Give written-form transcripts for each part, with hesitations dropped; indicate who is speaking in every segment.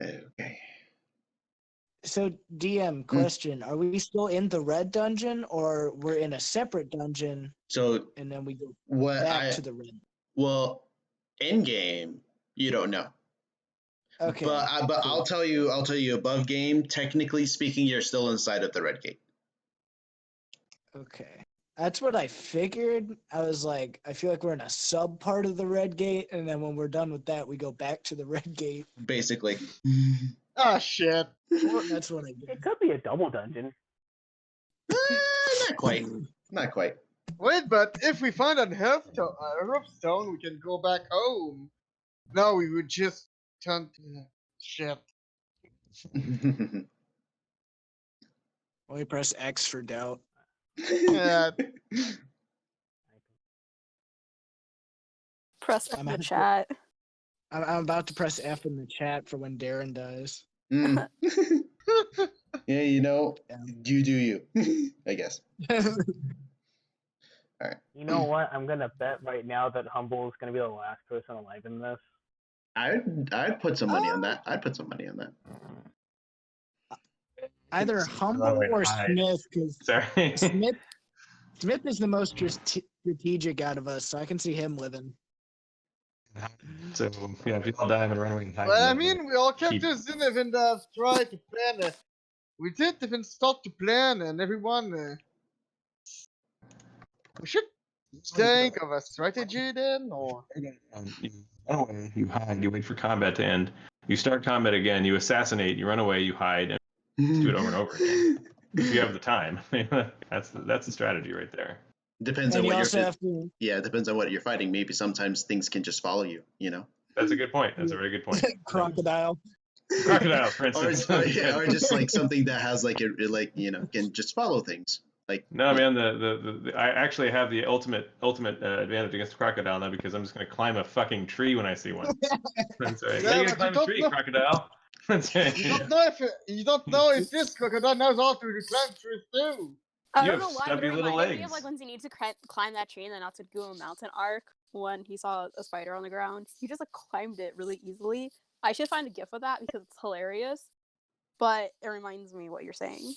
Speaker 1: Okay.
Speaker 2: So, DM question: Are we still in the red dungeon, or we're in a separate dungeon?
Speaker 1: So
Speaker 2: and then we go
Speaker 1: what
Speaker 2: back to the red.
Speaker 1: Well, in game, you don't know.
Speaker 2: Okay.
Speaker 1: But
Speaker 2: cool.
Speaker 1: I'll tell you above game, technically speaking, you're still inside of the red gate.
Speaker 2: Okay. That's what I figured. I was like, I feel like we're in a sub part of the red gate, and then when we're done with that, we go back to the red gate.
Speaker 1: Basically.
Speaker 3: Ah, shit.
Speaker 2: That's what I get.
Speaker 4: It could be a double dungeon.
Speaker 1: Not quite. Not quite.
Speaker 3: Wait, but if we find a health stone, we can go back home. No, we would just turn to shit.
Speaker 2: Only press X for doubt.
Speaker 3: Yeah.
Speaker 5: Press
Speaker 2: I'm
Speaker 5: in the
Speaker 2: happy-
Speaker 5: chat.
Speaker 2: I'm about to press F in the chat for when Darren dies.
Speaker 1: Yeah, you know, you do you, I guess. All right.
Speaker 4: You know what? I'm gonna bet right now that Humble is gonna be the last person alive in this.
Speaker 1: I'd put some money on that. I'd put some money on that.
Speaker 2: Either Humble or Smith, because
Speaker 6: Sorry.
Speaker 2: Smith is the most strategic out of us, so I can see him living.
Speaker 6: So yeah, if you all die, I'm gonna run away and hide.
Speaker 3: But I mean, we all characters didn't even try to plan. We did even start to plan, and everyone. We should think of a strategy then, or.
Speaker 6: You run away, you hide, you wait for combat to end. You start combat again, you assassinate, you run away, you hide, and do it over and over again. If you have the time. That's the strategy right there.
Speaker 1: Depends
Speaker 2: And
Speaker 1: on
Speaker 2: you
Speaker 1: what
Speaker 2: also
Speaker 1: you're.
Speaker 2: have to.
Speaker 1: Yeah, it depends on what you're fighting. Maybe sometimes things can just follow you. You know.
Speaker 6: That's a good point. That's a very good point.
Speaker 2: Crocodile.
Speaker 6: Crocodile, for instance.
Speaker 1: or just like something that has like can just follow things. Like
Speaker 6: No, man. The I actually have the ultimate advantage against the crocodile now because I'm just gonna climb a fucking tree when I see one. That's right.
Speaker 3: Yeah,
Speaker 6: you
Speaker 3: but
Speaker 6: gotta climb
Speaker 3: you
Speaker 6: a tree,
Speaker 3: don't know-
Speaker 6: crocodile. That's right.
Speaker 3: You don't know if this crocodile knows how to climb trees too.
Speaker 5: I
Speaker 6: You
Speaker 5: don't
Speaker 6: have
Speaker 5: know why, but
Speaker 6: stubby
Speaker 5: it
Speaker 6: little
Speaker 5: reminded me of
Speaker 6: legs.
Speaker 5: like when he needs to climb that tree and then also do a mountain arc when he saw a spider on the ground. He just like climbed it really easily. I should find a gif of that because it's hilarious. But it reminds me what you're saying.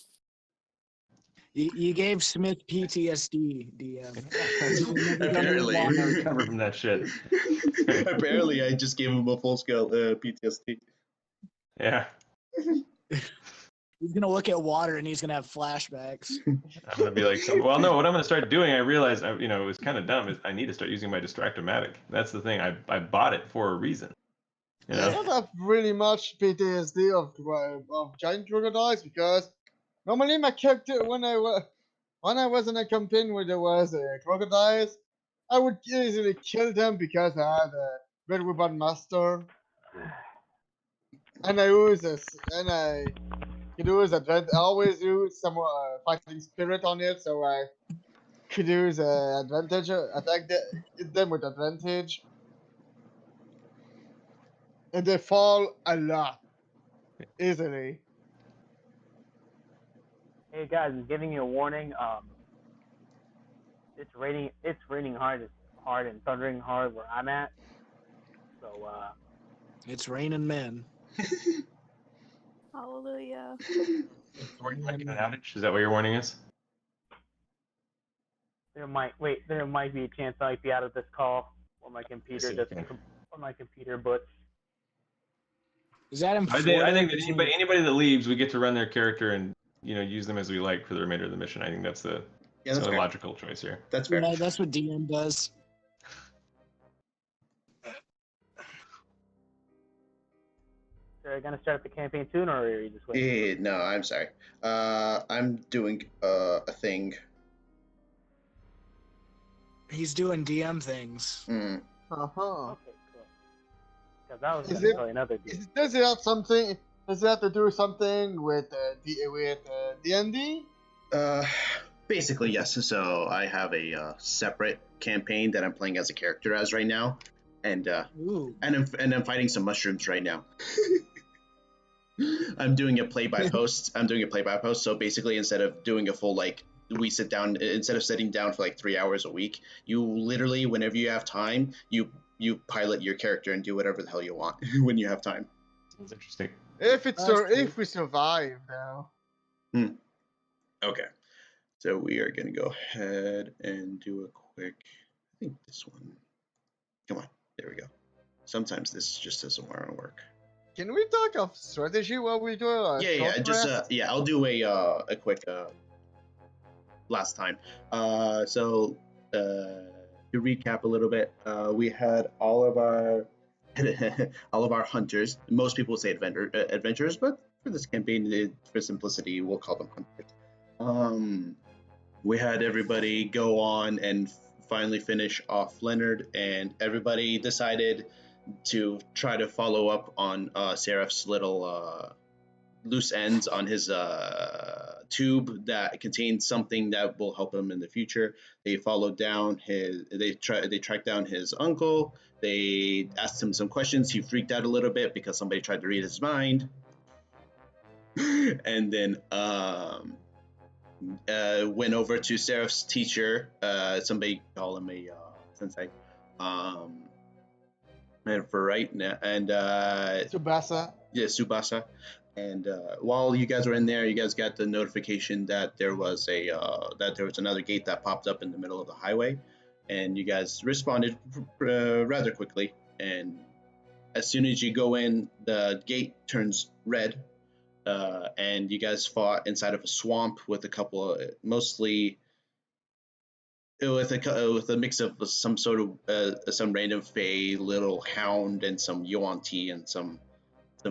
Speaker 2: You gave Smith PTSD, DM.
Speaker 1: Apparently.
Speaker 6: I never recover from that shit.
Speaker 1: Apparently, I just gave him a full scale PTSD.
Speaker 6: Yeah.
Speaker 2: He's gonna look at water and he's gonna have flashbacks.
Speaker 6: I'm gonna be like, well, no. What I'm gonna start doing, I realized, it was kind of dumb. Is I need to start using my Distractomatic. That's the thing. I bought it for a reason. You know?
Speaker 3: I don't have really much PTSD of giant crocodiles because normally my character when I was in a campaign where there was crocodiles, I would easily kill them because I had a Red Ribbon Master, and I could use I always use some fighting spirit on it, so I could use advantage attack them with advantage. And they fall a lot easily.
Speaker 4: Hey guys, I'm giving you a warning. It's raining hard and thundering hard where I'm at. So
Speaker 2: It's raining men.
Speaker 5: Hallelujah.
Speaker 6: We're making an outage. Is that what you're warning us?
Speaker 4: there might be a chance I might be out of this call or my computer butts.
Speaker 2: Is that in
Speaker 6: I
Speaker 2: Florida?
Speaker 6: think that anybody that leaves, we get to run their character and use them as we like for the remainder of the mission. I think that's the logical choice here.
Speaker 1: That's fair.
Speaker 2: Yeah, that's what DM does.
Speaker 4: Are you gonna start the campaign soon, or are you just waiting?
Speaker 1: No, I'm sorry. I'm doing a thing.
Speaker 2: He's doing DM things.
Speaker 1: Mm.
Speaker 3: Uh huh.
Speaker 4: Okay, cool. Because that was
Speaker 3: Is
Speaker 4: gonna
Speaker 3: it-
Speaker 4: tell you another deal.
Speaker 3: Does it have something? Does it have to do something with DnD?
Speaker 1: Basically, yes. So I have a separate campaign that I'm playing as a character as right now, and I'm fighting some mushrooms right now. I'm doing a play by post. So basically, instead of doing a full instead of sitting down for like 3 hours a week, you literally, whenever you have time, you pilot your character and do whatever the hell you want when you have time.
Speaker 6: Sounds interesting.
Speaker 3: If we survive, now.
Speaker 1: Okay. So we are going to go ahead and do a quick, I think this one. Come on. There we go. Sometimes this just doesn't want to work.
Speaker 3: Can we talk of strategy while we do a
Speaker 1: Yeah,
Speaker 3: short
Speaker 1: just
Speaker 3: rest?
Speaker 1: I'll do a quick last time. So to recap a little bit, we had all of our hunters. Most people say adventurers, but for this campaign, for simplicity, we'll call them hunters. We had everybody go on and finally finish off Leonard, and everybody decided to try to follow up on Seraph's little loose ends on his tube that contains something that will help him in the future. They followed down they tracked down his uncle. They asked him some questions. He freaked out a little bit because somebody tried to read his mind. And then went over to Seraph's teacher. Somebody call him a sensei. And for right now, and
Speaker 3: Tsubasa.
Speaker 1: yeah, Subasa. And while you guys were in there, you guys got the notification that there was another gate that popped up in the middle of the highway, and you guys responded rather quickly. And as soon as you go in, the gate turns red, and you guys fought inside of a swamp with a couple of mostly with a mix of some sort of some random fey little hound and some yuan-ti and some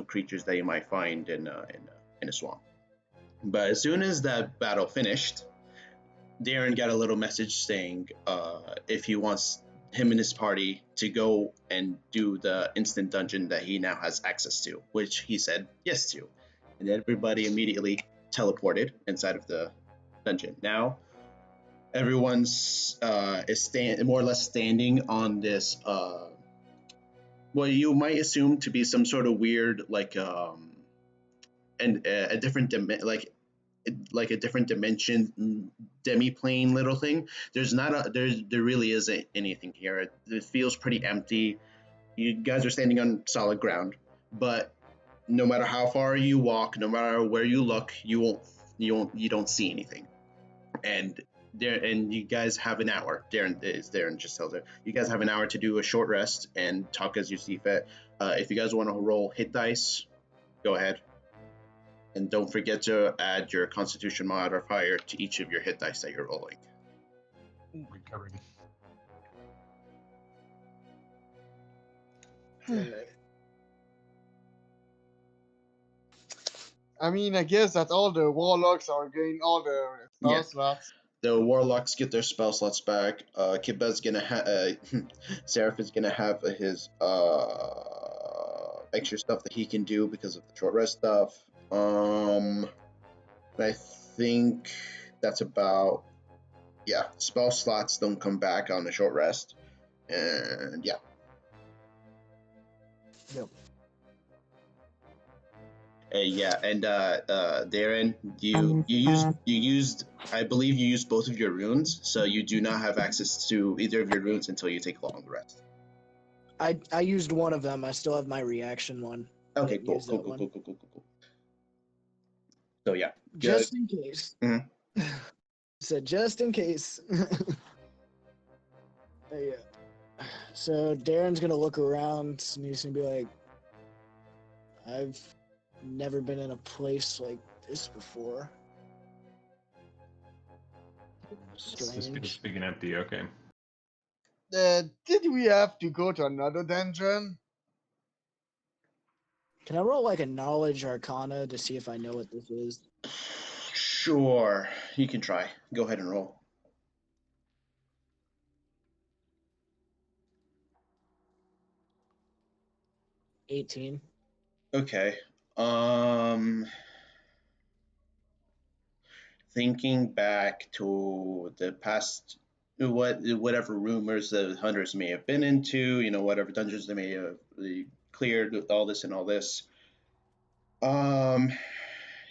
Speaker 1: creatures that you might find in a swamp. But as soon as that battle finished, Darren got a little message saying if he wants him and his party to go and do the instant dungeon that he now has access to, which he said yes to. And everybody immediately teleported inside of the dungeon. Now, everyone's is more or less standing on this what you might assume to be some sort of weird and a different like a different dimension demi-plane little thing. There's not there really isn't anything here. It feels pretty empty. You guys are standing on solid ground, but no matter how far you walk, no matter where you look, you don't see anything. And you guys have an hour. Darren just tells her you guys have an hour to do a short rest and talk as you see fit. If you guys want to roll hit dice, go ahead. And don't forget to add your Constitution modifier to each of your hit dice that you're rolling.
Speaker 6: Recovering.
Speaker 3: I mean, I guess that all the warlocks are getting all the spell slots.
Speaker 1: The warlocks get their spell slots back. Kiba's gonna Seraph is gonna have his extra stuff that he can do because of the short rest stuff. I think that's about spell slots don't come back on the short rest, and yeah.
Speaker 2: Yep.
Speaker 1: And Darren, you used I believe you used both of your runes, so you do not have access to either of your runes until you take a long rest.
Speaker 2: I used one of them. I still have my reaction one.
Speaker 1: Okay, cool. So yeah,
Speaker 2: just in case.
Speaker 1: Mm-hmm.
Speaker 2: Said just in case. Yeah. So Darren's gonna look around and he's gonna be like, I've never been in a place like this before. Strange.
Speaker 6: This big and empty. Okay.
Speaker 3: Did we have to go to another dungeon?
Speaker 2: Can I roll like a knowledge arcana to see if I know what this is?
Speaker 1: Sure, you can try. Go ahead and roll.
Speaker 2: 18.
Speaker 1: Okay. Thinking back to the past, whatever rumors the hunters may have been into, whatever dungeons they may have cleared, all this and all this.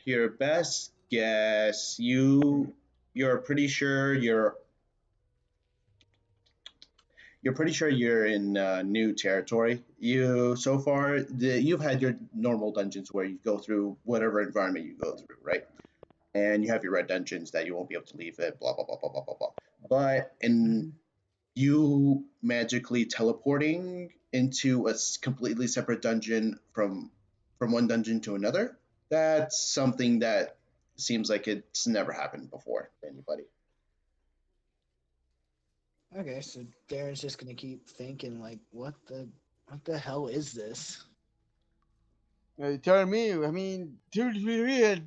Speaker 1: Your best guess, you're pretty sure you're pretty sure you're in new territory. You've had your normal dungeons where you go through whatever environment you go through, right? And you have your red dungeons that you won't be able to leave it, blah blah blah blah blah blah blah. But in you magically teleporting into a completely separate dungeon from one dungeon to another, that's something that seems like it's never happened before to anybody.
Speaker 2: Okay, so Darren's just gonna keep thinking like, what the hell is this?
Speaker 3: You tell me. I mean, to be real,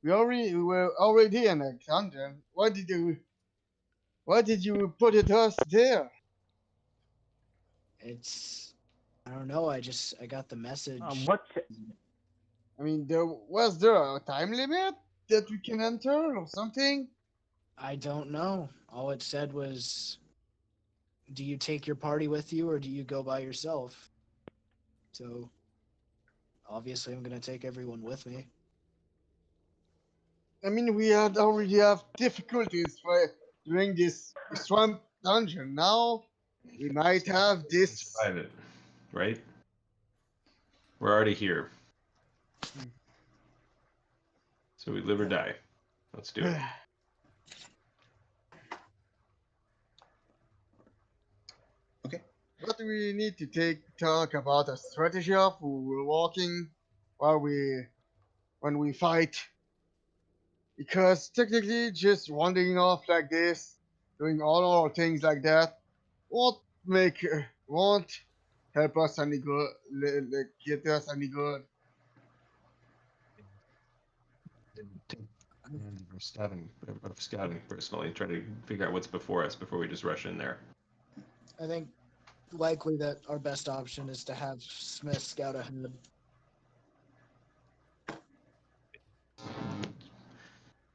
Speaker 3: we were already in a dungeon. Why did you put it us there?
Speaker 2: It's I don't know. I got the message.
Speaker 3: I mean, was there a time limit that we can enter or something?
Speaker 2: I don't know. All it said was, do you take your party with you or do you go by yourself? So obviously I'm gonna take everyone with me.
Speaker 3: I mean, we had already have difficulties for doing this swamp dungeon. Now we might have this.
Speaker 6: Survive it, right? We're already here. So we live or die. Let's do it.
Speaker 1: Okay.
Speaker 3: But we need to talk about a strategy of we're walking while when we fight. Because technically, just wandering off like this, doing all our things like that, won't help us any good, get us any good.
Speaker 6: Scouting personally, try to figure out what's before us before we just rush in there.
Speaker 2: I think likely that our best option is to have Smith scout ahead.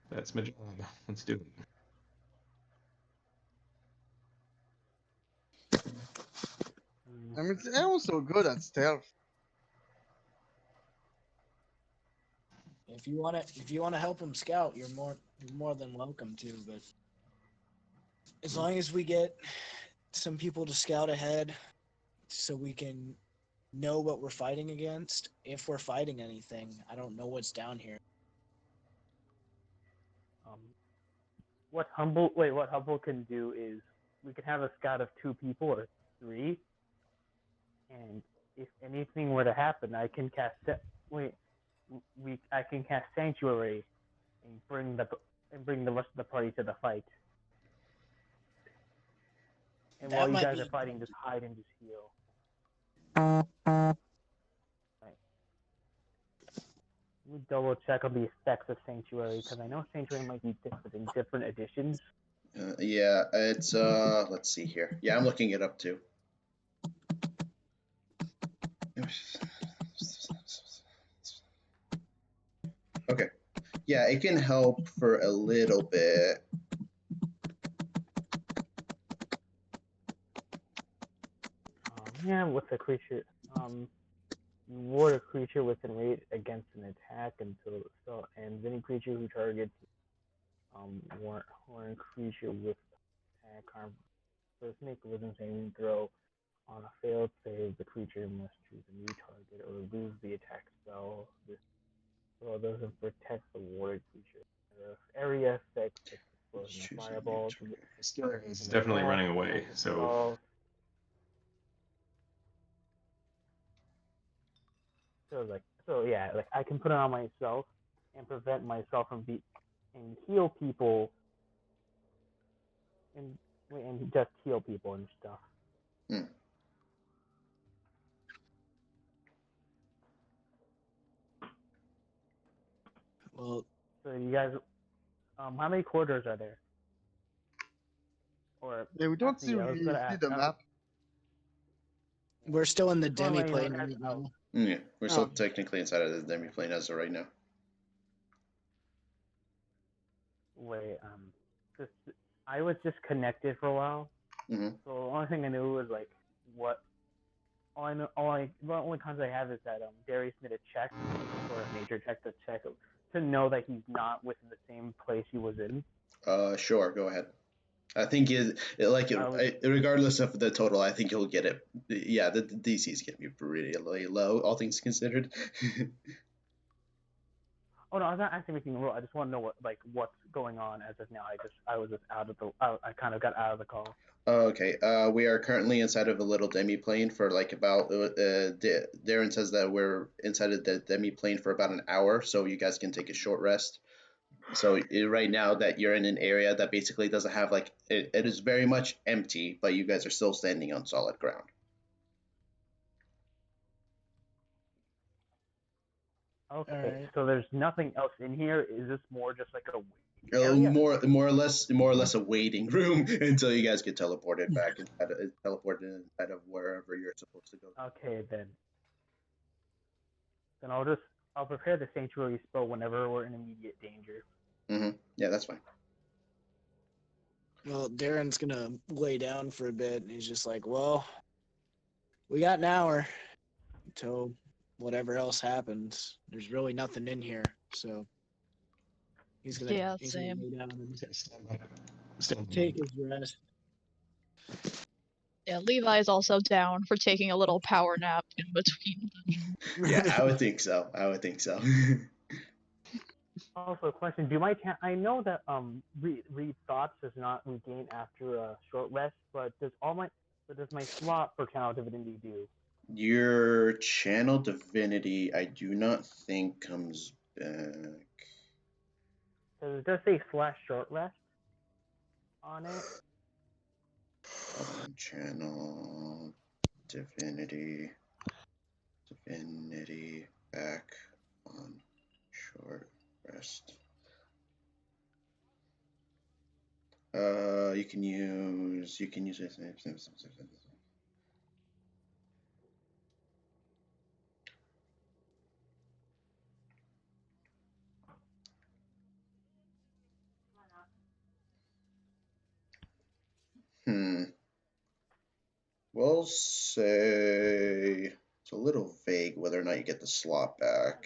Speaker 6: That's my job. Let's do it.
Speaker 3: I mean, I'm also good at stealth.
Speaker 2: If you wanna help him scout, you're more than welcome to. But as long as we get some people to scout ahead, so we can know what we're fighting against. If we're fighting anything, I don't know what's down here.
Speaker 4: What Humble can do is we can have a scout of 2 people or 3, and if anything were to happen, I can cast I can cast Sanctuary and bring the rest of the party to the fight. And while you guys are fighting, just hide and just heal. Right. Let me double check on the effects of Sanctuary because I know Sanctuary might be different in different editions.
Speaker 1: Yeah, it's let's see here. Yeah, I'm looking it up too. Okay. Yeah, it can help for a little bit.
Speaker 4: Yeah, with the creature, you ward a creature within range against an attack and any creature who targets warn a creature with attack harm. First, make a wisdom saving throw. On a failed save, the creature must choose a new target or lose the attack spell. This spell doesn't protect the warded creature. Area effects like explosion of fireballs.
Speaker 6: It's definitely running away. So
Speaker 4: I can put it on myself and prevent myself from and heal people and just heal people and stuff.
Speaker 1: Hmm.
Speaker 2: Well,
Speaker 4: so you guys, how many quarters are there? Or
Speaker 3: yeah, we don't see the map.
Speaker 2: We're still in the demi-plane right now.
Speaker 1: Yeah, we're still technically inside of the demi-plane as of right now.
Speaker 4: Wait, I was disconnected for a while.
Speaker 1: Mm-hmm.
Speaker 4: So the only thing I knew was like what. The only times I have is that Darius made a check, or a major check to know that he's not within the same place he was in.
Speaker 1: Sure, go ahead. I think
Speaker 4: was-
Speaker 1: regardless of the total, I think you'll get it. Yeah, the DC is gonna be really low, all things considered.
Speaker 4: Oh no, I was not actually making a roll. I just want to know what's going on as of now. I was just out of the. I kind of got out of the call.
Speaker 1: Okay. We are currently inside of a little demi-plane for like about. Darren says that we're inside of the demi-plane for about an hour, so you guys can take a short rest. So right now that you're in an area that basically doesn't have it is very much empty, but you guys are still standing on solid ground.
Speaker 4: Okay,
Speaker 2: Alright.
Speaker 4: so there's nothing else in here. Is this more just like a
Speaker 1: Oh,
Speaker 4: area?
Speaker 1: more or less a waiting room until you guys get teleported back inside of wherever you're supposed to go.
Speaker 4: Okay then. Then I'll prepare the sanctuary spell whenever we're in immediate danger.
Speaker 1: Yeah, that's fine.
Speaker 2: Well, Darren's gonna lay down for a bit, and he's just like, "Well, we got an hour until whatever else happens. There's really nothing in here, so he's gonna
Speaker 7: Yeah,
Speaker 2: he's gonna
Speaker 7: same.
Speaker 2: lay down and
Speaker 6: Stand by.
Speaker 2: take his rest."
Speaker 7: Yeah, Levi's also down for taking a little power nap in between.
Speaker 1: Yeah, I would think so.
Speaker 4: Also, a question: I know that read thoughts does not regain after a short rest, but does my slot for channel divinity do?
Speaker 1: Your channel divinity, I do not think comes back.
Speaker 4: Because it does say /short rest on it.
Speaker 1: Hold on, channel divinity back on short rest. You can use it. We'll say it's a little vague whether or not you get the slot back.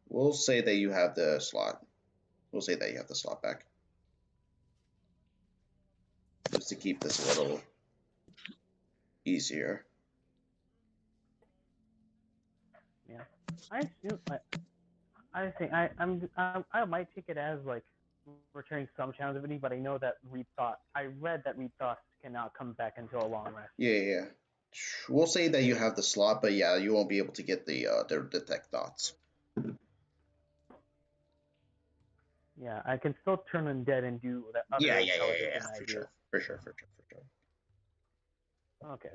Speaker 1: We'll say that you have the slot. We'll say that you have the slot back. Just to keep this a little easier.
Speaker 4: Yeah, I might take it as like returning some channel divinity, but I know that I read that read thoughts cannot come back until a long rest.
Speaker 1: Yeah. We'll say that you have the slot, but yeah, you won't be able to get the detect thoughts.
Speaker 4: Yeah, I can still turn undead and do that other intelligent thing I do.
Speaker 1: For sure.
Speaker 4: Okay,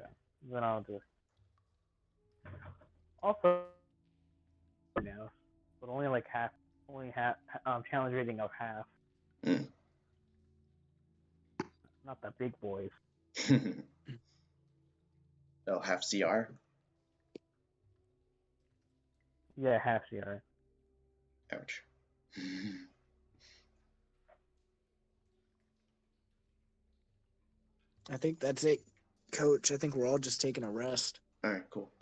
Speaker 4: then I'll do it. Also, now, but only half, challenge rating of half. Not the big boys.
Speaker 1: Oh, half CR?
Speaker 4: Yeah, half CR.
Speaker 1: Ouch.
Speaker 2: I think that's it, Coach. I think we're all just taking a rest.
Speaker 1: All right, cool.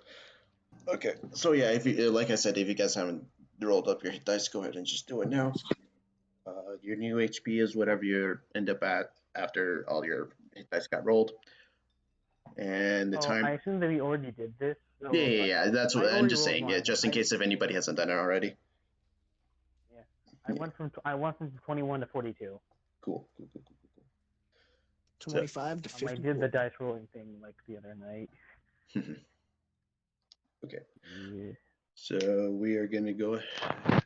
Speaker 1: Okay, so yeah, if you like I said, if you guys haven't rolled up your hit dice, go ahead and just do it now. Your new HP is whatever you end up at after all your hit dice got rolled. And the time.
Speaker 4: I assume that we already did this. So
Speaker 1: Yeah. That's what I'm just saying. Yeah, just in case if anybody hasn't done it already.
Speaker 4: Yeah, I went from 21 to 42.
Speaker 1: Cool.
Speaker 2: 25 to 50.
Speaker 4: I did the dice rolling thing like the other night.
Speaker 1: Okay.
Speaker 4: Yeah.
Speaker 1: So we are gonna go ahead.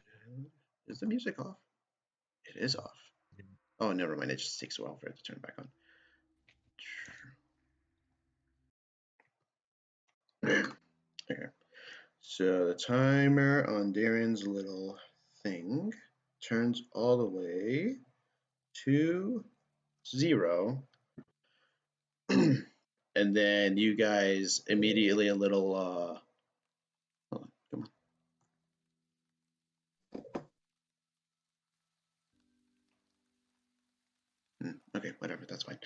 Speaker 1: Is the music off? It is off. Oh, never mind. It just takes a while for it to turn back on. Okay. So the timer on Darren's little thing turns all the way to 0. And then you guys immediately a little hold on, come on. Okay, whatever, that's fine.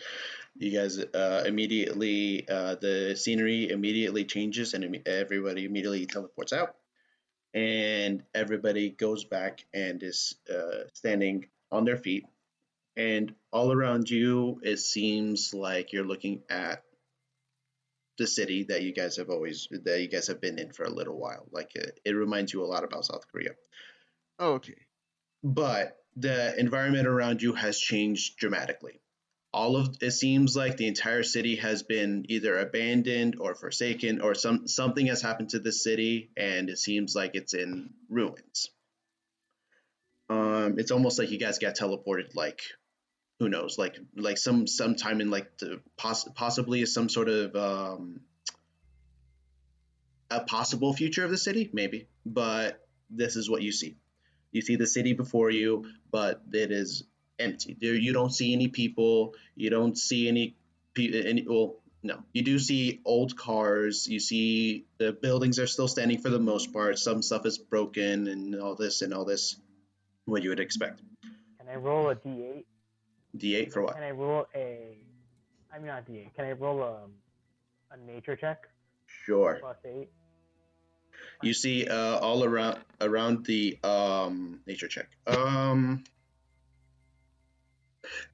Speaker 1: You guys immediately, the scenery immediately changes and everybody immediately teleports out. And everybody goes back and is standing on their feet. And all around you, it seems like you're looking at the city that you guys have been in for a little while. Like it reminds you a lot about South Korea.
Speaker 3: Okay.
Speaker 1: But the environment around you has changed dramatically. It seems like the entire city has been either abandoned or forsaken, or something has happened to the city, and it seems like it's in ruins. It's almost like you guys got teleported, like who knows, like sometime in like the possibly some sort of a possible future of the city, maybe. But this is what you see. You see the city before you, but it is empty. There, you don't see any people. You don't see well, no. You do see old cars. You see the buildings are still standing for the most part. Some stuff is broken and all this and all this. What you would expect.
Speaker 4: Can I roll a D8?
Speaker 1: D8 for what?
Speaker 4: Can I roll not D8. Can I roll a nature check?
Speaker 1: Sure.
Speaker 4: +8.
Speaker 1: You see all around the nature check.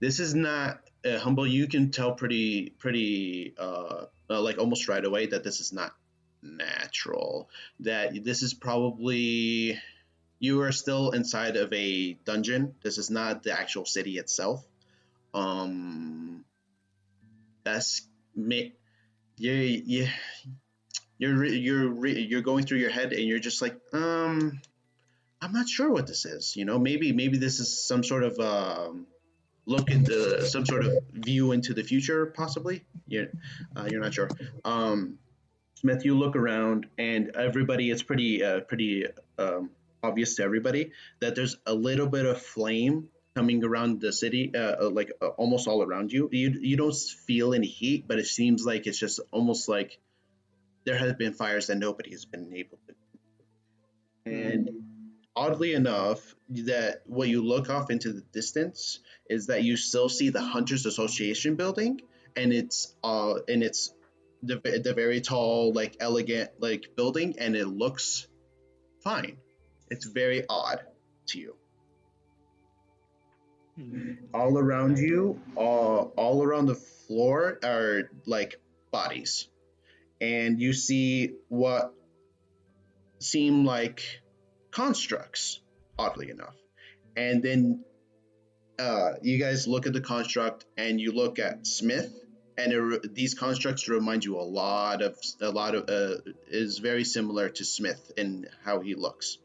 Speaker 1: This is not humble. You can tell pretty like almost right away that this is not natural. That this is probably, you are still inside of a dungeon. This is not the actual city itself. That's me. Yeah. You're going through your head and you're just like, I'm not sure what this is. Maybe this is some sort of look into some sort of view into the future, possibly. You're not sure. Smith, you look around and everybody, it's pretty obvious to everybody that there's a little bit of flame coming around the city, almost all around you. You don't feel any heat, but it seems like it's just almost like there have been fires that nobody has been able to. And oddly enough, that what you look off into the distance is that you still see the Hunters Association building, and it's the very tall, like elegant, like building, and it looks fine. It's very odd to you. All around you, all around the floor are like bodies, and you see what seem like constructs, oddly enough. And then you guys look at the construct and you look at Smith, and these constructs remind you a lot of is very similar to Smith in how he looks.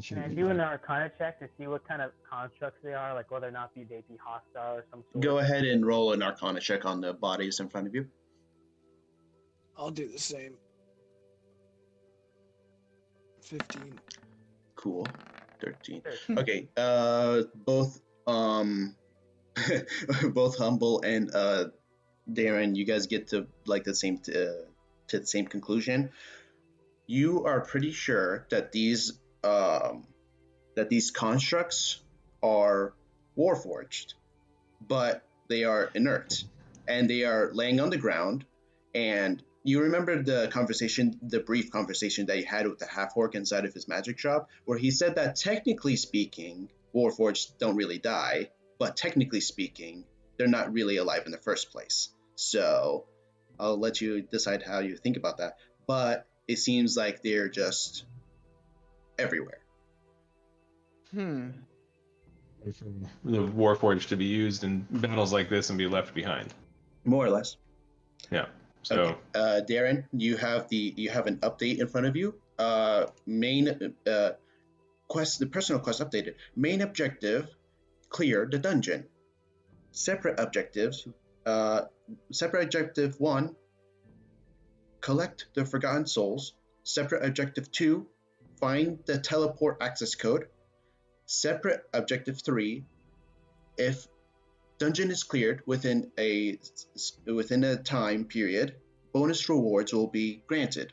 Speaker 4: Can I do an Arcana check to see what kind of constructs they are, like whether or not they be hostile or some sort?
Speaker 1: Go ahead and roll an Arcana check on the bodies in front of you.
Speaker 2: I'll do the same. 15.
Speaker 1: Cool. 13. Okay. Both both Humble and Darren, you guys get to like the same to the same conclusion. You are pretty sure that these constructs are warforged, but they are inert and they are laying on the ground. And you remember the brief conversation that you had with the half-orc inside of his magic shop, where he said that technically speaking, warforged don't really die, but technically speaking, they're not really alive in the first place. So I'll let you decide how you think about that. But it seems like they're just everywhere.
Speaker 6: The Warforged to be used in battles like this and be left behind.
Speaker 1: More or less.
Speaker 6: Yeah. So,
Speaker 1: okay. Darren, you have an update in front of you. Main quest, the personal quest updated. Main objective: clear the dungeon. Separate objectives. Separate objective 1: collect the forgotten souls. Separate objective 2: find the teleport access code. Separate objective 3: if dungeon is cleared within a time period, bonus rewards will be granted.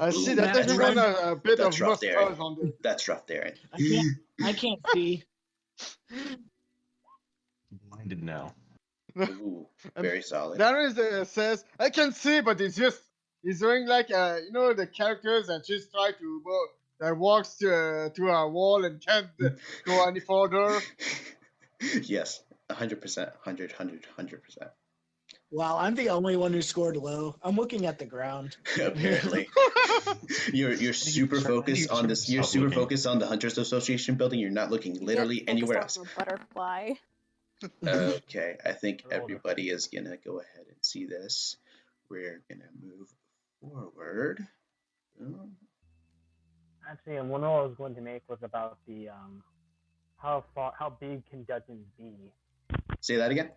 Speaker 3: I see
Speaker 1: Ooh,
Speaker 3: that
Speaker 2: that's
Speaker 3: everyone
Speaker 2: rough.
Speaker 3: has a bit
Speaker 1: That's
Speaker 3: of
Speaker 1: rough, Darren.
Speaker 3: mustache on them.
Speaker 1: That's rough, Darren.
Speaker 2: I can't see.
Speaker 6: Blinded now.
Speaker 1: Ooh, very solid.
Speaker 3: Darren says, I can see, but he's doing like, you know, the characters that just try to, that walks to a wall and can't go any further.
Speaker 1: Yes, 100%, 100%.
Speaker 2: Wow, I'm the only one who scored low. I'm looking at the ground.
Speaker 1: Apparently, you're super focused on this. You're super focused on the Hunters Association building. You're not looking literally
Speaker 5: Get
Speaker 1: anywhere
Speaker 5: focused
Speaker 1: else.
Speaker 5: on the butterfly.
Speaker 1: Okay, I think
Speaker 4: Roll it.
Speaker 1: everybody is gonna go ahead and see this. We're gonna move forward.
Speaker 4: Actually, and one I was going to make was about the how big can dungeons be?
Speaker 1: Say that again.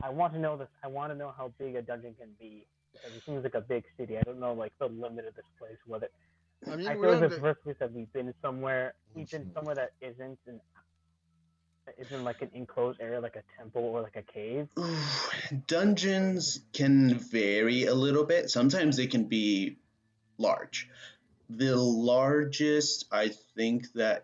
Speaker 4: I want to know this. I want to know how big a dungeon can be because it seems like a big city. I don't know like the limit of this place. Whether
Speaker 3: I mean,
Speaker 4: I
Speaker 3: we
Speaker 4: feel like
Speaker 3: don't.
Speaker 4: this first place that we've been somewhere that isn't like an enclosed area like a temple or like a cave.
Speaker 1: Dungeons can vary a little bit. Sometimes they can be large. The largest, I think that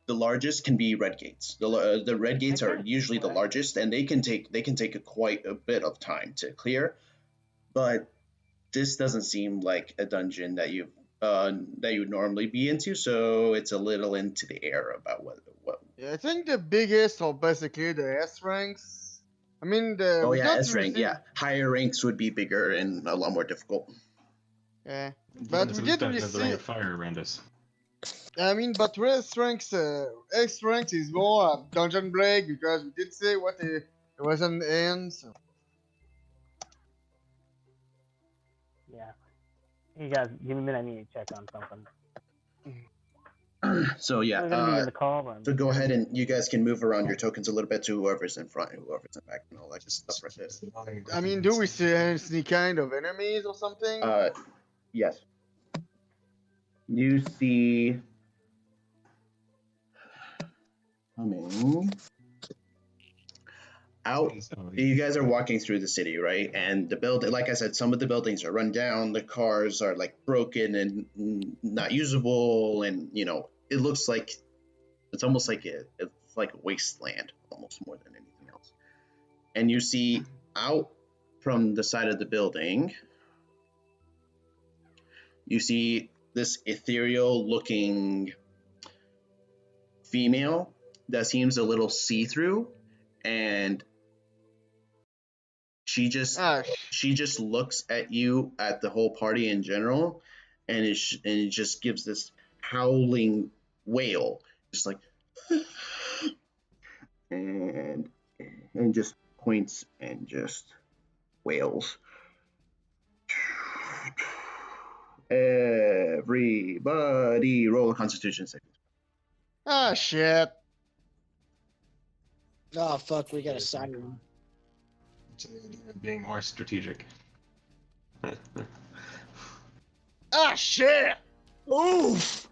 Speaker 1: the largest can be red gates. The red gates are usually the largest, and they can take quite a bit of time to clear. But this doesn't seem like a dungeon that you would normally be into, so it's a little into the air about what.
Speaker 3: Yeah, I think the biggest are basically the S ranks. I mean,
Speaker 1: Oh
Speaker 3: we
Speaker 1: yeah,
Speaker 3: got
Speaker 1: S
Speaker 3: to
Speaker 1: rank.
Speaker 3: receive.
Speaker 1: Yeah, higher ranks would be bigger and a lot more difficult.
Speaker 3: Yeah, but we did
Speaker 6: The ring
Speaker 3: receive.
Speaker 6: of fire around us.
Speaker 3: I mean, but S ranks, X ranks is more dungeon break because we did say what it wasn't in. So.
Speaker 4: Yeah. You guys, give me a minute. I need to check on something.
Speaker 1: So
Speaker 4: We're gonna be
Speaker 1: yeah,
Speaker 4: in the call, but
Speaker 1: so go ahead and you guys can move around your tokens a little bit to whoever's in front, whoever's in back, and all that good stuff right there.
Speaker 3: I mean, do we see any kind of enemies or something?
Speaker 1: Yes. You see coming out. You guys are walking through the city, right? And the building, like I said, some of the buildings are run down. The cars are like broken and not usable, and it looks like it's almost like it's like a wasteland, almost more than anything else. And you see out from the side of the building, you see this ethereal looking female that seems a little see-through, and she just looks at you, at the whole party in general, and it just gives this howling wail, just like and just points and just wails. Everybody roll a Constitution saving.
Speaker 3: Ah, shit.
Speaker 2: Oh fuck, we got a siren.
Speaker 6: Being more strategic.
Speaker 3: Ah, shit.
Speaker 2: Oof!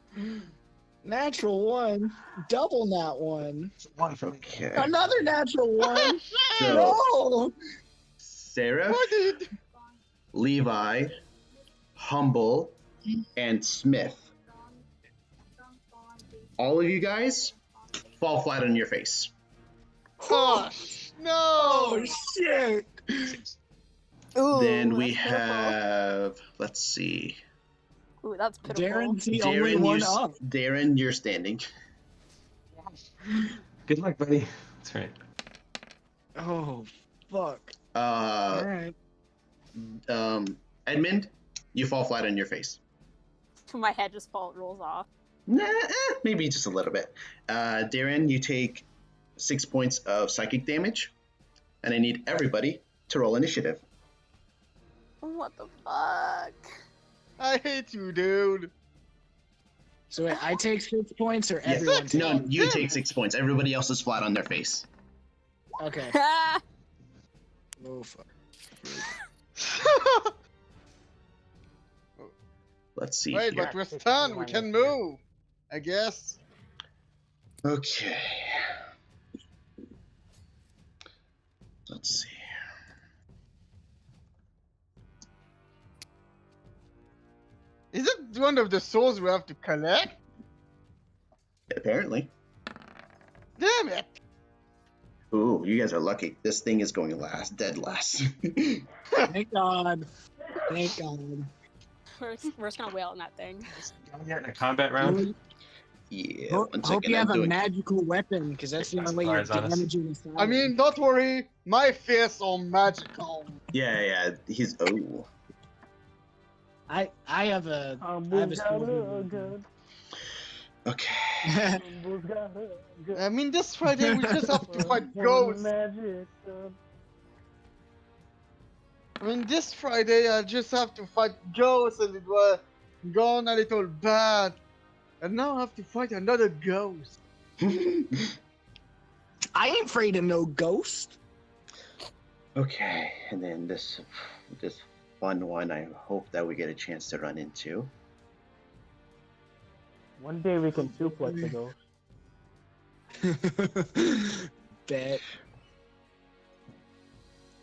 Speaker 2: Natural one. Double nat one.
Speaker 1: Okay.
Speaker 2: Another natural one.
Speaker 1: So,
Speaker 2: No!
Speaker 1: Sarah, Levi, Humble, and Smith. All of you guys fall flat on your face.
Speaker 3: Oh, no.
Speaker 2: Oh shit!
Speaker 5: Ooh,
Speaker 1: Then we
Speaker 5: that's pitiful.
Speaker 1: have, let's see.
Speaker 5: Ooh, that's pitiful.
Speaker 2: Darren's the only one up.
Speaker 1: Darren, you're standing.
Speaker 6: Good luck, buddy. That's right.
Speaker 2: Oh fuck. Alright.
Speaker 1: Edmund, you fall flat on your face.
Speaker 5: My head just rolls off.
Speaker 1: Nah, maybe just a little bit. Darren, you take 6 points of psychic damage, and I need everybody to roll initiative.
Speaker 5: What the fuck?
Speaker 3: I hate you, dude.
Speaker 2: So wait, I take 6 points or everyone takes?
Speaker 1: No, you take 6 points. Everybody else is flat on their face.
Speaker 2: Okay. Oh fuck.
Speaker 1: Let's see
Speaker 3: Wait,
Speaker 1: here.
Speaker 3: but we're stunned. We can move. I guess.
Speaker 1: Okay. Let's see.
Speaker 3: one of the souls we have to collect?
Speaker 1: Apparently.
Speaker 3: Damn it!
Speaker 1: Ooh, you guys are lucky. This thing is going last, dead last.
Speaker 2: Thank God. Thank God.
Speaker 5: We're just gonna wail on that thing.
Speaker 6: Yeah, in a combat round.
Speaker 1: Yeah,
Speaker 2: Hope,
Speaker 1: one
Speaker 2: hope
Speaker 1: second.
Speaker 2: you
Speaker 1: I'm
Speaker 2: have a
Speaker 1: doing.
Speaker 2: magical weapon, because that's the only way you're
Speaker 6: Surprise on us.
Speaker 2: damaging the side.
Speaker 3: I mean, don't worry, my fists are magical.
Speaker 1: Yeah. He's. Oh.
Speaker 2: I have a sword.
Speaker 4: good.
Speaker 1: Okay.
Speaker 3: I mean, this Friday we just have to fight ghosts.
Speaker 4: Magic.
Speaker 3: I mean, this Friday I just have to fight ghosts and it was gone a little bad. And now I have to fight another ghost.
Speaker 2: I ain't afraid of no ghost.
Speaker 1: Okay, and then this fun one. I hope that we get a chance to run into.
Speaker 4: One day we can suplex the ghost.
Speaker 2: Bet.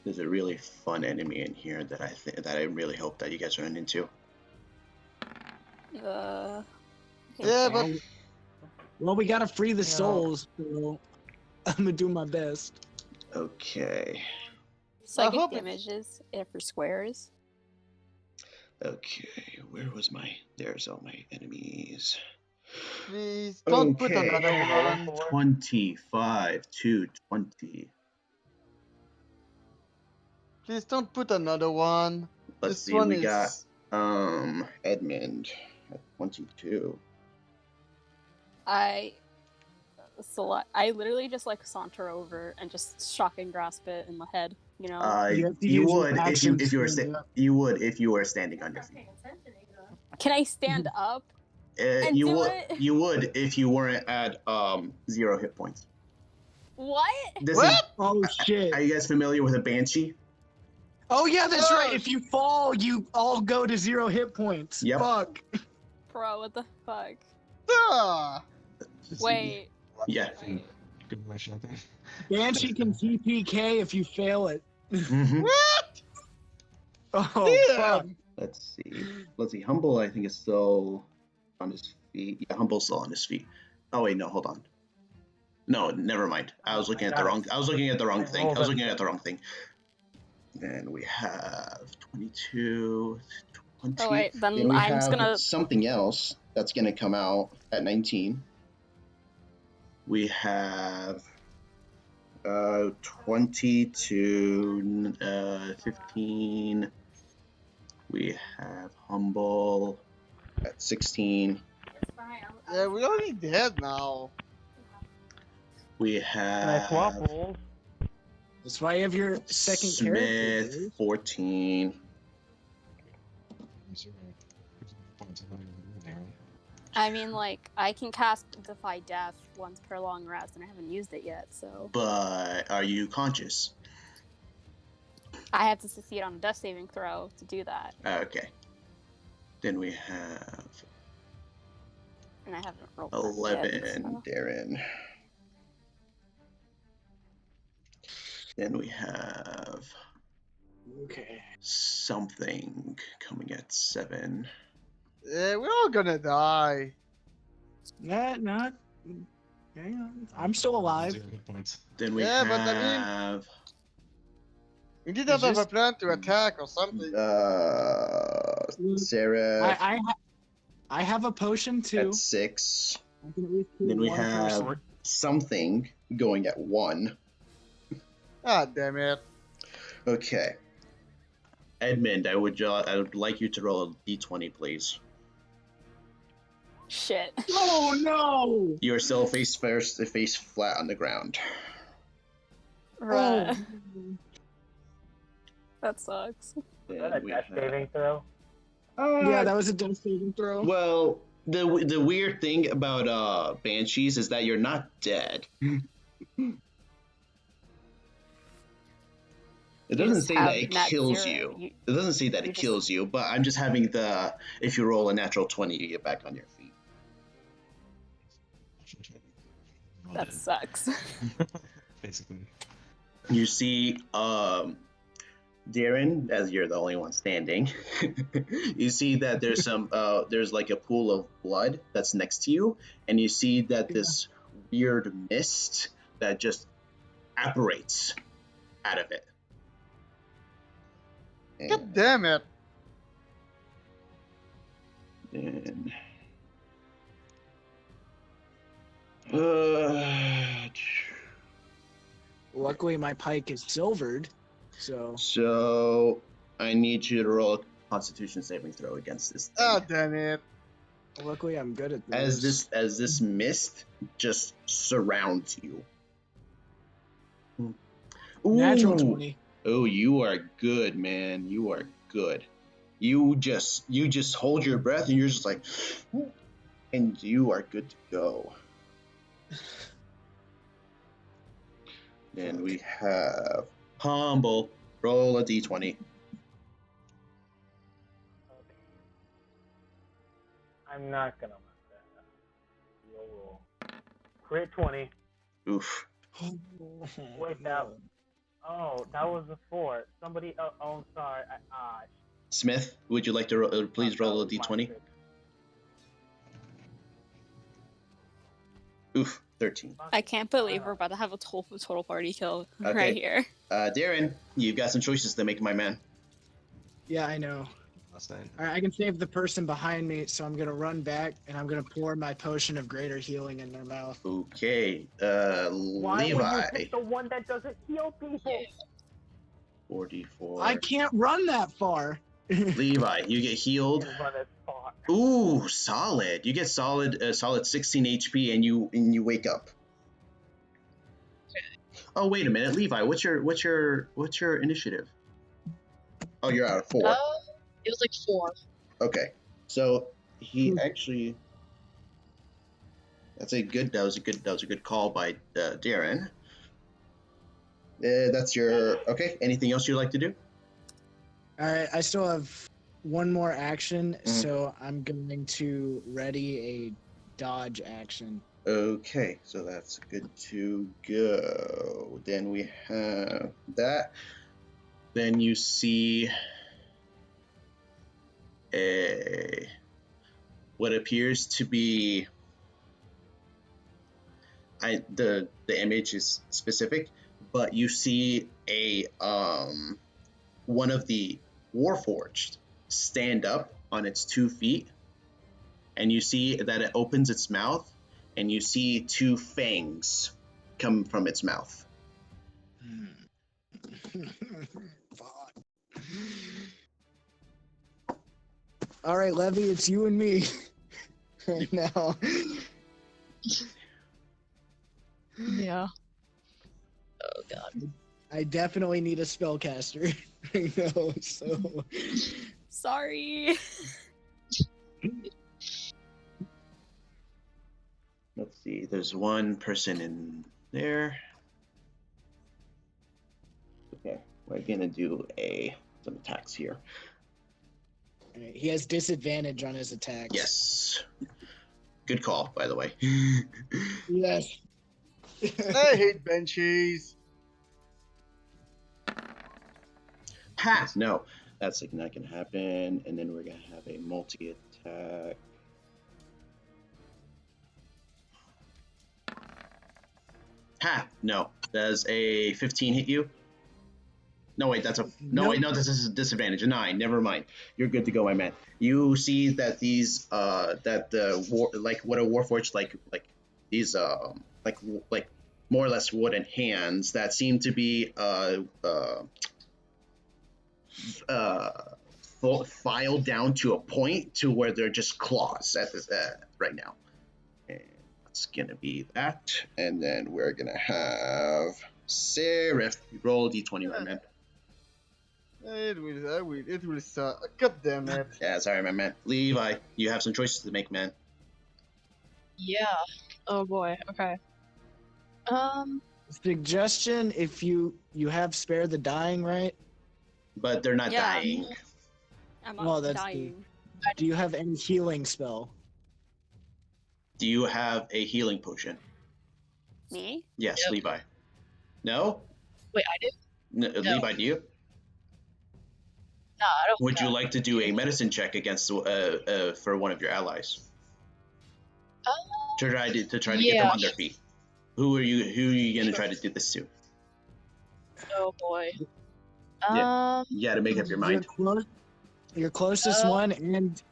Speaker 1: There's a really fun enemy in here that I really hope that you guys run into.
Speaker 3: Yeah, but
Speaker 2: Well, we gotta free the souls, so I'm gonna do my best.
Speaker 1: Okay.
Speaker 5: Psychic
Speaker 3: hope it-
Speaker 5: damages for squares.
Speaker 1: Okay, where was my? There's all my enemies.
Speaker 3: please don't put another one.
Speaker 1: 25 to 20.
Speaker 3: Please don't put another one.
Speaker 1: Let's
Speaker 3: This
Speaker 1: see.
Speaker 3: one
Speaker 1: We
Speaker 3: is.
Speaker 1: got Edmund at 22.
Speaker 5: I literally just like saunter over and just shocking grasp it in the head. You know.
Speaker 2: You have to
Speaker 1: You
Speaker 2: use your
Speaker 1: would if
Speaker 2: actions
Speaker 1: you were
Speaker 2: to stand up.
Speaker 1: you would if you were standing on your feet.
Speaker 5: Can I stand up? And
Speaker 1: You
Speaker 5: do
Speaker 1: would
Speaker 5: it?
Speaker 1: you would if you weren't at 0 hit points.
Speaker 5: What?
Speaker 1: This
Speaker 3: What?
Speaker 1: is.
Speaker 2: Oh shit.
Speaker 1: Are you guys familiar with a banshee?
Speaker 2: Oh yeah, that's
Speaker 3: Oh,
Speaker 2: right. If you fall, you all go to 0 hit points.
Speaker 1: Yep.
Speaker 2: Fuck.
Speaker 5: Bro, what the fuck?
Speaker 3: Ah,
Speaker 5: Wait.
Speaker 1: Yeah.
Speaker 6: Good question, I think.
Speaker 2: Banshee can TPK if you fail it.
Speaker 1: Mhm.
Speaker 3: what?
Speaker 2: Oh fuck.
Speaker 3: Damn.
Speaker 1: Let's see. Humble, I think, is still on his feet. Yeah, Humble's still on his feet. Oh wait, no, hold on. No, never mind. I was looking at the wrong thing. Then we have 22, 20.
Speaker 5: Oh wait, then
Speaker 1: we
Speaker 5: I'm
Speaker 1: have
Speaker 5: just gonna.
Speaker 1: something else that's gonna come out at 19. We have 20 to 15. We have Humble at 16.
Speaker 3: Yeah, we're already dead now.
Speaker 1: We
Speaker 4: Can I swap
Speaker 1: have
Speaker 4: roles?
Speaker 2: That's why you have your second character.
Speaker 1: Smith
Speaker 2: dude.
Speaker 1: 14.
Speaker 5: I mean, like, I can cast Defy Death once per long rest, and I haven't used it yet, so
Speaker 1: But are you conscious?
Speaker 5: I have to succeed on a death saving throw to do that,
Speaker 1: Okay. Then we have
Speaker 5: and I haven't rolled
Speaker 1: 11,
Speaker 5: that yet, so.
Speaker 1: Darren. Then we have
Speaker 2: Okay.
Speaker 1: something coming at 7.
Speaker 3: Yeah, we're all gonna die.
Speaker 2: Not. Hang on. I'm still alive.
Speaker 6: 0 hit points.
Speaker 1: Then we
Speaker 3: Yeah, but I mean-
Speaker 1: have
Speaker 3: We need to have a
Speaker 2: just-
Speaker 3: plan to attack or something.
Speaker 1: Sarah
Speaker 2: I have a potion too.
Speaker 1: at 6.
Speaker 2: I can at least kill
Speaker 1: Then we
Speaker 2: one
Speaker 1: have
Speaker 2: person.
Speaker 1: something going at 1.
Speaker 3: Ah, damn it.
Speaker 1: Okay. Edmund, I would like you to roll a d20, please.
Speaker 5: Shit.
Speaker 2: Oh no!
Speaker 1: You are still face flat on the ground.
Speaker 5: Right.
Speaker 2: Oh.
Speaker 5: That sucks.
Speaker 4: Is
Speaker 1: Then
Speaker 4: that a
Speaker 1: we
Speaker 4: death
Speaker 1: have-
Speaker 4: saving throw?
Speaker 2: Yeah, that was a death saving throw.
Speaker 1: Well, the weird thing about banshees is that you're not dead. It
Speaker 5: You
Speaker 1: doesn't
Speaker 5: just
Speaker 1: say
Speaker 5: have
Speaker 1: that it
Speaker 5: net
Speaker 1: kills
Speaker 5: zero.
Speaker 1: you. It doesn't say that
Speaker 5: you
Speaker 1: it
Speaker 5: just-
Speaker 1: kills you, but I'm just having the if you roll a natural 20, you get back on your feet.
Speaker 5: That sucks.
Speaker 6: Basically.
Speaker 1: You see Darren, as you're the only one standing, you see that there's there's like a pool of blood that's next to you, and you see that this weird mist that just apparates out of it.
Speaker 3: God damn it!
Speaker 1: And
Speaker 2: Luckily, my pike is silvered, so.
Speaker 1: so I need you to roll a Constitution saving throw against this thing.
Speaker 3: Oh damn it!
Speaker 2: Luckily, I'm good at this.
Speaker 1: As this mist just surrounds you. Ooh.
Speaker 2: Natural 20.
Speaker 1: Oh, you are good, man. You are good. You just hold your breath and you're just like, and you are good to go. Then we have Humble. Roll a d20.
Speaker 4: Okay. I'm not gonna let that. Roll. Crit 20.
Speaker 1: Oof.
Speaker 4: Wait, that. Oh, that was a 4. Somebody. Oh, sorry.
Speaker 1: Smith, would you like to please roll a
Speaker 4: that was
Speaker 1: d20?
Speaker 4: my trick.
Speaker 1: Oof, 13.
Speaker 5: I can't believe we're about to have a total party kill
Speaker 1: Okay.
Speaker 5: right here.
Speaker 1: Darren, you've got some choices to make, my man.
Speaker 2: Yeah, I know.
Speaker 6: Last night.
Speaker 2: All right, I can save the person behind me, so I'm gonna run back and I'm gonna pour my potion of greater healing in their mouth.
Speaker 1: Okay,
Speaker 4: Why would you
Speaker 1: Levi.
Speaker 4: pick the one that doesn't heal people?
Speaker 1: 44.
Speaker 2: I can't run that far.
Speaker 1: Levi, you get healed.
Speaker 4: Can't run as far.
Speaker 1: Ooh, solid. You get solid 16 HP and you wake up. Oh, wait a minute, Levi. What's your initiative? Oh, you're out of 4.
Speaker 7: It was like 4.
Speaker 1: Okay, so he actually. That was a good call by Darren. That's your okay. Anything else you'd like to do?
Speaker 2: All right, I still have one more action, so I'm going to ready a dodge action.
Speaker 1: Okay, so that's good to go. Then we have that. Then you see what appears to be the image is specific, but you see a one of the Warforged stand up on its 2 feet, and you see that it opens its mouth, and you see 2 fangs come from its mouth.
Speaker 2: Fuck. All right, Levy, it's you and me right now.
Speaker 7: Yeah. Oh god.
Speaker 2: I definitely need a spellcaster right now, so.
Speaker 5: Sorry.
Speaker 1: Let's see, there's one person in there. Okay, we're gonna do some attacks here.
Speaker 2: All right, he has disadvantage on his attacks.
Speaker 1: Yes. Good call, by the way.
Speaker 2: Yes.
Speaker 3: I hate benchies.
Speaker 1: Ha! No, that's like not gonna happen. And then we're gonna have a multi-attack. Ha! No, does a 15 hit you? No, wait, that's a this is a disadvantage. A 9. Never mind. You're good to go, my man. You see that these that the war, like what a warforged like these like more or less wooden hands that seem to be filed down to a point to where they're just claws at this right now. And that's gonna be that, and then we're gonna have Seraph. Roll a d20, my man.
Speaker 3: It will suck. God damn it.
Speaker 1: Yeah, sorry, my man. Levi, you have some choices to make, man.
Speaker 7: Yeah. Oh boy. Okay.
Speaker 2: Suggestion: if you have spare the dying, right?
Speaker 1: But they're not
Speaker 5: Yeah.
Speaker 1: dying.
Speaker 5: I'm
Speaker 2: Well,
Speaker 5: not
Speaker 2: that's
Speaker 5: dying.
Speaker 2: Do you have any healing spell?
Speaker 1: Do you have a healing potion?
Speaker 5: Me?
Speaker 1: Yes,
Speaker 7: Yep.
Speaker 1: Levi. No?
Speaker 7: Wait, I do.
Speaker 1: No. Levi, do you?
Speaker 7: Nah, I don't.
Speaker 1: Would you like to do a medicine check against for one of your allies
Speaker 7: Uh,
Speaker 1: to try to get them
Speaker 7: yeah.
Speaker 1: on their feet? Who are you gonna try to do this to?
Speaker 7: Oh boy.
Speaker 1: Yeah. You got to make up your mind.
Speaker 2: Your closest one,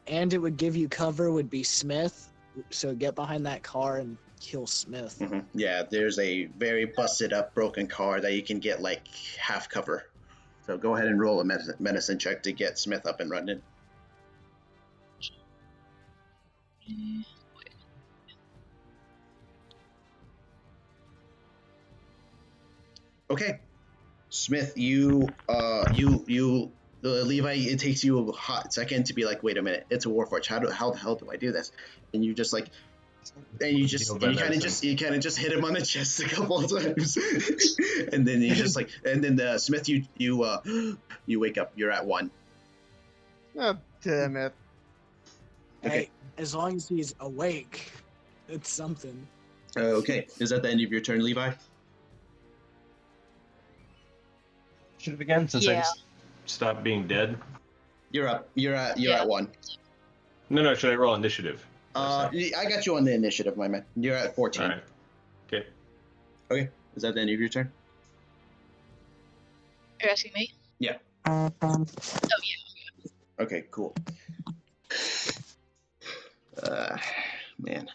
Speaker 2: and it would give you cover, would be Smith. So get behind that car and kill Smith.
Speaker 1: Mm-hmm. Yeah, there's a very busted up, broken car that you can get like half cover. So go ahead and roll a medicine check to get Smith up and running. Okay, Smith, Levi, it takes you a hot second to be like, wait a minute, it's a Warforged. How the hell do I do this? And you just like, and you kind of just hit him on the chest a couple of times, and then you just like, and then Smith, you wake up. You're at 1.
Speaker 3: Oh, damn it.
Speaker 1: Okay.
Speaker 2: Hey, as long as he's awake, it's something.
Speaker 1: Okay, is that the end of your turn, Levi?
Speaker 6: Should have again since I
Speaker 7: Yeah.
Speaker 6: just stopped being dead.
Speaker 1: You're up. You're at 1.
Speaker 6: No. Should I roll initiative?
Speaker 1: I got you on the initiative, my man. You're at 14.
Speaker 6: All right. Okay.
Speaker 1: Okay, is that the end of your turn?
Speaker 7: You're asking me?
Speaker 1: Yeah.
Speaker 7: Oh yeah.
Speaker 1: Okay, cool. Man.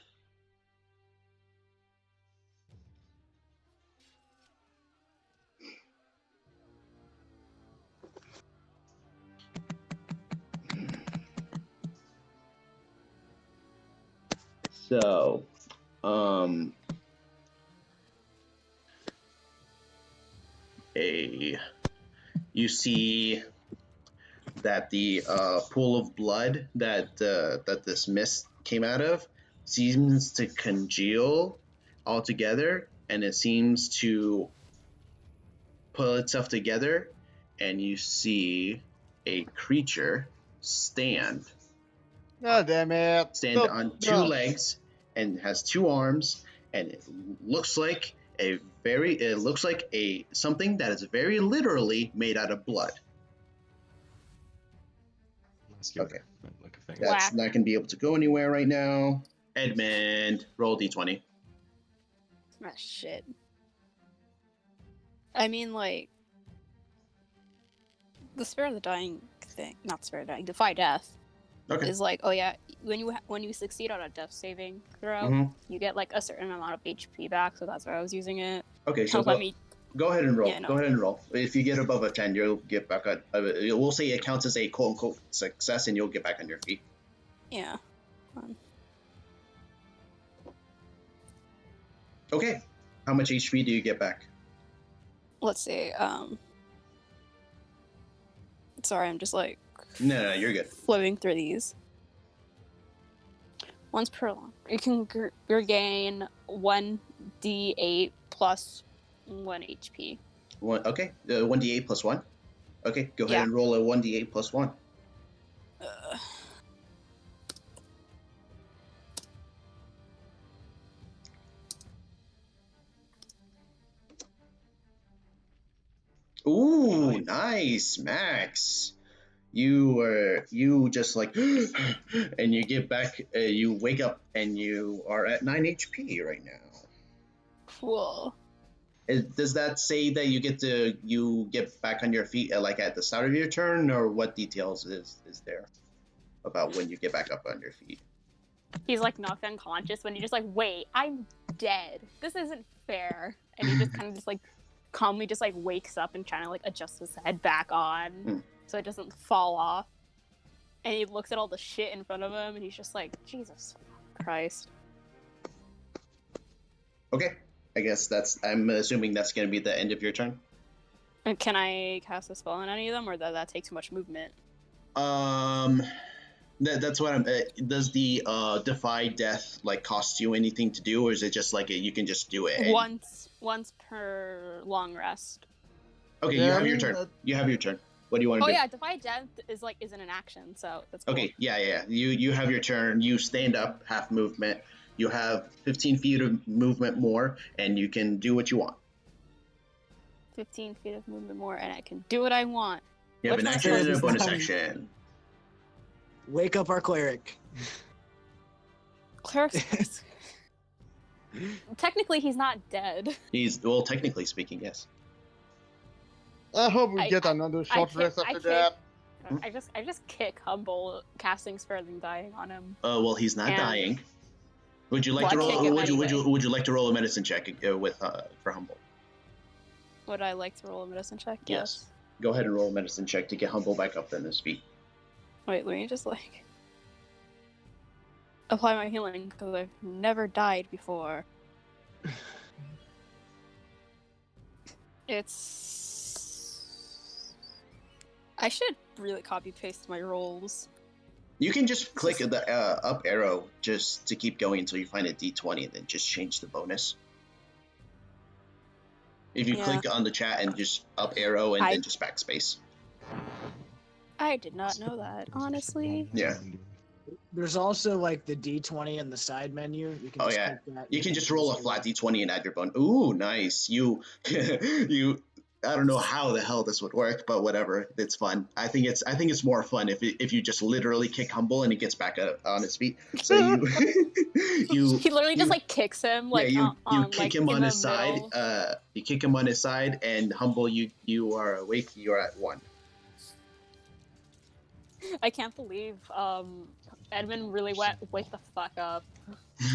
Speaker 1: So, you see that the pool of blood that this mist came out of seems to congeal all together, and it seems to pull itself together, and you see a creature stand
Speaker 3: Oh, damn it. No,
Speaker 1: on 2
Speaker 3: no.
Speaker 1: legs and has 2 arms, and it looks like something that is very literally made out of blood. Okay.
Speaker 6: Like a thing.
Speaker 1: That's
Speaker 5: Whack.
Speaker 1: not going to be able to go anywhere right now. Edmund, roll d20.
Speaker 5: Ah, shit. I mean, like, the Spare of the Dying thing, not Spare of the Dying, Defy Death,
Speaker 1: Okay.
Speaker 5: is like, oh yeah, when you succeed on a death saving throw,
Speaker 1: Mhm.
Speaker 5: you get like a certain amount of HP back, so that's why I was using it.
Speaker 1: Okay, so
Speaker 5: Let me.
Speaker 1: go ahead and roll.
Speaker 5: Yeah, no.
Speaker 1: Go ahead and roll. If you get above a 10, you'll get back on. We'll say it counts as a quote-unquote success, and you'll get back on your feet.
Speaker 5: Yeah.
Speaker 1: Okay. How much HP do you get back?
Speaker 5: Let's see. Sorry, I'm just like
Speaker 1: No, you're good.
Speaker 5: flowing through these. Once per long, you can regain 1d8 plus 1 HP.
Speaker 1: 1d8 plus 1. Okay, go ahead
Speaker 5: Yeah.
Speaker 1: and roll a 1d8 plus 1. Ooh, nice, Max. You just like, and you get back. You wake up and you are at 9 HP right now.
Speaker 5: Cool.
Speaker 1: Does that say that you get back on your feet at the start of your turn, or what details is there about when you get back up on your feet?
Speaker 5: He's like knocked unconscious when you're just like, wait, I'm dead. This isn't fair. And he just kind of just like calmly just like wakes up and trying to like adjust his head back on so it doesn't fall off. And he looks at all the shit in front of him and he's just like, Jesus Christ.
Speaker 1: Okay, I guess I'm assuming that's going to be the end of your turn.
Speaker 5: And can I cast a spell on any of them, or that takes too much movement?
Speaker 1: That's what I'm. Does the defy death cost you anything to do, or is it just you can just do it?
Speaker 5: Once per long rest.
Speaker 1: Okay, you have your turn. You have your turn. What do you want to do?
Speaker 5: Oh yeah, defy death isn't an action, so that's cool.
Speaker 1: Okay, yeah. You have your turn. You stand up, half movement. You have 15 feet of movement more, and you can do what you want.
Speaker 5: 15 feet of movement more, and I can do what I want.
Speaker 1: You have
Speaker 5: Which
Speaker 1: an
Speaker 5: one
Speaker 1: action and a
Speaker 2: is
Speaker 1: bonus
Speaker 2: that?
Speaker 1: action.
Speaker 2: Wake up our cleric.
Speaker 5: Cleric's technically he's not dead.
Speaker 1: Well, technically speaking, yes.
Speaker 3: I hope we
Speaker 5: I-
Speaker 3: get another
Speaker 5: I
Speaker 3: short
Speaker 5: can't-
Speaker 3: rest
Speaker 5: I
Speaker 3: after
Speaker 5: can't-
Speaker 3: that.
Speaker 5: I just kick Humble, casting Spare than Dying on him.
Speaker 1: Well, he's not
Speaker 5: And-
Speaker 1: dying. Would you like
Speaker 5: Well,
Speaker 1: to
Speaker 5: I
Speaker 1: roll?
Speaker 5: kick him
Speaker 1: Would you like to roll a medicine check for Humble?
Speaker 5: Would I like to roll a medicine check?
Speaker 1: Yes. Go ahead and roll a medicine check to get Humble back up on his feet.
Speaker 5: Wait, let me just like apply my healing because I've never died before. I should really copy paste my rolls.
Speaker 1: You can just click the up arrow just to keep going until you find a D20 and then just change the bonus. If you
Speaker 5: Yeah.
Speaker 1: click on the chat and just up arrow and
Speaker 5: I-
Speaker 1: then just backspace.
Speaker 5: I did not know that, honestly.
Speaker 1: Yeah.
Speaker 2: There's also like the D20 in the side menu. You can
Speaker 1: Oh,
Speaker 2: just
Speaker 1: yeah.
Speaker 2: click that.
Speaker 1: You can just roll a flat D20 and add your bonus. Ooh, nice. You I don't know how the hell this would work, but whatever. It's fun. I think it's more fun if you just literally kick Humble and he gets back up on his feet. So you
Speaker 5: He literally just like kicks him like
Speaker 1: you
Speaker 5: on
Speaker 1: kick
Speaker 5: like
Speaker 1: him
Speaker 5: in
Speaker 1: on
Speaker 5: the
Speaker 1: his side.
Speaker 5: middle.
Speaker 1: You kick him on his side, and Humble, you are awake. You're at 1.
Speaker 5: I can't believe Edmund really went wake the fuck up.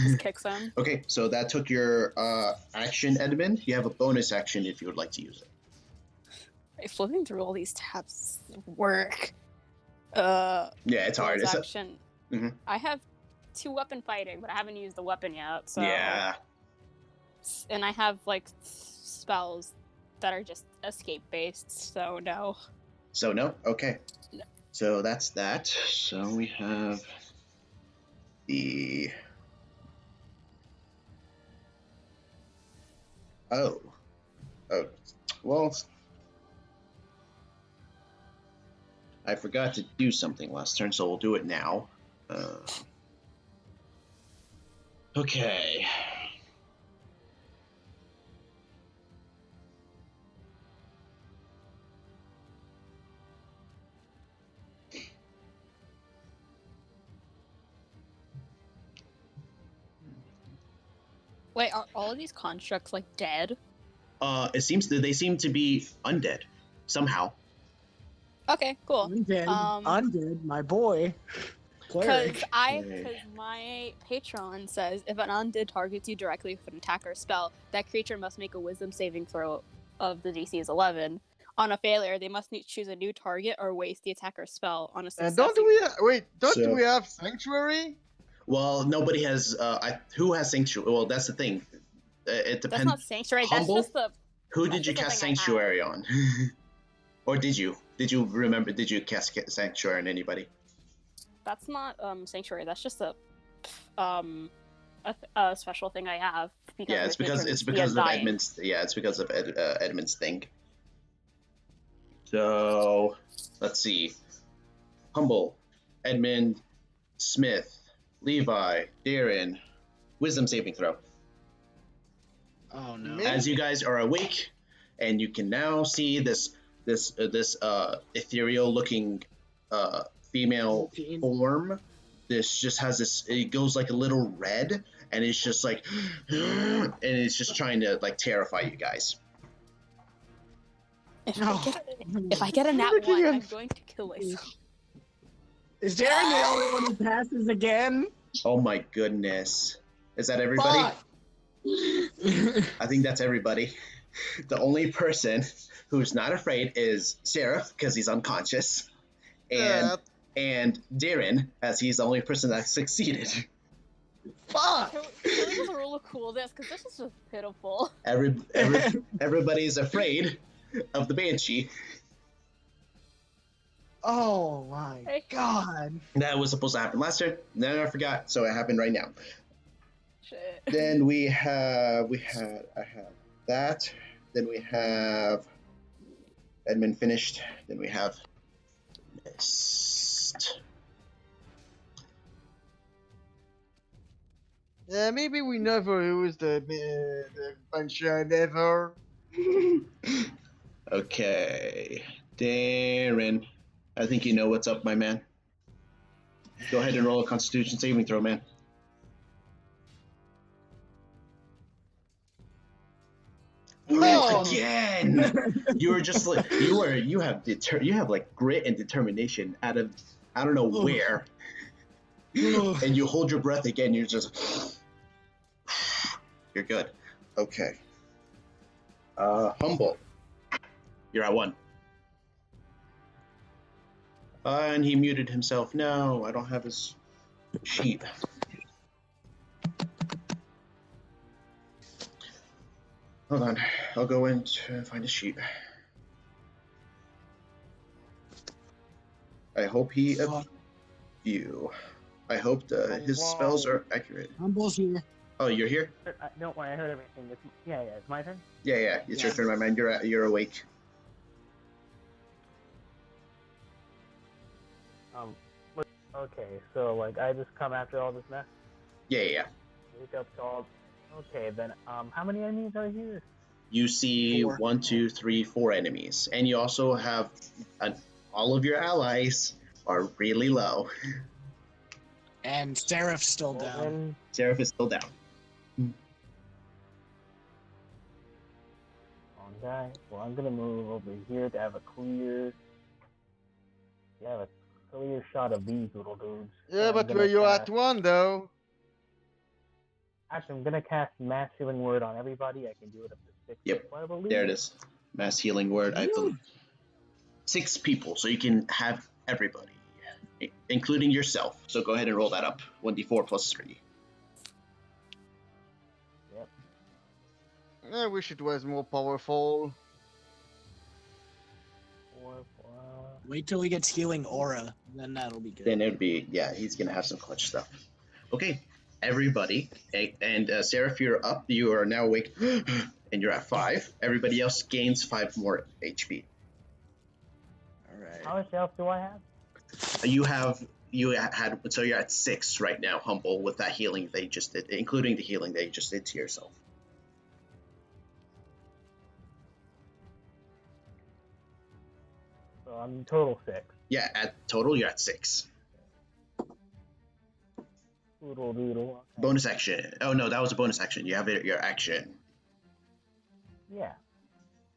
Speaker 5: Just kicks him.
Speaker 1: Okay, so that took your action, Edmund. You have a bonus action if you would like to use it.
Speaker 5: Flipping through all these tabs work.
Speaker 1: Yeah, it's hard.
Speaker 5: bonus
Speaker 1: It's
Speaker 5: action.
Speaker 1: Mhm.
Speaker 5: I have 2 weapon fighting, but I haven't used the weapon yet. So
Speaker 1: yeah.
Speaker 5: and I have like spells that are just escape based. So no.
Speaker 1: So no. Okay.
Speaker 5: No.
Speaker 1: So that's that. So we have the. Oh. Well. I forgot to do something last turn, so we'll do it now. Okay.
Speaker 5: Wait, are all of these constructs like dead?
Speaker 1: It seems that they seem to be undead somehow.
Speaker 5: Okay, cool.
Speaker 2: Undead. Undead, my boy.
Speaker 5: Because
Speaker 2: Cleric.
Speaker 5: my Patreon says if an undead targets you directly with an attack or spell, that creature must make a Wisdom saving throw of the DC is 11. On a failure, they must choose a new target or waste the attack or spell. On a success,
Speaker 3: And don't
Speaker 1: So-
Speaker 3: we have Sanctuary?
Speaker 1: Well, nobody has. Who has sanctuary? Well, that's the thing. It
Speaker 5: that's
Speaker 1: depends.
Speaker 5: not sanctuary.
Speaker 1: Humble?
Speaker 5: That's just the.
Speaker 1: Who
Speaker 5: that's
Speaker 1: did you
Speaker 5: just the
Speaker 1: cast
Speaker 5: thing I have.
Speaker 1: sanctuary on? Or did you? Did you remember? Did you cast sanctuary on anybody?
Speaker 5: That's not sanctuary. That's just a special thing I have. Because
Speaker 1: Yeah,
Speaker 5: my
Speaker 1: it's because
Speaker 5: patron
Speaker 1: it's
Speaker 5: is
Speaker 1: because of
Speaker 5: dying.
Speaker 1: Edmund's. Yeah, it's because of Edmund's thing. So let's see. Humble, Edmund, Smith, Levi, Darren, Wisdom saving throw.
Speaker 2: Oh no.
Speaker 3: Me?
Speaker 1: As you guys are awake, and you can now see this ethereal looking female form. This just has this. It goes like a little red, and it's just like, and it's just trying to like terrify you guys.
Speaker 5: If I get a nat
Speaker 3: Looking
Speaker 5: 1,
Speaker 3: at-
Speaker 5: I'm going to kill myself.
Speaker 2: Is Darren the only one who passes again?
Speaker 1: Oh my goodness, is that everybody?
Speaker 2: Fuck.
Speaker 1: I think that's everybody. The only person who's not afraid is Seraph because he's unconscious, and Darren as he's the only person that succeeded.
Speaker 2: Fuck.
Speaker 5: Can we just roll a coolness? Because this is just pitiful.
Speaker 1: Everybody's afraid of the Banshee.
Speaker 2: Oh my god.
Speaker 1: That was supposed to happen last turn. Then I forgot, so it happened right now.
Speaker 5: Shit.
Speaker 1: Then I have that. Then we have Edmund finished. Then we have Mist.
Speaker 3: Yeah, maybe we never use the function ever.
Speaker 1: Okay. Darren, I think you know what's up, my man. Go ahead and roll a Constitution saving throw, man.
Speaker 3: No!
Speaker 1: Again! You were just like you have like grit and determination out of I don't know where. And you hold your breath again, you're just you're good. Okay. Humble. You're at 1. And he muted himself. No, I don't have his sheet. Hold on. I'll go in to find his sheet. I hope he you. I hope his spells are accurate.
Speaker 2: Humble's here.
Speaker 1: Oh, you're here?
Speaker 4: Don't worry, I heard everything. Yeah, it's my turn.
Speaker 1: Yeah. It's your turn, my man. You're awake.
Speaker 4: Okay, so like I just come after all this mess.
Speaker 1: Yeah.
Speaker 4: Wake up to all. Okay, then how many enemies are here?
Speaker 1: You see
Speaker 2: 4.
Speaker 1: 1, 2, 3, 4 enemies, and you also have all of your allies are really low.
Speaker 2: And Seraph's still
Speaker 4: Well,
Speaker 2: down.
Speaker 4: then,
Speaker 1: Seraph is still down.
Speaker 4: okay, well I'm gonna move over here to have a clear shot of these little dudes.
Speaker 3: Yeah,
Speaker 4: And
Speaker 3: but
Speaker 4: I'm
Speaker 3: were
Speaker 4: gonna
Speaker 3: you at
Speaker 4: cast-
Speaker 3: 1 though?
Speaker 4: Actually, I'm gonna cast Mass Healing Word on everybody. I can do it up to 6.
Speaker 1: Yep,
Speaker 4: I believe.
Speaker 1: there it is. Mass healing word. I believe 6 people, so you can have everybody, including yourself. So go ahead and roll that up. 1d4 plus 3.
Speaker 4: Yep.
Speaker 3: I wish it was more powerful.
Speaker 4: 4 plus.
Speaker 2: Wait till he gets healing aura, then that'll be good.
Speaker 1: Then it would be he's gonna have some clutch stuff. Okay, everybody, and Seraph, you're up. You are now awake, and you're at 5. Everybody else gains 5 more HP.
Speaker 2: All right.
Speaker 4: How much health do I have?
Speaker 1: You had so you're at 6 right now, Humble, with that healing they just did, including the healing they just did to yourself.
Speaker 4: So I'm total 6.
Speaker 1: Yeah, at total you're at 6.
Speaker 4: Doodle doodle. Okay.
Speaker 1: Bonus action. Oh no, that was a bonus action. You have it your action.
Speaker 4: Yeah.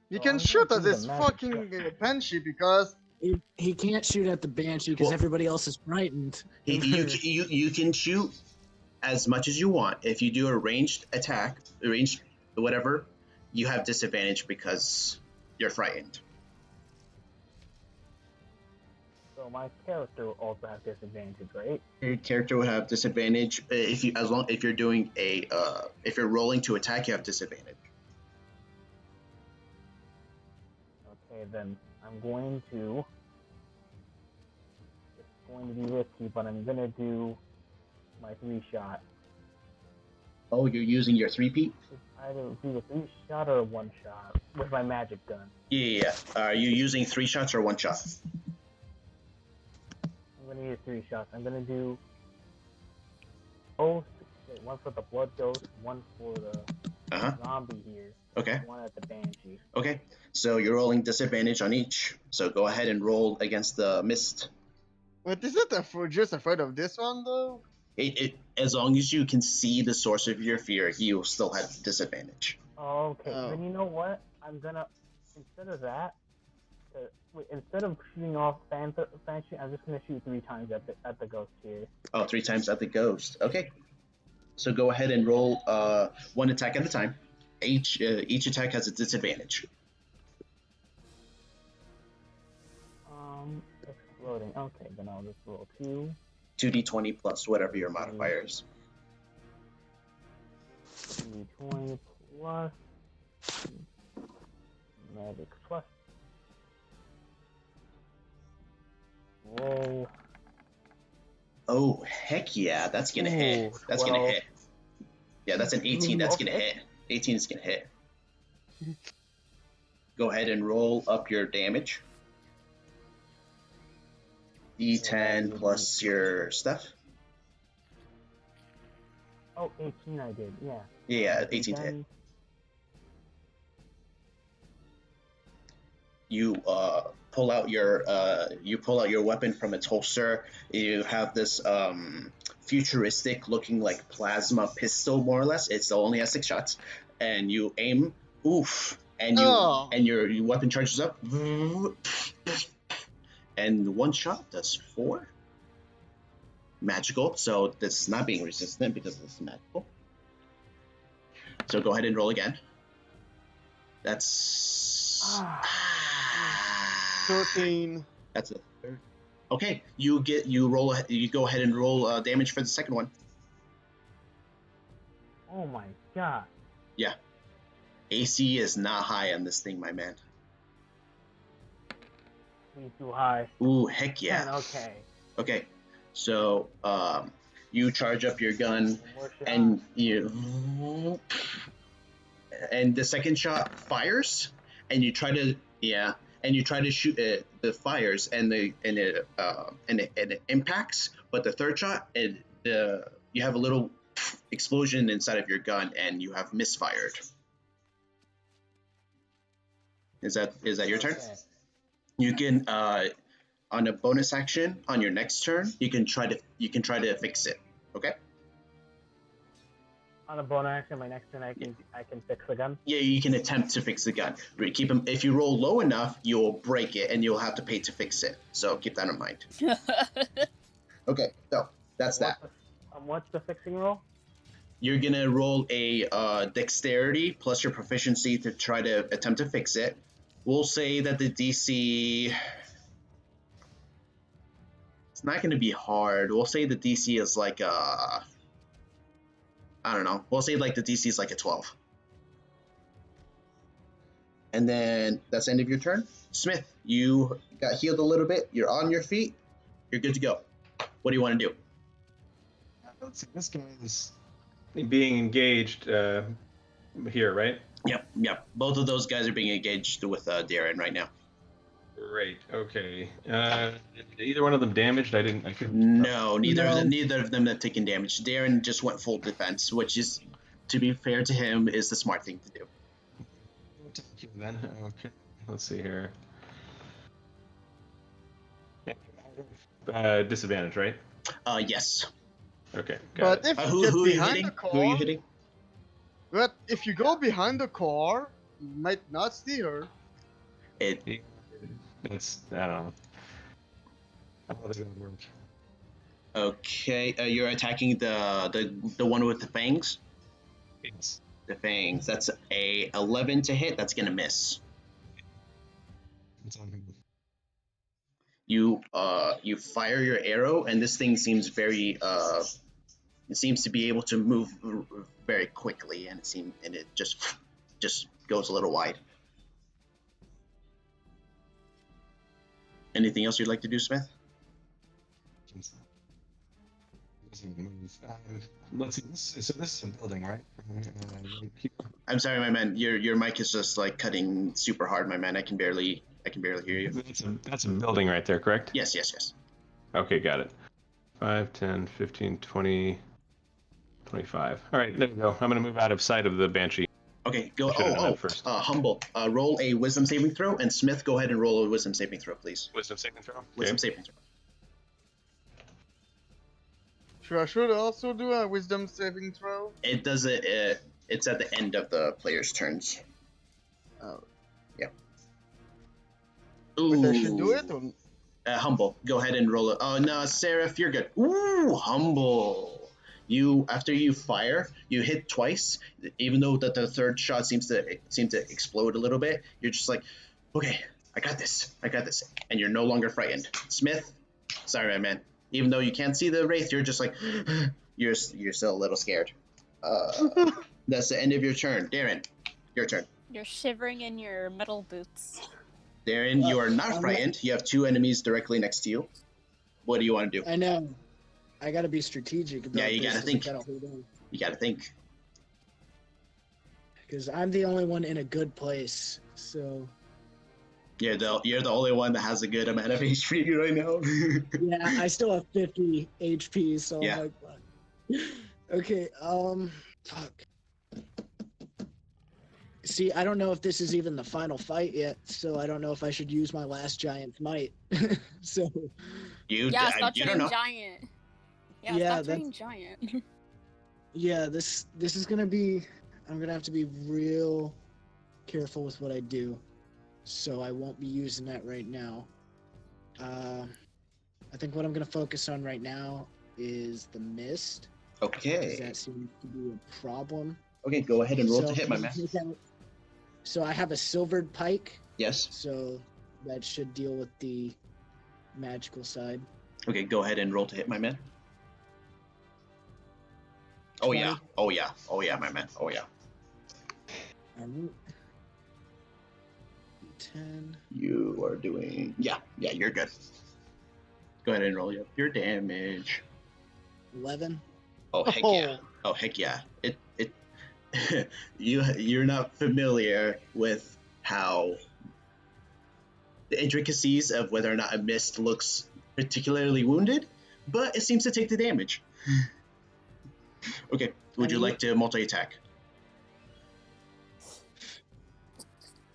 Speaker 3: You
Speaker 4: So
Speaker 3: can
Speaker 4: I'm
Speaker 3: shoot
Speaker 4: gonna
Speaker 3: at
Speaker 4: do
Speaker 3: this
Speaker 4: the magic
Speaker 3: fucking Banshee because
Speaker 2: He can't shoot at the Banshee because
Speaker 1: Well-
Speaker 2: everybody else is frightened.
Speaker 1: You can shoot as much as you want. If you do a ranged attack, ranged whatever, you have disadvantage because you're frightened.
Speaker 4: So my character will also have disadvantage, right?
Speaker 1: Your character would have disadvantage if you're doing if you're rolling to attack, you have disadvantage.
Speaker 4: Okay, then I'm going to. It's going to be risky, but I'm gonna do my 3-shot.
Speaker 1: Oh, you're using your 3-peat?
Speaker 4: Either do a 3-shot or a 1-shot with my magic gun.
Speaker 1: Yeah. Are you using 3 shots or 1 shot?
Speaker 4: I'm gonna use 3 shots. I'm gonna do both. One for the blood ghost, one for the zombie here,
Speaker 1: Okay.
Speaker 4: one at the banshee.
Speaker 1: Okay. So you're rolling disadvantage on each. So go ahead and roll against the mist.
Speaker 3: But is it just afraid of this one though?
Speaker 1: As long as you can see the source of your fear, you still have disadvantage.
Speaker 4: Okay,
Speaker 3: Oh.
Speaker 4: then you know what? I'm gonna instead of that, instead of shooting off banshee, I'm just gonna shoot 3 times at the ghost here.
Speaker 1: Oh, 3 times at the ghost. Okay. So go ahead and roll 1 attack at a time. Each attack has a disadvantage.
Speaker 4: Exploding. Okay, then I'll just roll 2.
Speaker 1: 2d20 plus whatever your modifier is.
Speaker 4: 2d20 plus magic plus. Roll.
Speaker 1: Oh, heck yeah, that's gonna hit.
Speaker 4: Ooh,
Speaker 1: That's gonna
Speaker 4: 12.
Speaker 1: hit. Yeah, that's an 18. That's gonna hit. 18 is gonna hit. Go ahead and roll up your damage. D10 plus your stuff.
Speaker 4: Oh, 18 I did, yeah.
Speaker 1: Yeah, 18 to hit. you pull out your weapon from its holster. You have this futuristic looking like plasma pistol, more or less. It only has 6 shots, and you aim. Oof. And your weapon charges up, and 1 shot does 4 magical. So this is not being resistant because this is magical. So go ahead and roll again. That's
Speaker 3: 13.
Speaker 1: That's a 3rd. Okay, you go ahead and roll damage for the second one.
Speaker 4: Oh my god.
Speaker 1: Yeah. AC is not high on this thing, my man.
Speaker 4: Be too high.
Speaker 1: Ooh, heck yeah.
Speaker 4: 10, okay.
Speaker 1: Okay, so you charge up your gun,
Speaker 4: More shot.
Speaker 1: and the second shot fires, and you try to shoot the fires, and it impacts. But the third shot, you have a little explosion inside of your gun, and you have misfired. Is that your turn?
Speaker 4: Okay.
Speaker 1: You can on a bonus action on your next turn, you can try to fix it. Okay?
Speaker 4: On a bonus action, my next turn, I can fix the gun.
Speaker 1: Yeah, you can attempt to fix the gun. Keep them. If you roll low enough, you'll break it, and you'll have to pay to fix it. So keep that in mind. Okay, so that's that.
Speaker 4: What's the fixing roll?
Speaker 1: You're gonna roll a dexterity plus your proficiency to try to attempt to fix it. We'll say that the DC. It's not gonna be hard. We'll say the DC is like I don't know. We'll say like the DC is like a 12. And then that's the end of your turn. Smith, you got healed a little bit. You're on your feet. You're good to go. What do you want to do?
Speaker 6: Let's see, this guy is being engaged here, right?
Speaker 1: Yep. Both of those guys are being engaged with Darren right now.
Speaker 6: Great. Okay. Either one of them damaged? I couldn't.
Speaker 1: No, neither of them have taken damage. Darren just went full defense, which is, to be fair to him, is the smart thing to do.
Speaker 6: Thank you, then. Okay. Let's see here. Disadvantage, right?
Speaker 1: Yes.
Speaker 6: Okay. Got
Speaker 3: But
Speaker 6: it.
Speaker 3: if
Speaker 1: Who
Speaker 3: you
Speaker 1: are
Speaker 3: get
Speaker 1: you
Speaker 3: behind
Speaker 1: hitting?
Speaker 3: the car,
Speaker 1: Who are you hitting?
Speaker 3: but if you go behind the car, you might not see her.
Speaker 6: It's I don't know. How does that work?
Speaker 1: Okay, you're attacking the one with the fangs.
Speaker 6: Yes.
Speaker 1: The fangs. That's a 11 to hit. That's gonna miss.
Speaker 6: It's on him.
Speaker 1: You fire your arrow, and this thing seems very it seems to be able to move very quickly, and it just goes a little wide. Anything else you'd like to do, Smith?
Speaker 6: Let's see. So this is a building, right?
Speaker 1: I'm sorry, my man. Your mic is just like cutting super hard, my man. I can barely hear you.
Speaker 6: That's a building right there, correct?
Speaker 1: Yes.
Speaker 6: Okay, got it. 5, 10, 15, 20, 25. All right, there we go. I'm going to move out of sight of the Banshee.
Speaker 1: Okay, go.
Speaker 6: Should've done that first.
Speaker 1: Humble. Roll a wisdom saving throw, and Smith, go ahead and roll a wisdom saving throw, please.
Speaker 6: Wisdom saving throw?
Speaker 1: Wisdom saving throw.
Speaker 3: I should also do a wisdom saving throw.
Speaker 1: It does it. It's at the end of the player's turns.
Speaker 3: Oh.
Speaker 1: Yeah.
Speaker 3: But I should do it? Or...
Speaker 1: Humble. Go ahead and roll it. Oh no, Seraph, you're good. Ooh, Humble. After you fire, you hit twice. Even though the third shot seems to explode a little bit, you're just like, okay, I got this, and you're no longer frightened. Smith, sorry, my man. Even though you can't see the wraith, you're just like, you're still a little scared. That's the end of your turn. Darren, your turn.
Speaker 5: You're shivering in your metal boots.
Speaker 1: Darren, you are not frightened. You have 2 enemies directly next to you. What do you want to do?
Speaker 2: I know. I gotta be strategic about
Speaker 1: Yeah, you
Speaker 2: this,
Speaker 1: gotta
Speaker 2: 'cause
Speaker 1: think.
Speaker 2: I gotta hold on.
Speaker 1: You gotta think.
Speaker 2: Because I'm the only one in a good place. So
Speaker 1: You're the only one that has a good amount of HP right now.
Speaker 2: yeah, I still have 50 HP. So
Speaker 1: Yeah.
Speaker 2: I'm like, fuck. Okay. Fuck. See, I don't know if this is even the final fight yet, so I don't know if I should use my last giant's might. So
Speaker 5: Yeah, stop
Speaker 1: you don't
Speaker 5: turning
Speaker 1: know.
Speaker 5: giant. Yeah,
Speaker 2: Yeah,
Speaker 5: stop turning giant.
Speaker 2: yeah, this is gonna be. I'm gonna have to be real careful with what I do, so I won't be using that right now. I think what I'm gonna focus on right now is the mist. Because
Speaker 1: Okay.
Speaker 2: that seems to be a problem.
Speaker 1: Okay, go ahead and roll to
Speaker 2: So
Speaker 1: hit, my man.
Speaker 2: So I have a silvered pike,
Speaker 1: Yes.
Speaker 2: so that should deal with the magical side.
Speaker 1: Okay, go ahead and roll to hit, my man. Oh yeah.
Speaker 2: 20.
Speaker 1: Oh yeah. Oh yeah, my man. Oh yeah.
Speaker 2: Alright. 10.
Speaker 1: You are doing. Yeah. Yeah, you're good. Go ahead and roll your damage.
Speaker 2: 11.
Speaker 1: Oh heck yeah. Oh heck yeah. It you're not familiar with how the intricacies of whether or not a mist looks particularly wounded, but it seems to take the damage. Okay, would you like to multi-attack?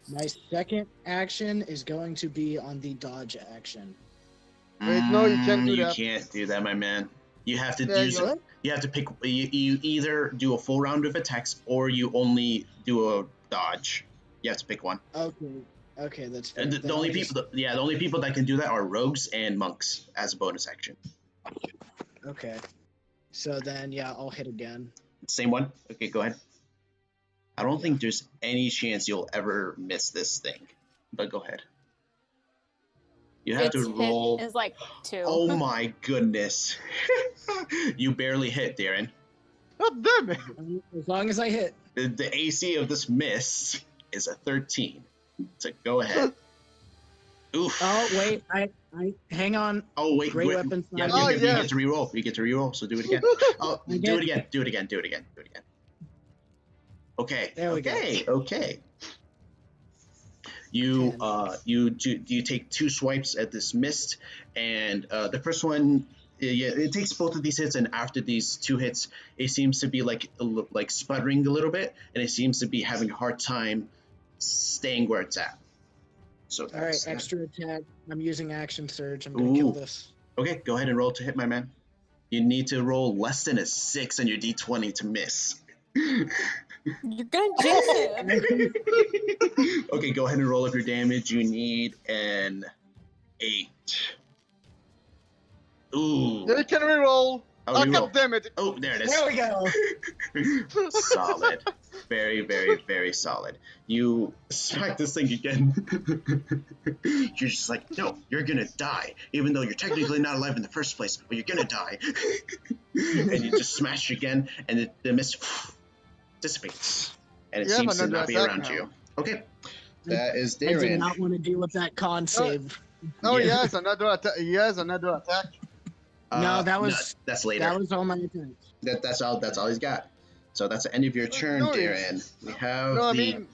Speaker 2: My second action is going to be on the dodge action.
Speaker 3: Wait, no, you can't do
Speaker 1: You
Speaker 3: that.
Speaker 1: can't do that, my man. You have to
Speaker 3: Yeah,
Speaker 1: use.
Speaker 3: you-
Speaker 1: You have to pick. You either do a full round of attacks or you only do a dodge. You have to pick one.
Speaker 2: Okay, that's fair.
Speaker 1: And the
Speaker 2: Then
Speaker 1: only
Speaker 2: I'll just-
Speaker 1: people, the only people that can do that are rogues and monks as a bonus action.
Speaker 2: Okay. So then, yeah, I'll hit again.
Speaker 1: Same one. Okay, go ahead. I don't think there's any chance you'll ever miss this thing, but go ahead. You have
Speaker 5: Its
Speaker 1: to roll.
Speaker 5: hit is like 2.
Speaker 1: Oh my goodness! You barely hit, Darren.
Speaker 3: God damn it!
Speaker 2: As long as I hit.
Speaker 1: The AC of this miss is a 13. So go ahead. Oof.
Speaker 2: Oh wait, I hang on.
Speaker 1: Oh wait.
Speaker 2: Great
Speaker 1: wait.
Speaker 2: weapons.
Speaker 1: Yeah,
Speaker 3: Oh,
Speaker 1: you
Speaker 3: yes.
Speaker 1: get to reroll. You get to reroll. So do it again. Oh, do
Speaker 2: Again.
Speaker 1: it again. Do it again. Do it again. Do it again. Okay.
Speaker 2: There we go.
Speaker 1: Okay. You you take 2 swipes at this mist, and the first one, it takes both of these hits, and after these 2 hits, it seems to be like sputtering a little bit, and it seems to be having a hard time staying where it's at. So
Speaker 2: All right,
Speaker 1: that's that.
Speaker 2: extra attack. I'm using action surge. I'm gonna kill
Speaker 1: Ooh.
Speaker 2: this.
Speaker 1: Okay, go ahead and roll to hit, my man. You need to roll less than a 6 on your d20 to miss.
Speaker 5: You're gonna jinx it.
Speaker 1: Okay, go ahead and roll up your damage. You need an 8. Ooh.
Speaker 3: You can reroll.
Speaker 1: Oh,
Speaker 3: Oh,
Speaker 1: reroll.
Speaker 3: God damn it!
Speaker 1: Oh, there it is.
Speaker 2: There we go.
Speaker 1: Solid. Very, very, very solid. You smack this thing again. You're just like, no, you're gonna die. Even though you're technically not alive in the first place, but you're gonna die. And you just smash again, and the mist dissipates. And it
Speaker 3: Yeah,
Speaker 1: seems
Speaker 3: but
Speaker 1: to
Speaker 3: not
Speaker 1: not be
Speaker 3: attack
Speaker 1: around
Speaker 3: now.
Speaker 1: you. Okay. That is
Speaker 2: I did
Speaker 1: Darren.
Speaker 2: not want to deal with that con save.
Speaker 3: Oh,
Speaker 1: Yeah.
Speaker 3: yes, another attack. Yes, another attack.
Speaker 2: No, that was-
Speaker 1: that's later.
Speaker 2: That was all my attacks.
Speaker 1: That's all he's got. So that's the end of your turn,
Speaker 3: No,
Speaker 1: Darren. We have
Speaker 3: No, I
Speaker 1: the.
Speaker 3: mean,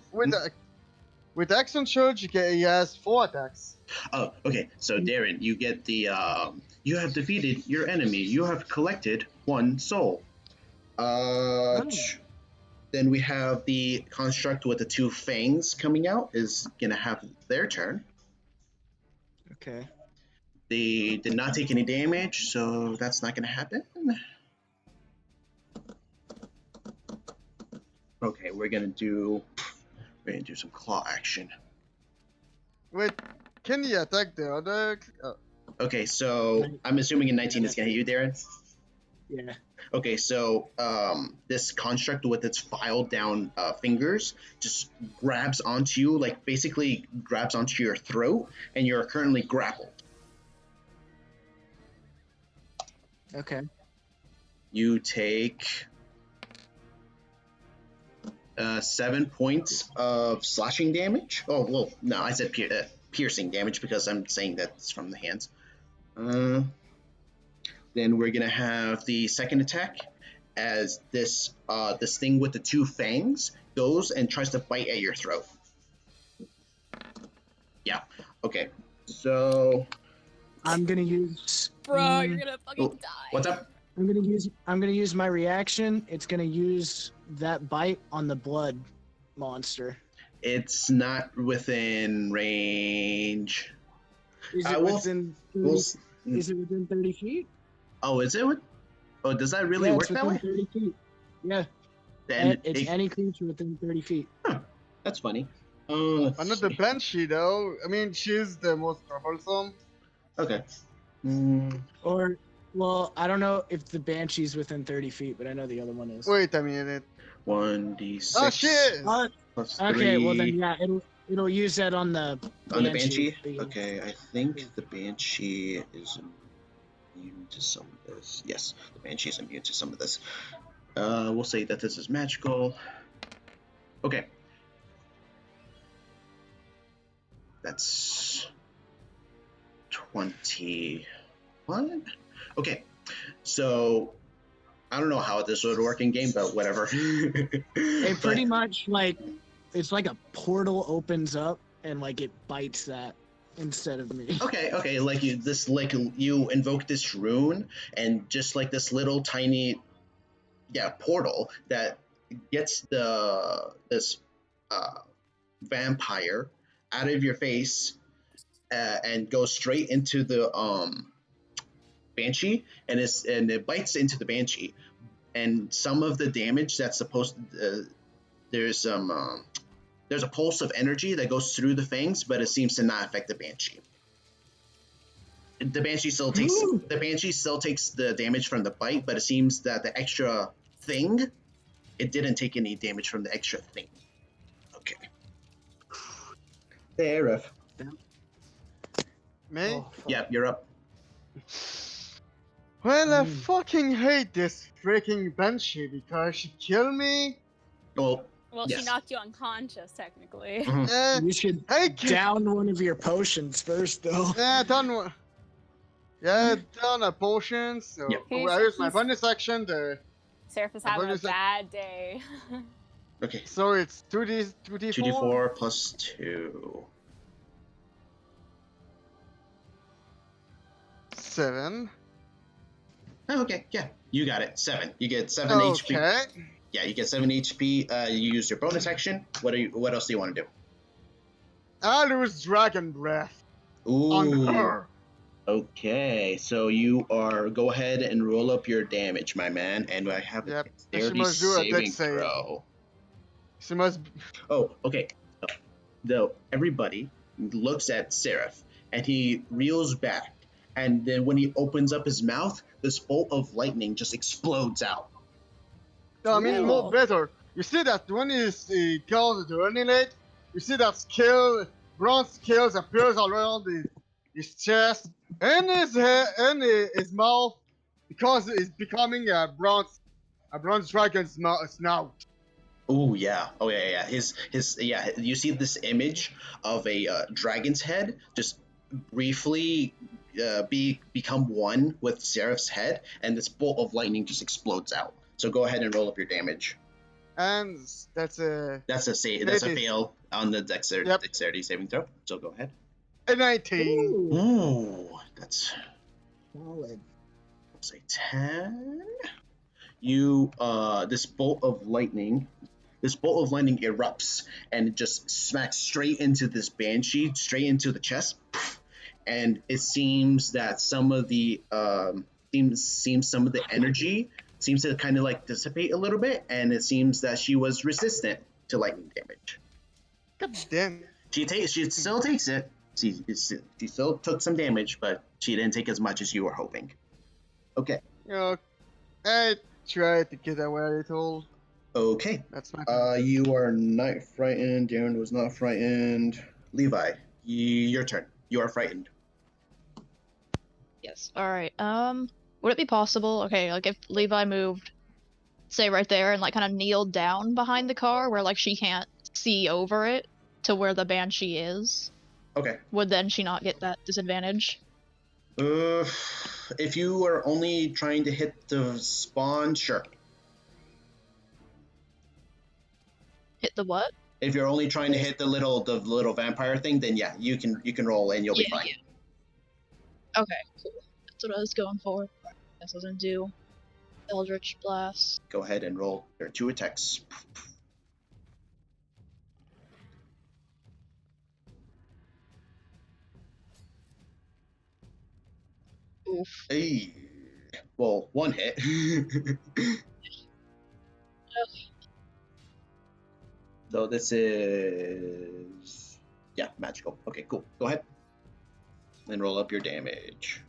Speaker 3: with action surge, he has 4 attacks.
Speaker 1: Oh, okay. So Darren, you get the. You have defeated your enemy. You have collected 1 soul. Then we have the construct with the 2 fangs coming out is gonna have their turn.
Speaker 2: Okay.
Speaker 1: They did not take any damage, so that's not gonna happen. Okay, we're gonna do some claw action.
Speaker 3: Wait, can he attack the other?
Speaker 1: Okay, so I'm assuming a 19 is gonna hit you, Darren.
Speaker 2: Yeah.
Speaker 1: Okay, so this construct with its filed down fingers just grabs onto you, like basically grabs onto your throat, and you're currently grappled.
Speaker 2: Okay.
Speaker 1: You take 7 points of slashing damage. Oh, well, no, I said piercing damage because I'm saying that it's from the hands. Then we're gonna have the second attack as this this thing with the 2 fangs goes and tries to bite at your throat. Yeah. Okay. So
Speaker 2: I'm gonna use.
Speaker 5: Bro, you're gonna fucking
Speaker 1: Oh,
Speaker 5: die.
Speaker 1: what's up?
Speaker 2: I'm gonna use my reaction. It's gonna use that bite on the blood. monster?
Speaker 1: It's not within range.
Speaker 2: Is
Speaker 1: I
Speaker 2: it
Speaker 1: will-
Speaker 2: within 30,
Speaker 1: We'll,
Speaker 2: is it within 30 feet?
Speaker 1: oh, is it? Oh, does that really
Speaker 2: Yeah,
Speaker 1: work
Speaker 2: it's
Speaker 1: that
Speaker 2: within
Speaker 1: way?
Speaker 2: 30 feet. Yeah,
Speaker 1: Then
Speaker 2: it's any creature within 30 feet.
Speaker 1: that's funny.
Speaker 3: But
Speaker 1: Let's
Speaker 3: not the
Speaker 1: see.
Speaker 3: Banshee though. I mean, she's the most troublesome.
Speaker 1: Okay.
Speaker 2: Or, well, I don't know if the Banshee's within 30 feet, but I know the other one is.
Speaker 3: Wait a minute.
Speaker 1: 1d6
Speaker 3: Oh, she is.
Speaker 1: plus
Speaker 2: Okay, well then
Speaker 1: 3
Speaker 2: yeah, it'll use that on the
Speaker 1: on the Banshee.
Speaker 2: but yeah.
Speaker 1: Okay, I think the Banshee is immune to some of this. Yes, the Banshee is immune to some of this. We'll say that this is magical. Okay. That's 21. Okay, so I don't know how this would work in game, but whatever.
Speaker 2: It pretty much like it's like a portal opens up and like it bites that instead of me.
Speaker 1: Okay, like you invoke this rune and just like this little tiny portal that gets this vampire out of your face and goes straight into the Banshee, and it bites into the Banshee, and some of the damage that's supposed there's a pulse of energy that goes through the fangs, but it seems to not affect the Banshee. The Banshee still takes the damage from the bite, but it seems that the extra thing, it didn't take any damage from the extra thing. Okay. Seraph.
Speaker 3: Me?
Speaker 2: Oh, fuck.
Speaker 1: Yeah, you're up.
Speaker 3: Well, I fucking hate this freaking Banshee because she killed me.
Speaker 1: Well,
Speaker 5: Well,
Speaker 1: yes.
Speaker 5: she knocked you unconscious, technically.
Speaker 1: Mhm.
Speaker 2: You should
Speaker 3: Hey,
Speaker 2: down one of your potions first, though.
Speaker 3: yeah, done one. Yeah, done a potion. So
Speaker 1: Yep.
Speaker 3: I use my bonus action.
Speaker 5: Seraph is
Speaker 3: My
Speaker 5: having a
Speaker 3: bonus ac-
Speaker 5: bad day.
Speaker 1: Okay.
Speaker 3: So it's 2d4.
Speaker 1: 2d4 plus 2.
Speaker 3: 7.
Speaker 1: Oh, okay, yeah, you got it. 7. You get 7 HP.
Speaker 3: Okay.
Speaker 1: Yeah, you get 7 HP. You use your bonus action. What else do you want to do?
Speaker 3: I lose dragon breath
Speaker 1: Ooh.
Speaker 3: on her.
Speaker 1: Okay, so you go ahead and roll up your damage, my man, and I have a
Speaker 3: Yep, and she
Speaker 1: dexterity
Speaker 3: must do a
Speaker 1: saving
Speaker 3: dex save.
Speaker 1: throw.
Speaker 3: She must.
Speaker 1: Oh, okay. Though everybody looks at Seraph, and he reels back, and then when he opens up his mouth, this bolt of lightning just explodes out.
Speaker 3: No, I mean, more
Speaker 5: Cool.
Speaker 3: better. You see that when he calls the running late, you see that bronze scales appears all around his chest and his head and his mouth because it's becoming a bronze dragon's snout.
Speaker 1: Oh yeah, His You see this image of a dragon's head just briefly become one with Seraph's head, and this bolt of lightning just explodes out. So go ahead and roll up your damage.
Speaker 3: And that's a
Speaker 1: That's a fail on the dexterity saving throw. So go ahead.
Speaker 3: 19.
Speaker 1: Ooh, that's
Speaker 2: Solid.
Speaker 1: say 10. You this bolt of lightning erupts and it just smacks straight into this Banshee, straight into the chest, and it seems that some of the some of the energy seems to kind of like dissipate a little bit, and it seems that she was resistant to lightning damage.
Speaker 3: God damn.
Speaker 1: She still takes it. She still took some damage, but she didn't take as much as you were hoping. Okay.
Speaker 3: You know, I tried to get away a little.
Speaker 1: Okay.
Speaker 3: That's my.
Speaker 1: You are not frightened. Darren was not frightened. Levi, your turn. You are frightened.
Speaker 7: Yes. All right. Would it be possible? Okay, like if Levi moved, say right there, and like kind of kneeled down behind the car, where like she can't see over it to where the Banshee is.
Speaker 1: Okay.
Speaker 7: Would then she not get that disadvantage?
Speaker 1: If you were only trying to hit the spawn, sure.
Speaker 7: Hit the what?
Speaker 1: If you're only trying to hit the little vampire thing, then yeah, you can roll and you'll be fine.
Speaker 7: Yeah. Okay, cool. That's what I was going for. Guess I was gonna do Eldritch Blast.
Speaker 1: Go ahead and roll your 2 attacks.
Speaker 7: Oof.
Speaker 1: Hey. Well, one hit. So this is magical. Okay, cool. Go ahead and roll up your damage.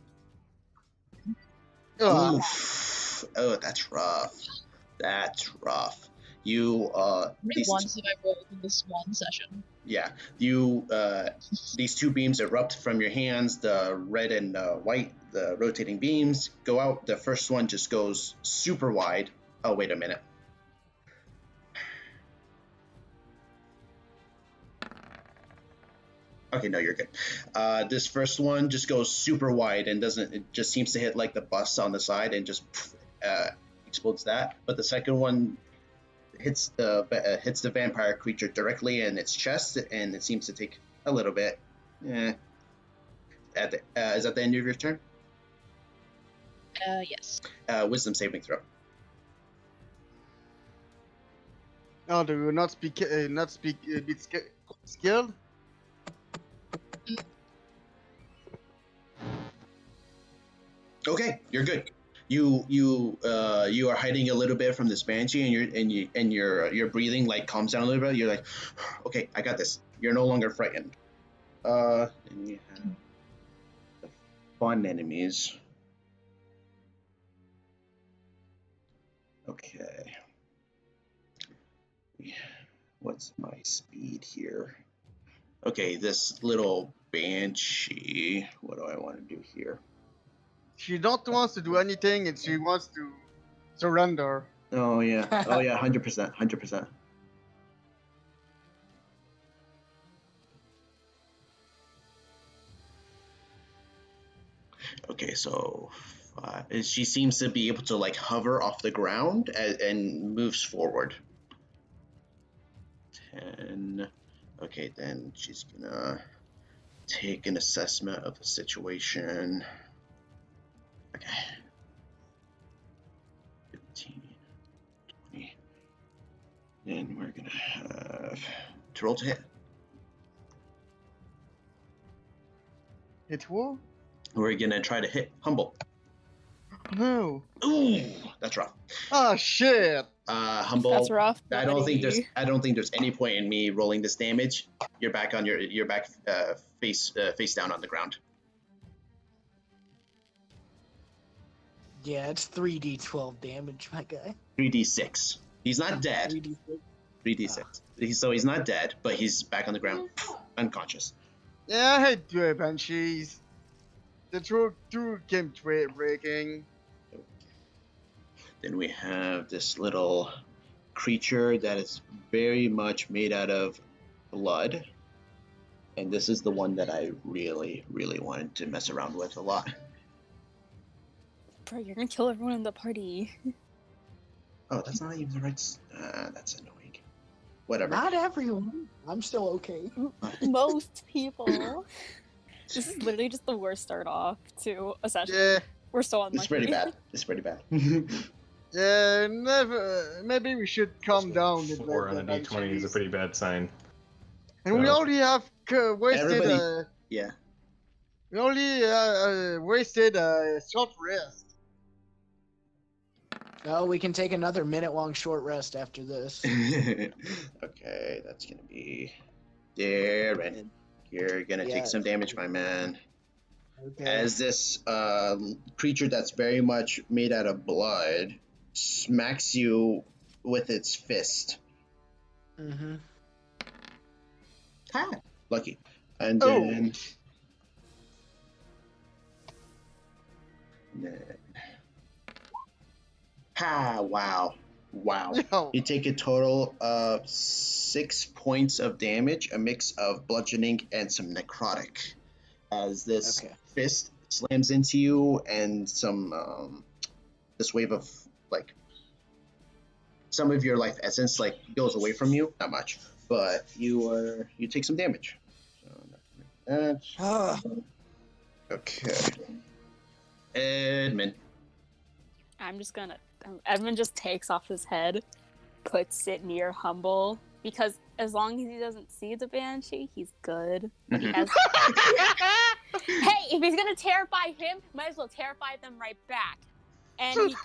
Speaker 1: Oof. Oh, that's rough. That's rough. You
Speaker 7: How many ones did I roll in this one session?
Speaker 1: Yeah, you these two beams erupt from your hands. The red and white, the rotating beams go out. The first one just goes super wide. Oh, wait a minute. Okay, no, you're good. This first one just goes super wide and it just seems to hit like the bus on the side and just explodes that. But the second one hits the vampire creature directly in its chest, and it seems to take a little bit. Is that the end of your turn?
Speaker 7: Yes.
Speaker 1: Wisdom saving throw.
Speaker 3: Oh, do you not be skilled?
Speaker 1: Okay, you're good. You are hiding a little bit from this banshee, and your breathing like calms down a little bit. You're like, okay, I got this. You're no longer frightened. And you have the fun enemies. Okay. What's my speed here? Okay, this little banshee. What do I want to do here?
Speaker 3: She don't wants to do anything, and she wants to surrender.
Speaker 1: Oh yeah. 100%. 100%. Okay, so she seems to be able to like hover off the ground and moves forward. 10. Okay, then she's gonna take an assessment of the situation. Okay. 15, 20. Then we're gonna have to roll to hit.
Speaker 3: Hit who?
Speaker 1: We're gonna try to hit Humble.
Speaker 3: No.
Speaker 1: Ooh, that's rough.
Speaker 3: Oh shit.
Speaker 1: Humble.
Speaker 5: That's rough.
Speaker 1: I don't think
Speaker 5: buddy.
Speaker 1: there's any point in me rolling this damage. You're back on your back face down on the ground.
Speaker 2: Yeah, it's 3d12 damage, my guy.
Speaker 1: 3d6. He's not dead.
Speaker 2: 3d6.
Speaker 1: 3d6. So he's not dead, but he's back on the ground, unconscious.
Speaker 3: Yeah, I hate banshees. The true game breaking.
Speaker 1: Then we have this little creature that is very much made out of blood. And this is the one that I really, really wanted to mess around with a lot.
Speaker 5: Bro, you're gonna kill everyone in the party.
Speaker 1: Oh, that's not even the right... that's annoying. Whatever.
Speaker 2: Not everyone. I'm still okay.
Speaker 5: Most people. This is literally just the worst start off to a session.
Speaker 3: Yeah.
Speaker 5: We're so unlucky.
Speaker 1: It's pretty bad. It's pretty bad.
Speaker 3: Yeah, never. Maybe we should calm down. With
Speaker 6: 4 on a d20 is a
Speaker 3: banshees.
Speaker 6: pretty bad sign.
Speaker 3: And we
Speaker 6: So-
Speaker 3: only have wasted.
Speaker 1: Everybody- Yeah.
Speaker 3: We only wasted a short rest.
Speaker 2: Oh, we can take another minute-long short rest after this.
Speaker 1: Okay, that's gonna be Darren. You're gonna take some damage, my man.
Speaker 2: Okay.
Speaker 1: As this creature that's very much made out of blood smacks you with its fist.
Speaker 2: Mm-hmm.
Speaker 1: Ha! Lucky. And then... Ha! Wow. Wow.
Speaker 3: Yo.
Speaker 1: You take a total of 6 points of damage, a mix of bludgeoning and some necrotic. As this fist slams into you and some this wave of like some of your life essence like goes away from you. Not much, but you take some damage. So that's okay. Edmund.
Speaker 5: Edmund just takes off his head, puts it near Humble, because as long as he doesn't see the banshee, he's good.
Speaker 1: Mhm.
Speaker 5: He has. Hey, if he's gonna terrify him, might as well terrify them right back. And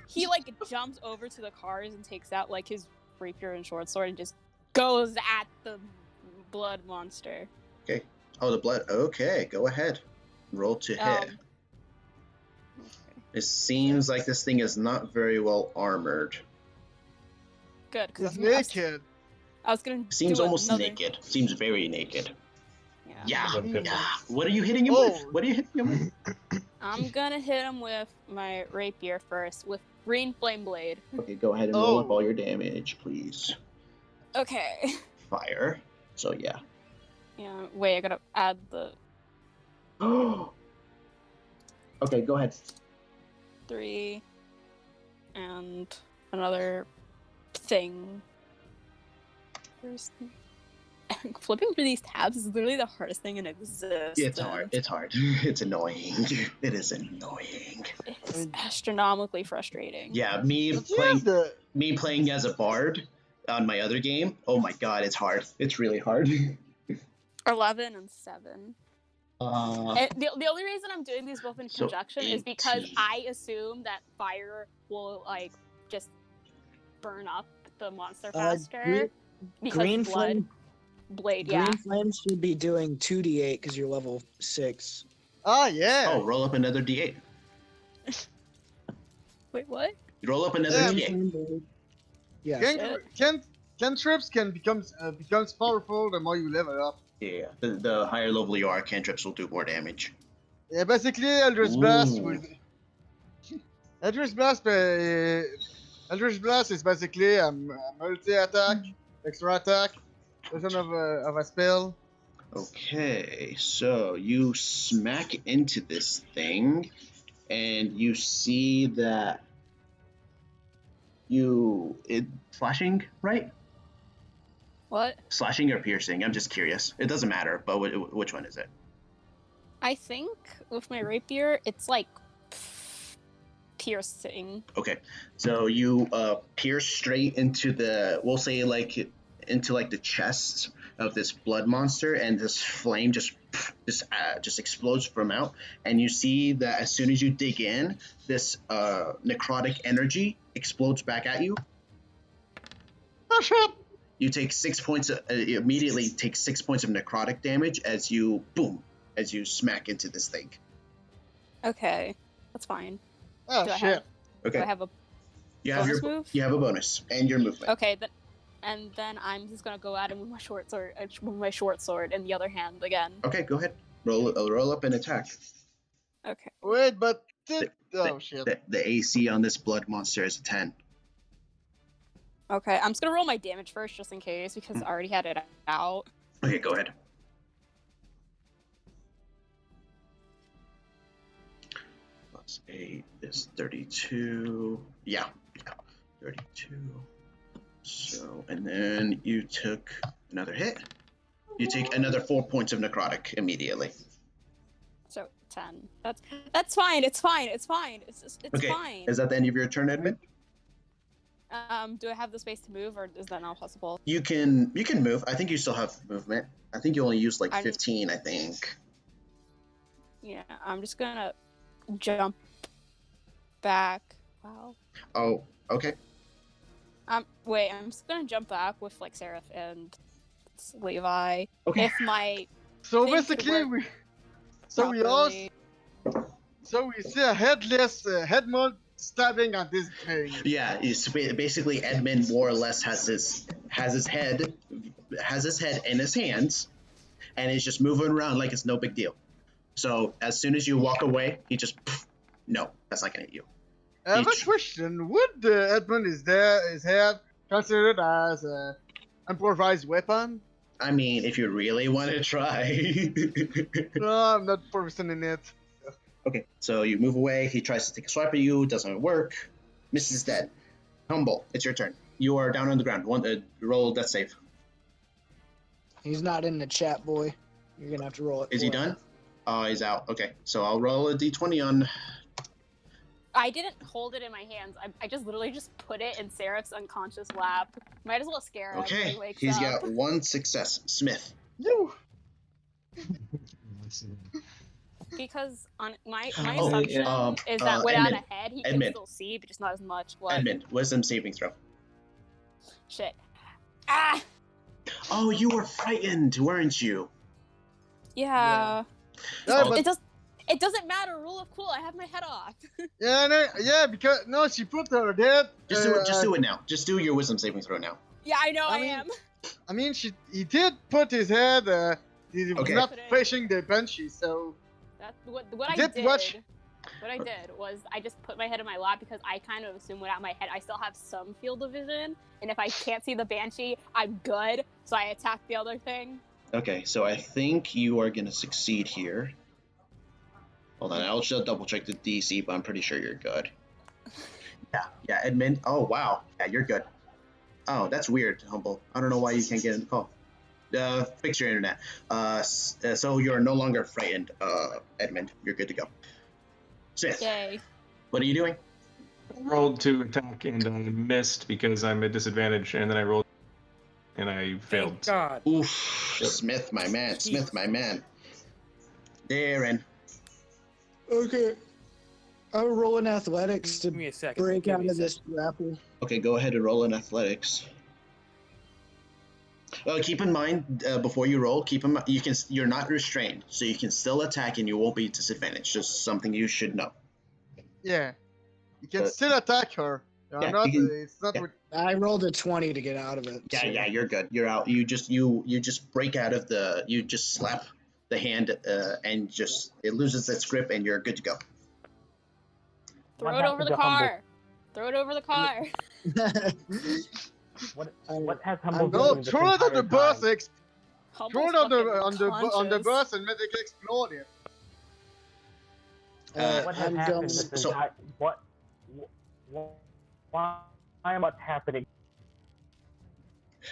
Speaker 5: he like jumps over to the cars and takes out like his rapier and short sword and just goes at the blood monster.
Speaker 1: Okay. Oh, the blood. Okay, go ahead. Roll to hit.
Speaker 5: Okay.
Speaker 1: It seems like this thing is not very well armored.
Speaker 5: Good,
Speaker 3: He's
Speaker 5: because
Speaker 3: naked.
Speaker 5: I was gonna.
Speaker 1: Seems
Speaker 5: do
Speaker 1: almost
Speaker 5: another...
Speaker 1: naked. Seems very naked. Yeah.
Speaker 6: Okay.
Speaker 1: Yeah. What are you hitting him with? What are you hitting him with?
Speaker 5: I'm gonna hit him with my rapier first, with green flame blade.
Speaker 1: Okay, go ahead and roll up all your damage, please.
Speaker 5: Okay.
Speaker 1: Fire. So yeah.
Speaker 5: Yeah. Wait, I gotta add the
Speaker 1: Okay, go ahead.
Speaker 5: 3 and another thing. Flipping through these tabs is literally the hardest thing in existence.
Speaker 1: It's hard. It's hard. It's annoying. It is annoying.
Speaker 5: It's astronomically frustrating.
Speaker 1: Yeah,
Speaker 3: Yeah,
Speaker 1: me playing as a bard on my other game. Oh my god, it's hard. It's really hard.
Speaker 5: 11 and 7. And the only reason I'm doing these both in
Speaker 1: So
Speaker 5: conjunction is because
Speaker 1: 18.
Speaker 5: I assume that fire will like just burn up the monster faster. Because
Speaker 2: Green
Speaker 5: blood
Speaker 2: flame.
Speaker 5: blade,
Speaker 2: Green
Speaker 5: yeah.
Speaker 2: flame should be doing 2d8 because you're level 6.
Speaker 3: Oh yeah.
Speaker 1: Oh, roll up another d8.
Speaker 5: Wait, what?
Speaker 1: Roll up another
Speaker 3: Yeah.
Speaker 1: d8.
Speaker 2: Flame blade. Yeah.
Speaker 3: Cantrips can becomes powerful the more you level up.
Speaker 1: Yeah, the higher level you are, cantrips will do more damage.
Speaker 3: Yeah, basically Eldritch Blast
Speaker 1: Ooh.
Speaker 3: will. Eldritch Blast is basically a multi-attack, extra attack, version of a spell.
Speaker 1: Okay, so you smack into this thing, and you see that slashing, right?
Speaker 5: What?
Speaker 1: Slashing or piercing? I'm just curious. It doesn't matter, but which one is it?
Speaker 5: I think with my rapier, it's like piercing.
Speaker 1: Okay, so you pierce straight into we'll say into the chest of this blood monster, and this flame just explodes from out, and you see that as soon as you dig in, this necrotic energy explodes back at you.
Speaker 3: Oh shit!
Speaker 1: You take 6 points. Immediately take 6 points of necrotic damage as you smack into this thing.
Speaker 5: Okay, that's fine.
Speaker 3: Oh
Speaker 5: Do I
Speaker 3: shit!
Speaker 5: Do
Speaker 1: Okay,
Speaker 5: I have a
Speaker 1: you have
Speaker 5: bonus
Speaker 1: your
Speaker 5: move?
Speaker 1: you have a bonus and your movement.
Speaker 5: Okay, and then I'm just gonna go at him with my short sword in the other hand again.
Speaker 1: Okay, go ahead. Roll up and attack.
Speaker 5: Okay.
Speaker 3: Wait, but
Speaker 1: The-
Speaker 3: shit!
Speaker 1: The AC on this blood monster is a 10.
Speaker 5: Okay, I'm just gonna roll my damage first, just in case, because I already had it out.
Speaker 1: Okay, go ahead. Plus 8 is 32. Yeah, 32. So, and then you took another hit. You take another 4 points of necrotic immediately.
Speaker 5: So 10. That's fine. It's fine. It's fine. It's
Speaker 1: Okay,
Speaker 5: fine.
Speaker 1: is that the end of your turn, Edmund?
Speaker 5: Do I have the space to move, or is that not possible?
Speaker 1: You can move. I think you still have movement. I think you only used like
Speaker 5: I'm-
Speaker 1: 15, I think.
Speaker 5: Yeah, I'm just gonna jump back. Wow.
Speaker 1: Oh, okay.
Speaker 5: Wait, I'm just gonna jump back with like Seraph and Levi.
Speaker 1: Okay.
Speaker 5: If my
Speaker 3: So
Speaker 5: thing could
Speaker 3: basically,
Speaker 5: work
Speaker 3: we
Speaker 5: properly.
Speaker 3: see a headless headmod stabbing at this thing.
Speaker 1: Yeah, basically Edmund more or less has his head in his hands, and he's just moving around like it's no big deal. So as soon as you walk away, he just no, that's not gonna hit you.
Speaker 3: I have a question. Would Edmund his head considered as an improvised weapon?
Speaker 1: I mean, if you really want to try.
Speaker 3: No, I'm not pursuing it.
Speaker 1: Okay, so you move away. He tries to take a swipe at you. Doesn't work. Misses dead. Humble, it's your turn. You are down on the ground. Roll death save.
Speaker 2: He's not in the chat, boy. You're gonna have to roll it.
Speaker 1: Is he
Speaker 2: for him.
Speaker 1: done? Oh, he's out. Okay, so I'll roll a d20 on
Speaker 5: I didn't hold it in my hands. I just literally just put it in Seraph's unconscious lap. Might as well scare him when
Speaker 1: Okay,
Speaker 5: he wakes
Speaker 1: he's
Speaker 5: up.
Speaker 1: got one success. Smith.
Speaker 3: You.
Speaker 5: Because on my
Speaker 1: Oh,
Speaker 5: assumption is that without
Speaker 1: Edmund.
Speaker 5: a head, he
Speaker 1: Edmund.
Speaker 5: can still see, but just not as much. What?
Speaker 1: Edmund, wisdom saving throw.
Speaker 5: Shit. Ah!
Speaker 1: Oh, you were frightened, weren't you?
Speaker 5: Yeah.
Speaker 3: Yeah,
Speaker 1: Oh,
Speaker 3: but
Speaker 5: It doesn't matter. Rule of cool. I have my head off.
Speaker 3: yeah, no, yeah, because no, she put her there.
Speaker 1: Just do it. Just do it now. Just do your wisdom saving throw now.
Speaker 5: Yeah, I know. I
Speaker 3: mean,
Speaker 5: am.
Speaker 3: I mean, he did put his head. He was
Speaker 1: Okay.
Speaker 3: not facing the Banshee, so.
Speaker 5: That's what I
Speaker 3: Did
Speaker 5: did.
Speaker 3: watch-
Speaker 5: What I did was I just put my head in my lap because I kind of assume without my head I still have some field of vision, and if I can't see the Banshee, I'm good. So I attack the other thing.
Speaker 1: Okay, so I think you are gonna succeed here. Hold on, I'll just double check the DC, but I'm pretty sure you're good. Yeah, Edmund. Oh wow, yeah, you're good. Oh, that's weird, Humble. I don't know why you can't get in the call. Fix your internet. So you're no longer frightened, Edmund. You're good to go. Smith,
Speaker 5: Yay.
Speaker 1: what are you doing?
Speaker 6: I rolled to attack and I missed because I'm at disadvantage, and then I rolled and I failed.
Speaker 8: Thank God.
Speaker 1: Oof, Smith, my man. Smith, my man. Darren.
Speaker 2: Okay. I'll roll in athletics to
Speaker 8: Give me a second.
Speaker 2: break
Speaker 8: Give
Speaker 2: out
Speaker 8: me a
Speaker 2: of this
Speaker 8: second.
Speaker 2: grapple.
Speaker 1: Okay, go ahead and roll in athletics. Keep in mind before you roll. You're not restrained, so you can still attack and you won't be disadvantaged. Just something you should know.
Speaker 3: Yeah, you can still attack her.
Speaker 1: Yeah,
Speaker 3: Not.
Speaker 1: you can-
Speaker 3: It's not.
Speaker 1: yeah.
Speaker 3: With,
Speaker 2: I rolled a 20 to get out of it.
Speaker 1: Yeah,
Speaker 2: so-
Speaker 1: yeah, you're good. You're out. You just break out of the. You just slap the hand and just it loses its grip and you're good to go.
Speaker 5: Throw
Speaker 4: What
Speaker 5: it over
Speaker 4: happened
Speaker 5: the
Speaker 4: to Humble?
Speaker 5: car. Throw it over the car.
Speaker 4: What has Humble been
Speaker 3: no,
Speaker 4: doing this
Speaker 3: throw it on the
Speaker 4: entire
Speaker 3: bus.
Speaker 4: time?
Speaker 3: Throw it on the bus and make it explode. It.
Speaker 4: What has
Speaker 2: I'm
Speaker 4: happened
Speaker 2: going.
Speaker 4: this
Speaker 1: So-
Speaker 4: entire why what's happening?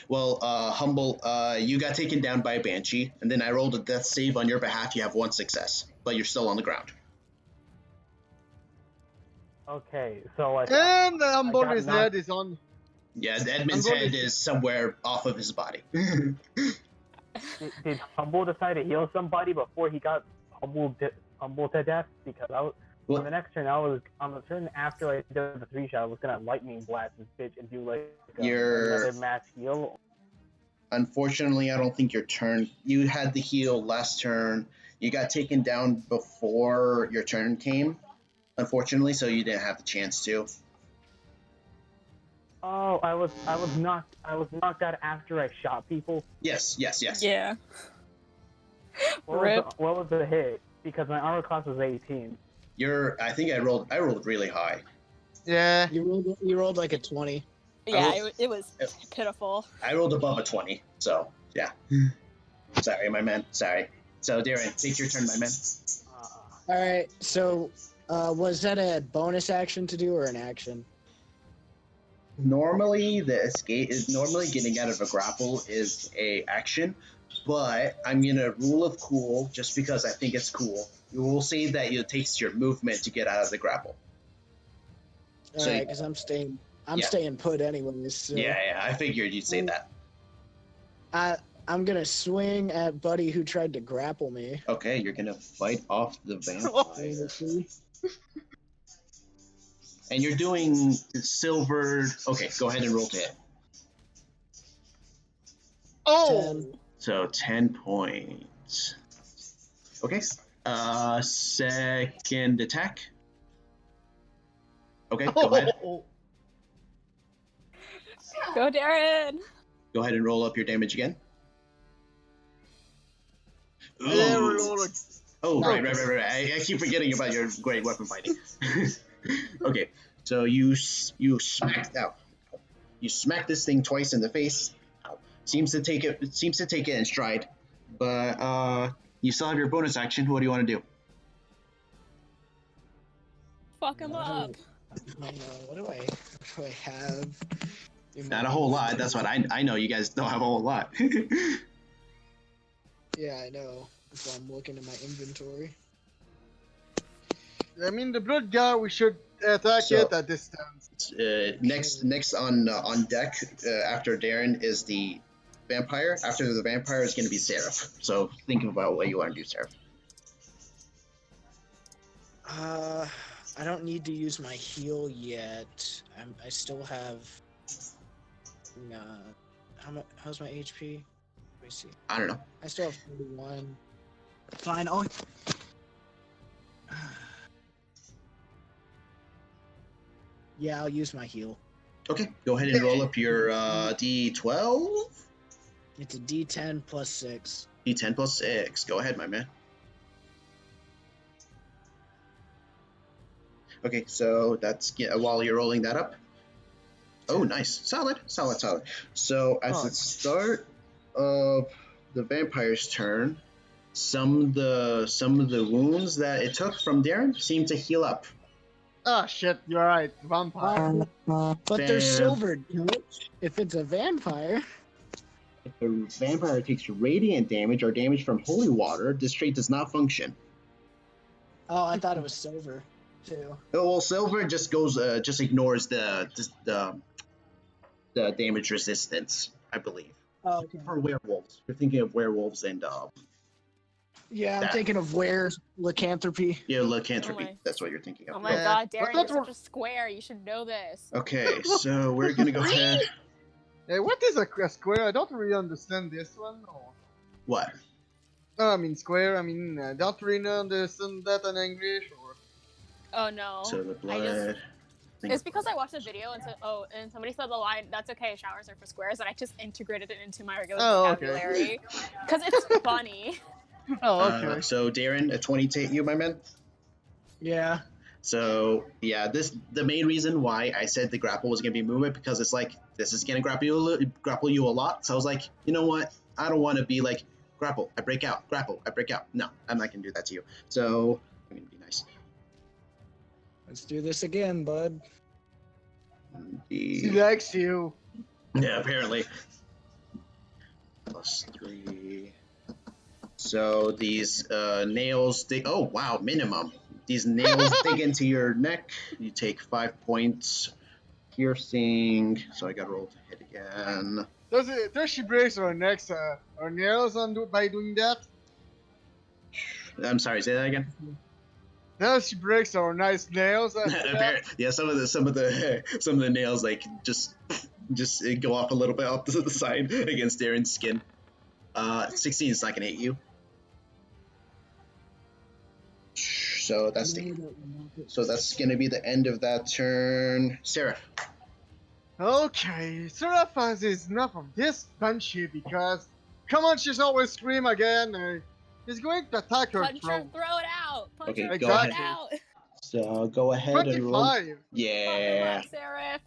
Speaker 1: Well, Humble, you got taken down by a Banshee, and then I rolled a death save on your behalf. You have one success, but you're still on the ground.
Speaker 4: Okay, so like
Speaker 3: And the
Speaker 4: got
Speaker 3: Humbol's
Speaker 4: knocked-
Speaker 3: head is on.
Speaker 1: Yeah, Edmund's
Speaker 3: I'm going
Speaker 1: head
Speaker 3: to-
Speaker 1: is somewhere off of his body.
Speaker 4: did Humble decide to heal somebody before he got humbled to death? Because
Speaker 1: Well-
Speaker 4: on the next turn, on the turn after I did the 3-shot, I was gonna lightning blast this bitch and do like
Speaker 1: You're-
Speaker 4: another mass heal.
Speaker 1: Unfortunately, I don't think your turn. You had the heal last turn. You got taken down before your turn came. Unfortunately, so you didn't have the chance to.
Speaker 4: Oh, I was knocked out after I shot people.
Speaker 1: Yes.
Speaker 5: Yeah.
Speaker 4: What
Speaker 5: Rip.
Speaker 4: was the hit? Because my armor class was 18.
Speaker 1: I think I rolled really high.
Speaker 3: Yeah.
Speaker 2: You rolled like a 20.
Speaker 5: Yeah, it was pitiful.
Speaker 1: I rolled above a 20, so yeah. Sorry, my man. Sorry. So, Darren, take your turn, my man.
Speaker 2: All right. So, was that a bonus action to do or an action?
Speaker 1: Normally, the escape is getting out of a grapple is a action, but I'm gonna rule of cool just because I think it's cool. You will say that it takes your movement to get out of the grapple.
Speaker 2: All
Speaker 1: So-
Speaker 2: right, because I'm staying
Speaker 1: Yeah.
Speaker 2: staying put anyways. So
Speaker 1: Yeah, I figured you'd say that.
Speaker 2: I'm gonna swing at Buddy who tried to grapple me.
Speaker 1: Okay, you're gonna fight off the vampire. And you're doing silver. Okay, go ahead and roll to hit.
Speaker 3: Oh.
Speaker 2: 10.
Speaker 1: So 10 points. Okay. Second attack. Okay, go ahead.
Speaker 5: Go, Darren.
Speaker 1: Go ahead and roll up your damage again.
Speaker 3: Yeah,
Speaker 1: Ooh.
Speaker 3: reload.
Speaker 1: Oh, right. I keep forgetting about your great weapon fighting. Okay, so you smack out. You smack this thing twice in the face. Seems to take it in stride, but you still have your bonus action. What do you want to do?
Speaker 5: Fuck him up.
Speaker 2: What do I have?
Speaker 1: Not a whole lot. That's what I know. You guys don't have a whole lot.
Speaker 2: Yeah, I know. So I'm looking at my inventory.
Speaker 3: I mean, the blood guy. We should attack
Speaker 1: So-
Speaker 3: it at distance.
Speaker 1: Next on deck after Darren is the vampire. After the vampire is going to be Seraph. So think about what you want to do, Seraph.
Speaker 2: I don't need to use my heal yet. I still have. How's my HP? Let me see.
Speaker 1: I don't know.
Speaker 2: I still have 41. Fine. Oh. Yeah, I'll use my heal.
Speaker 1: Okay, go ahead and roll up your D12.
Speaker 2: It's a D10 plus 6.
Speaker 1: D10 plus 6. Go ahead, my man. Okay, so that's while you're rolling that up. Oh, nice. Solid. So at the start of the vampire's turn, some of the wounds that it took from Darren seem to heal up.
Speaker 3: Ah, shit, you're right. Vampire.
Speaker 2: But they're silvered. If it's a vampire.
Speaker 1: If the vampire takes radiant damage or damage from holy water, this trait does not function.
Speaker 2: Oh, I thought it was silver too.
Speaker 1: Oh, well, silver just ignores the damage resistance, I believe.
Speaker 2: Oh, okay.
Speaker 1: For werewolves, you're thinking of werewolves and
Speaker 2: Yeah, I'm thinking of lycanthropy.
Speaker 1: yeah, lycanthropy.
Speaker 5: Oh my-
Speaker 1: That's what you're thinking of.
Speaker 5: Oh my
Speaker 3: Yeah.
Speaker 5: god,
Speaker 3: But
Speaker 5: Darren, you're
Speaker 3: that's
Speaker 5: such a square. You should know this.
Speaker 1: Okay, so we're gonna go ahead.
Speaker 3: Hey, what is a square? I don't really understand this one. Or...
Speaker 1: What?
Speaker 3: Oh, I mean square. I mean, don't really understand that in English. Or...
Speaker 5: Oh no.
Speaker 1: So the
Speaker 5: I
Speaker 1: blood.
Speaker 5: just- It's because I watched a video and and somebody said the line, "That's okay, showers are for squares," and I just integrated it into my regular
Speaker 3: Oh, okay.
Speaker 5: vocabulary because it's funny.
Speaker 3: Oh, okay.
Speaker 1: So Darren, a 20 to hit you, my man.
Speaker 2: Yeah.
Speaker 1: So yeah, the main reason why I said the grapple was gonna be movement because it's like this is gonna grapple you a lot. So I was like, you know what? I don't want to be like grapple, I break out, grapple, I break out. No, I'm not gonna do that to you. So I'm gonna be nice.
Speaker 2: Let's do this again, bud.
Speaker 3: She likes you.
Speaker 1: Yeah, apparently. +3. So these nails dig. Oh wow, minimum. These nails dig into your neck. You take 5 points piercing. So I got to roll to hit again.
Speaker 3: Does she breaks her neck, her nails by doing that?
Speaker 1: I'm sorry. Say that again.
Speaker 3: Does she breaks her nice nails? After that?
Speaker 1: Yeah, some of the nails like just go off a little bit off to the side against Darren's skin. 16 is not gonna hit you. So that's gonna be the end of that turn. Sarah.
Speaker 3: Okay, Seraph has enough of this banshee because, come on, she's always scream again. He's going to attack her
Speaker 5: Punch her,
Speaker 3: throat.
Speaker 5: throw it out. Punch
Speaker 1: Okay,
Speaker 5: her,
Speaker 1: go
Speaker 5: throw
Speaker 1: ahead.
Speaker 5: it out.
Speaker 1: So go ahead and roll.
Speaker 3: 25.
Speaker 1: Yeah.
Speaker 5: Seraph.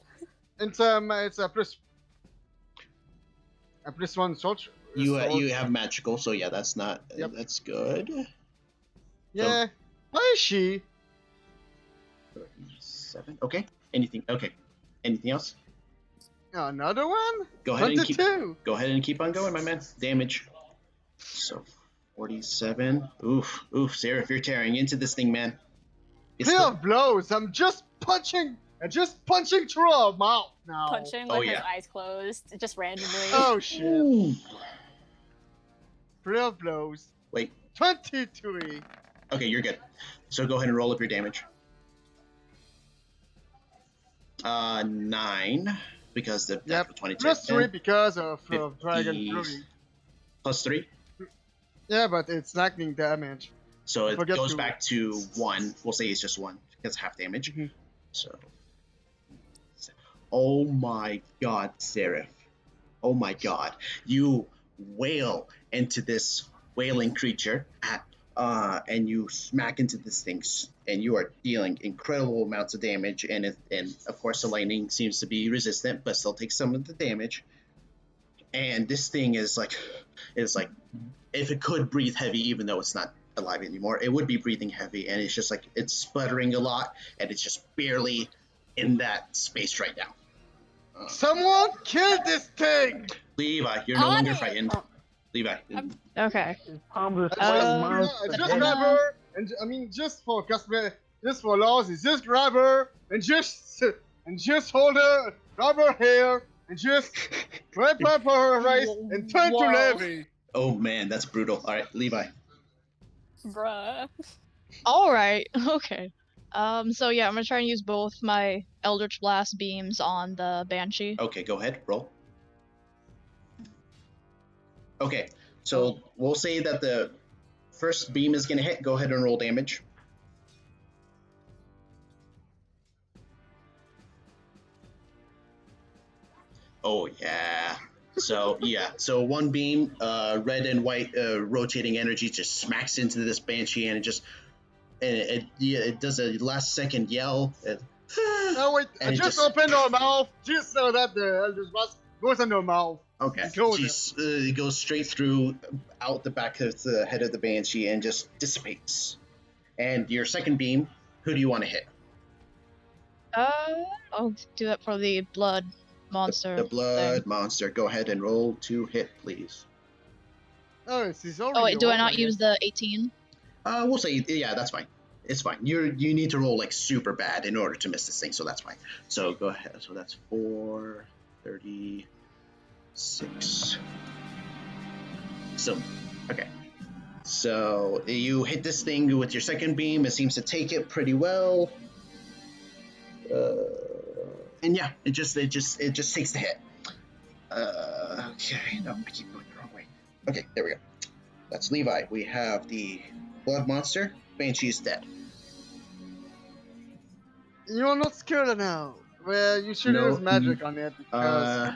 Speaker 3: It's a +1 soldier.
Speaker 1: You have magical, so yeah, that's not
Speaker 3: Yep.
Speaker 1: that's good.
Speaker 3: Yeah. Why is she?
Speaker 1: 7. Okay. Anything? Okay. Anything else?
Speaker 3: Another one?
Speaker 1: Go ahead and
Speaker 3: 22.
Speaker 1: keep on going, my man. Damage. So 47. Oof, Sarah, if you're tearing into this thing, man. It's
Speaker 3: Hail blows. I'm just punching through her mouth now.
Speaker 5: Punching
Speaker 1: Oh,
Speaker 5: with
Speaker 1: yeah.
Speaker 5: his eyes closed, just randomly.
Speaker 3: Oh shit.
Speaker 1: Ooh.
Speaker 3: Hail blows.
Speaker 1: Wait.
Speaker 3: 23.
Speaker 1: Okay, you're good. So go ahead and roll up your damage. 9 because the
Speaker 3: Yep.
Speaker 1: 22.
Speaker 3: +3 because of
Speaker 1: 50.
Speaker 3: Dragon Fury.
Speaker 1: +3.
Speaker 3: Yeah, but it's lightning damage.
Speaker 1: So it
Speaker 3: Forget
Speaker 1: goes
Speaker 3: to-
Speaker 1: back to 1. We'll say it's just 1 because half damage.
Speaker 3: Mhm.
Speaker 1: So. Oh my god, Seraph. Oh my god. You wail into this wailing creature and you smack into this thing, and you are dealing incredible amounts of damage. And of course, the lightning seems to be resistant, but still takes some of the damage. And this thing is like, if it could breathe heavy, even though it's not alive anymore, it would be breathing heavy. And it's just like it's sputtering a lot, and it's just barely in that space right now.
Speaker 3: Someone kill this thing!
Speaker 1: Levi, you're no
Speaker 5: On
Speaker 1: longer
Speaker 5: it!
Speaker 1: frightened.
Speaker 5: Oh.
Speaker 1: Levi.
Speaker 7: Okay.
Speaker 4: Palms are
Speaker 3: Just
Speaker 4: miles
Speaker 3: just
Speaker 4: ahead.
Speaker 3: grab her, and I mean, just for customer, just for laws is just grab her and just hold her, grab her hair, and just wrap up her waist and turn to
Speaker 5: Whoa.
Speaker 3: Levi.
Speaker 1: Oh man, that's brutal. All right, Levi.
Speaker 5: Bruh.
Speaker 7: All right. Okay. So yeah, I'm gonna try and use both my Eldritch Blast beams on the Banshee.
Speaker 1: Okay, go ahead. Roll. Okay, so we'll say that the first beam is gonna hit. Go ahead and roll damage. Oh yeah. So yeah, so one beam, red and white rotating energy just smacks into this banshee, and it does a last second yell.
Speaker 3: Oh wait, I
Speaker 1: And it
Speaker 3: just
Speaker 1: just-
Speaker 3: opened her mouth just so that the Eldritch Blast goes in her mouth.
Speaker 1: Okay, it goes straight through, out the back of the head of the banshee, and just dissipates. And your second beam, who do you want to hit?
Speaker 7: I'll do that for the blood monster.
Speaker 1: The blood
Speaker 7: thing.
Speaker 1: monster. Go ahead and roll to hit, please.
Speaker 3: Oh, she's already.
Speaker 7: Oh wait, do I not
Speaker 3: already.
Speaker 7: use the 18?
Speaker 1: We'll say, yeah, that's fine. It's fine. You need to roll like super bad in order to miss this thing, so that's fine. So go ahead. So that's 436. So, okay. So you hit this thing with your second beam. It seems to take it pretty well. And yeah, it just takes the hit. Okay. No, I keep going the wrong way. Okay, there we go. That's Levi. We have the blood monster. Banshee's dead.
Speaker 3: You're not scared now. Well, you should
Speaker 1: No,
Speaker 3: use magic on it because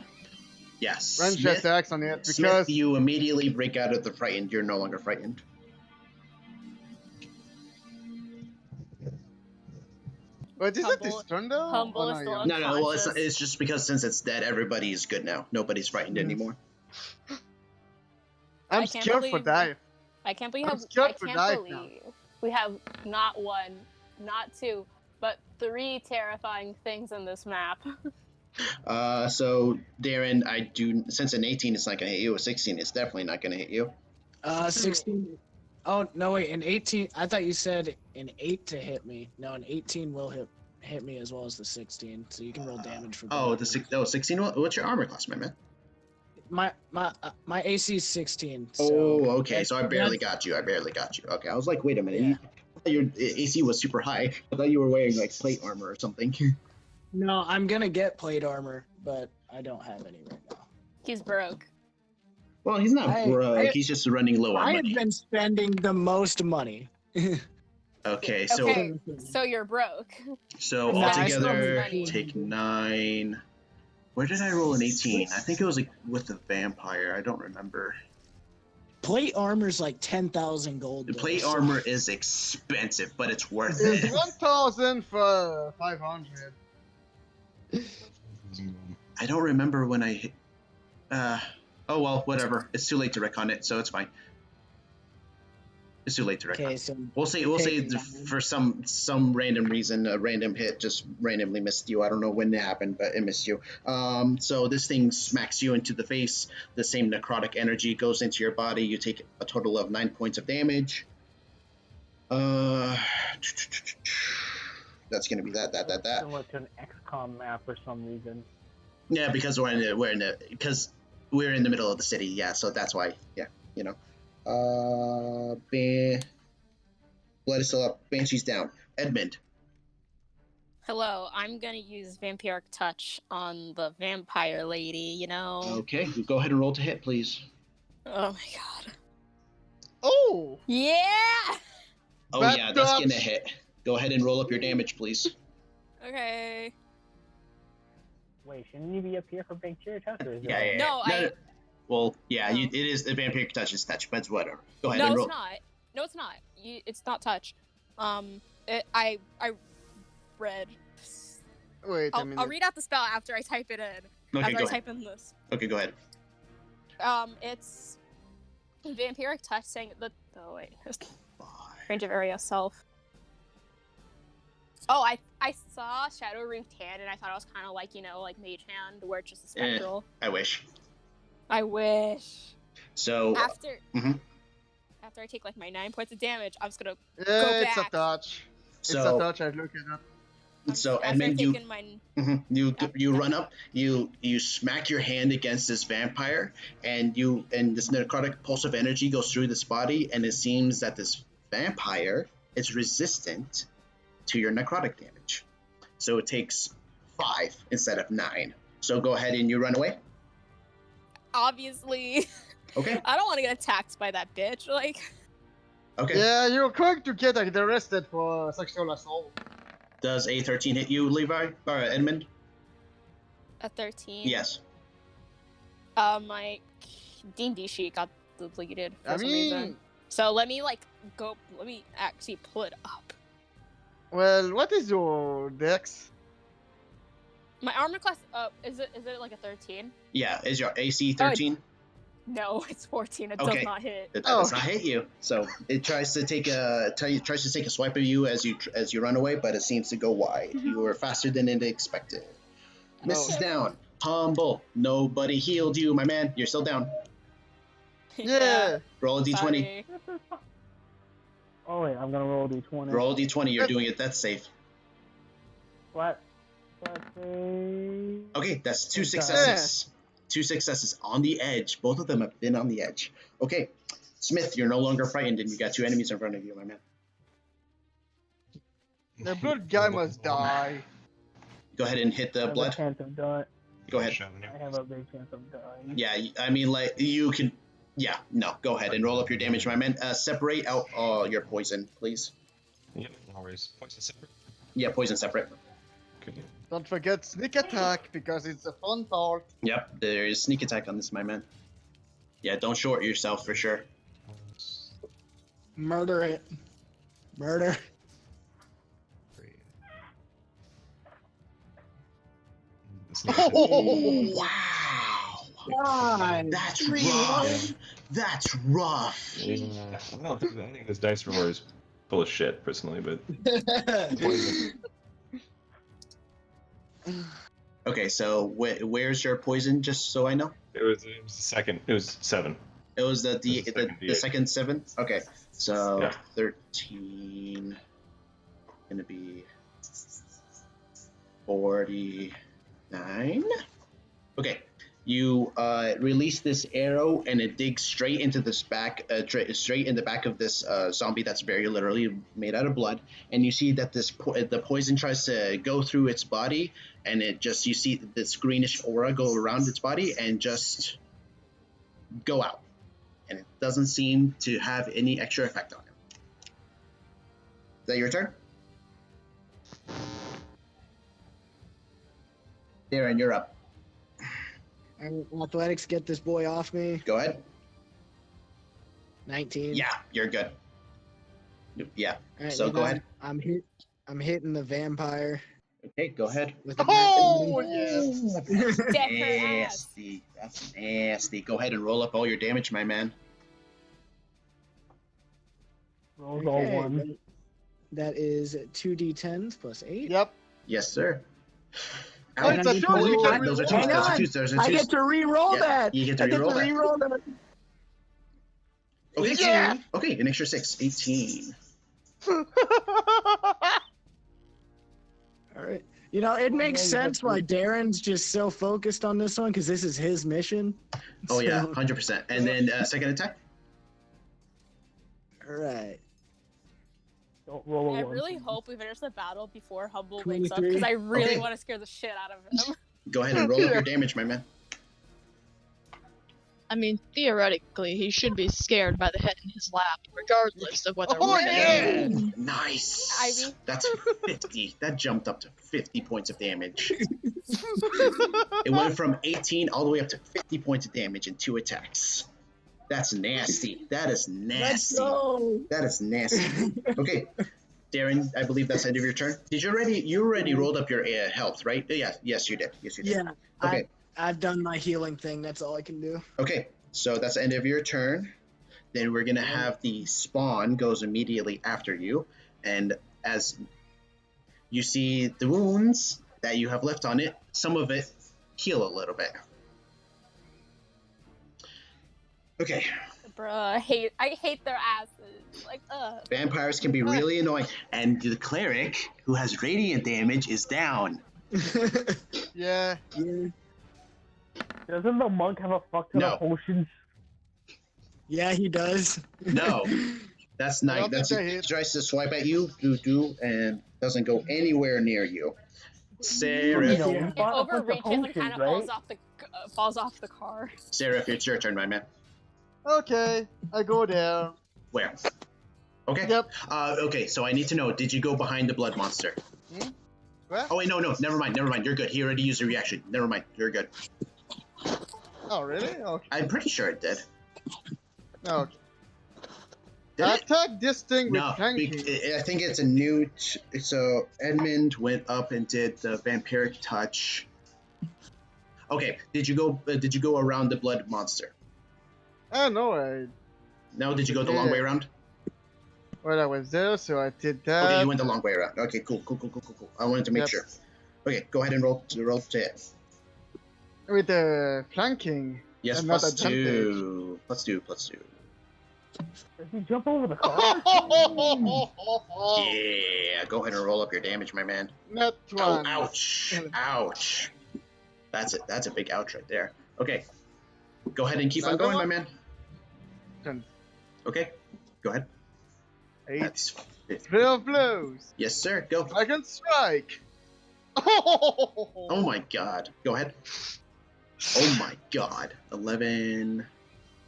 Speaker 1: Yes.
Speaker 3: ranged
Speaker 1: Smith,
Speaker 3: attacks on it because
Speaker 1: Smith, you immediately break out of the frightened. You're no longer frightened.
Speaker 3: But is it this turn though?
Speaker 5: Humble
Speaker 3: Oh,
Speaker 5: is
Speaker 3: no,
Speaker 5: still
Speaker 3: yeah.
Speaker 1: No, well, it's
Speaker 5: unconscious.
Speaker 1: just because since it's dead, everybody is good now. Nobody's frightened anymore.
Speaker 3: I'm
Speaker 5: I can't
Speaker 3: scared for
Speaker 5: believe-
Speaker 3: that.
Speaker 5: I can't believe
Speaker 3: I'm scared
Speaker 5: I
Speaker 3: for
Speaker 5: can't
Speaker 3: life now.
Speaker 5: believe we have not one, not two, but 3 terrifying things in this map.
Speaker 1: So Darren, since an 18 is not gonna hit you, a 16 is definitely not gonna hit you.
Speaker 2: 16. Oh no, wait, an 18. I thought you said an 8 to hit me. No, an 18 will hit me as well as the 16. So you can roll damage for.
Speaker 1: Oh,
Speaker 2: both.
Speaker 1: 16. What's your armor class, my man?
Speaker 2: My AC is 16. So
Speaker 1: Oh, okay.
Speaker 2: that-
Speaker 1: So I barely
Speaker 2: that's-
Speaker 1: got you. Okay, I was like, wait a minute.
Speaker 2: Yeah.
Speaker 1: I thought your AC was super high. I thought you were wearing like plate armor or something.
Speaker 2: No, I'm gonna get plate armor, but I don't have any right now.
Speaker 5: He's broke.
Speaker 1: Well, he's not broke. He's just running low on
Speaker 2: I have
Speaker 1: money.
Speaker 2: been spending the most money.
Speaker 1: Okay, so
Speaker 5: Okay, so you're broke.
Speaker 1: so
Speaker 2: No, I still
Speaker 1: altogether,
Speaker 5: have money.
Speaker 1: take 9. Where did I roll an 18? I think it was like with the vampire. I don't remember.
Speaker 2: Plate armor's like 10,000 gold.
Speaker 1: The
Speaker 2: though,
Speaker 1: plate
Speaker 2: so-
Speaker 1: armor is expensive, but it's worth
Speaker 3: It's
Speaker 1: it.
Speaker 3: 1,500.
Speaker 1: I don't remember when I hit. Oh well, whatever. It's too late to recon it, so it's fine. It's too late to recon.
Speaker 2: Okay, so
Speaker 1: We'll say
Speaker 2: take
Speaker 1: for some random reason, a random hit just randomly missed you. I don't know when it happened, but it missed you. So this thing smacks you into the face. The same necrotic energy goes into your body. You take a total of 9 points of damage. That's gonna be that.
Speaker 4: Similar to an XCOM map for some reason.
Speaker 1: Yeah, because we're in the middle of the city. Yeah, so that's why. Yeah, you know. Blood is still up. Banshee's down. Edmund.
Speaker 5: Hello, I'm gonna use Vampiric Touch on the vampire lady, you know?
Speaker 1: Okay, go ahead and roll to hit, please.
Speaker 5: Oh my god.
Speaker 3: Oh!
Speaker 5: Yeah!
Speaker 1: Oh
Speaker 3: That
Speaker 1: yeah, that's
Speaker 3: touch.
Speaker 1: gonna hit. Go ahead and roll up your damage, please.
Speaker 5: Okay.
Speaker 4: Wait, shouldn't you be up here for Big Chair Touch? Or is it
Speaker 1: Yeah.
Speaker 5: No,
Speaker 1: Well, yeah,
Speaker 5: No.
Speaker 1: it is the vampiric touch is touch, but it's whatever. Go ahead
Speaker 5: No,
Speaker 1: and
Speaker 5: it's
Speaker 1: roll.
Speaker 5: not. No, it's not. It's not touch. I read.
Speaker 3: Wait a minute.
Speaker 5: I'll read out the spell after I type it in.
Speaker 1: Okay,
Speaker 5: after
Speaker 1: go
Speaker 5: I
Speaker 1: ahead.
Speaker 5: type in this.
Speaker 1: Okay, go ahead.
Speaker 5: It's Vampiric Touch saying the. Oh wait. Range of area self. Oh, I saw Shadow Roofed Hand and I thought it was kind of like, like Mage Hand, where it's just a spectral.
Speaker 1: I wish.
Speaker 5: I wish.
Speaker 1: So
Speaker 5: After
Speaker 1: Mhm.
Speaker 5: after I take like my 9 points of damage, I'm just gonna
Speaker 3: Yeah, it's
Speaker 5: back.
Speaker 3: a touch. It's a
Speaker 1: So
Speaker 3: touch I look at it.
Speaker 1: so
Speaker 5: After
Speaker 1: Edmund, you
Speaker 5: taking mine.
Speaker 1: you run up, you smack your hand against this vampire, and this necrotic pulse of energy goes through this body, and it seems that this vampire is resistant to your necrotic damage. So it takes 5 instead of 9. So go ahead and you run away.
Speaker 5: Obviously.
Speaker 1: Okay.
Speaker 5: I don't want to get attacked by that bitch. Like.
Speaker 1: Okay.
Speaker 3: Yeah, you're going to get arrested for sexual assault.
Speaker 1: Does a 13 hit you, Levi or Edmund?
Speaker 5: A 13.
Speaker 1: Yes.
Speaker 5: My D&D sheet got deleted for some reason. So let me actually pull it up.
Speaker 3: Well, what is your dex?
Speaker 5: My armor class is it like a 13?
Speaker 1: Yeah. Is your AC 13?
Speaker 5: No, it's 14. It
Speaker 1: Okay.
Speaker 5: does not hit.
Speaker 1: It does not hit you. So it tries to take a swipe of you as you run away, but it seems to go wide. You are faster than it expected. Misses down. Humble. Nobody healed you, my man. You're still down.
Speaker 3: Yeah.
Speaker 1: Roll a d20.
Speaker 5: Sorry.
Speaker 4: Oh wait, I'm gonna roll d20.
Speaker 1: Roll a d20. You're doing it. That's safe.
Speaker 4: Flat save.
Speaker 1: Okay, that's 2
Speaker 4: Okay.
Speaker 1: successes. 2 successes on the edge. Both of them have been on the edge. Okay, Smith, you're no longer frightened, and you got 2 enemies in front of you, my man.
Speaker 3: The blood guy must die.
Speaker 1: Go ahead and hit
Speaker 4: I
Speaker 1: the
Speaker 4: have a
Speaker 1: blood.
Speaker 4: chance of dying.
Speaker 1: Go ahead.
Speaker 4: I have a big chance of dying.
Speaker 1: Yeah, I mean, like, you can... Yeah, no, go ahead and roll up your damage, my man. Separate out your poison, please.
Speaker 6: Yep, no worries. Poison separate.
Speaker 1: Yeah, poison separate.
Speaker 6: Good.
Speaker 3: Don't forget sneak attack because it's a fun part.
Speaker 1: Yep, there is sneak attack on this, my man. Yeah, don't short yourself for sure.
Speaker 2: Murder it. Murder.
Speaker 3: Oh,
Speaker 1: Wow!
Speaker 2: God.
Speaker 1: That's rough! That's rough!
Speaker 6: Yeah, I think this dice roller is full of shit, personally, but
Speaker 1: Okay, so where's your poison, just so I know?
Speaker 6: it was the second. It was 7.
Speaker 1: It was the
Speaker 6: second
Speaker 1: the
Speaker 6: D8.
Speaker 1: second 7? Okay, so
Speaker 6: Yeah.
Speaker 1: 13... Gonna be 49. Okay, you release this arrow and it digs straight into this straight in the back of this zombie that's very literally made out of blood. And you see that the poison tries to go through its body, and you see this greenish aura go around its body and just go out. And it doesn't seem to have any extra effect on it. Is that your turn? Darren, you're up.
Speaker 2: Athletics, get this boy off me.
Speaker 1: Go ahead.
Speaker 2: 19.
Speaker 1: Yeah, you're good. Yeah.
Speaker 2: All right,
Speaker 1: So
Speaker 2: you
Speaker 1: go
Speaker 2: know,
Speaker 1: ahead.
Speaker 2: I'm hitting the vampire
Speaker 1: Okay, go ahead.
Speaker 2: with a
Speaker 3: oh yes.
Speaker 5: Deck her ass.
Speaker 1: Nasty. That's nasty. Go ahead and roll up all your damage, my man.
Speaker 4: Rolls all
Speaker 2: Okay,
Speaker 4: one.
Speaker 2: that is 2d10s plus 8.
Speaker 3: Yep.
Speaker 1: Yes, sir.
Speaker 3: Oh, it's a
Speaker 2: Hang
Speaker 3: two. You can
Speaker 1: Those are
Speaker 3: re-roll.
Speaker 1: twos. Those are twos. Those are
Speaker 2: I
Speaker 1: twos.
Speaker 2: get to re-roll
Speaker 1: Yeah,
Speaker 2: that.
Speaker 1: you get to
Speaker 2: I get
Speaker 1: re-roll
Speaker 2: to
Speaker 1: that.
Speaker 2: re-roll that.
Speaker 1: Okay.
Speaker 3: Yeah.
Speaker 1: Okay, an extra 6. 18.
Speaker 2: All right. You know, it makes
Speaker 4: Yeah, you
Speaker 2: sense
Speaker 4: have
Speaker 2: why
Speaker 4: to-
Speaker 2: Darren's just so focused on this one, because this is his mission.
Speaker 1: Oh, yeah,
Speaker 2: So-
Speaker 1: 100%. And then second attack?
Speaker 2: All right.
Speaker 4: Don't roll a
Speaker 5: I
Speaker 4: one.
Speaker 5: really hope we finish the battle before Humble wakes up
Speaker 2: 23.
Speaker 5: because I really
Speaker 1: Okay.
Speaker 5: want to scare the shit out of him.
Speaker 1: Go ahead and roll up your damage, my man.
Speaker 7: I mean, theoretically, he should be scared by the head in his lap, regardless of whether
Speaker 3: Oh,
Speaker 7: we're
Speaker 3: yeah.
Speaker 1: Nice.
Speaker 5: Ivy?
Speaker 1: That's 50. That jumped up to 50 points of damage. It went from 18 all the way up to 50 points of damage in 2 attacks. That's nasty. That is
Speaker 2: Let's
Speaker 1: nasty.
Speaker 2: go.
Speaker 1: That is nasty. Okay, Darren, I believe that's the end of your turn. You already rolled up your health, right? Yes, you did. Yes, you did.
Speaker 2: Yeah.
Speaker 1: Okay.
Speaker 2: I've done my healing thing. That's all I can do.
Speaker 1: Okay, so that's the end of your turn. Then we're gonna have the spawn goes immediately after you, and as you see the wounds that you have left on it, some of it heal a little bit. Okay,
Speaker 5: Bruh, I hate their asses. Like,
Speaker 1: Vampires can be really annoying, and the cleric who has radiant damage is down.
Speaker 3: Yeah.
Speaker 2: Yeah.
Speaker 4: Doesn't the monk have a fuck ton
Speaker 1: No.
Speaker 4: of potions?
Speaker 2: Yeah, he does.
Speaker 1: No, that's
Speaker 3: I
Speaker 1: not.
Speaker 3: don't
Speaker 1: That's
Speaker 3: think
Speaker 1: he
Speaker 3: they hit.
Speaker 1: tries to swipe at you, and doesn't go anywhere near you. Sarah,
Speaker 4: You know,
Speaker 2: Yeah.
Speaker 4: we
Speaker 5: it
Speaker 4: bought a bunch of
Speaker 5: overreaches and
Speaker 4: potions,
Speaker 5: kind of
Speaker 4: right?
Speaker 5: falls off the car.
Speaker 1: Sarah, it's your turn, my man.
Speaker 3: Okay, I go there.
Speaker 1: Where? Okay.
Speaker 3: Yep.
Speaker 1: Okay, so I need to know, did you go behind the blood monster?
Speaker 3: What?
Speaker 1: Oh wait, no, never mind, you're good. He already used a reaction. Never mind, you're good.
Speaker 3: Oh, really? Okay.
Speaker 1: I'm pretty sure it did.
Speaker 3: Okay.
Speaker 1: Did it?
Speaker 3: Attack this thing with
Speaker 1: No,
Speaker 3: flanking.
Speaker 1: I think it's a new. So Edmund went up and did the vampiric touch. Okay, did you go around the blood monster?
Speaker 3: Oh no,
Speaker 1: No, did you go the long way around?
Speaker 3: well, I was there, so I did that.
Speaker 1: Okay, you went the long way around. Okay, cool. I wanted to make
Speaker 3: Yep.
Speaker 1: sure. Okay, go ahead and roll to hit.
Speaker 3: With the flanking.
Speaker 1: Yes,
Speaker 3: And not
Speaker 1: plus
Speaker 3: advantage.
Speaker 1: two. Plus two.
Speaker 4: Does he jump over the car?
Speaker 1: Yeah, go ahead and roll up your damage, my man.
Speaker 3: Not
Speaker 1: Oh,
Speaker 3: one.
Speaker 1: ouch. That's a big ouch right there. Okay, go ahead and keep on
Speaker 3: Another
Speaker 1: going, my
Speaker 3: one?
Speaker 1: man.
Speaker 3: Ten.
Speaker 1: Okay, go ahead.
Speaker 3: 8.
Speaker 1: That's 50.
Speaker 3: 12 blows.
Speaker 1: Yes, sir. Go.
Speaker 3: I can strike.
Speaker 1: Oh my god. Go ahead. Oh my god. 11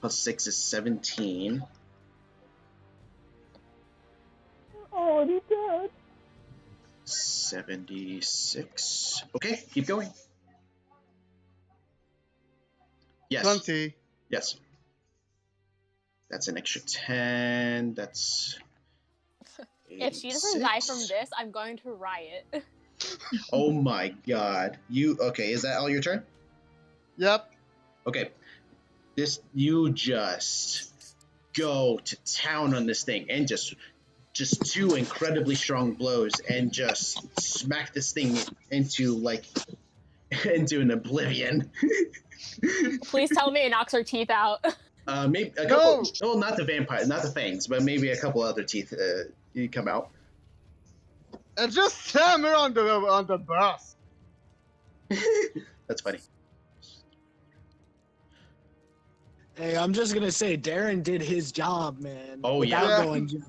Speaker 1: plus 6 is 17.
Speaker 4: Oh, he dead.
Speaker 1: 76. Okay, keep going. Yes.
Speaker 3: 20.
Speaker 1: Yes. That's an extra 10. That's.
Speaker 5: If she doesn't die from
Speaker 1: 86.
Speaker 5: this, I'm going to riot.
Speaker 1: Oh my god. Okay, is that all your turn?
Speaker 3: Yep.
Speaker 1: Okay. You just go to town on this thing and just 2 incredibly strong blows and just smack this thing into an oblivion.
Speaker 5: Please tell me it knocks her teeth out.
Speaker 1: Maybe a couple. No, not the vampire, not the fangs, but maybe a couple other teeth come out.
Speaker 3: And just slam her on the bus.
Speaker 1: That's funny.
Speaker 2: Hey, I'm just gonna say, Darren did his job, man.
Speaker 1: Oh,
Speaker 2: without
Speaker 1: yeah.
Speaker 2: going down.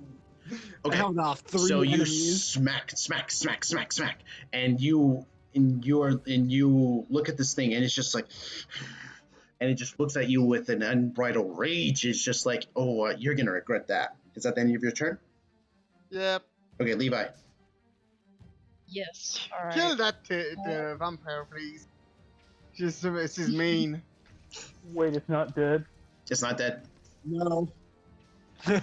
Speaker 1: Okay.
Speaker 2: Held off 3
Speaker 1: So you
Speaker 2: enemies.
Speaker 1: smack, and you look at this thing, and it's just like, and it just looks at you with an unbridled rage. It's just like, oh, you're gonna regret that. Is that the end of your turn?
Speaker 3: Yep.
Speaker 1: Okay, Levi.
Speaker 7: Yes. All right.
Speaker 3: Kill that the vampire, please. She's mean.
Speaker 4: Wait, it's not dead.
Speaker 1: It's not dead.
Speaker 2: No.
Speaker 4: I'm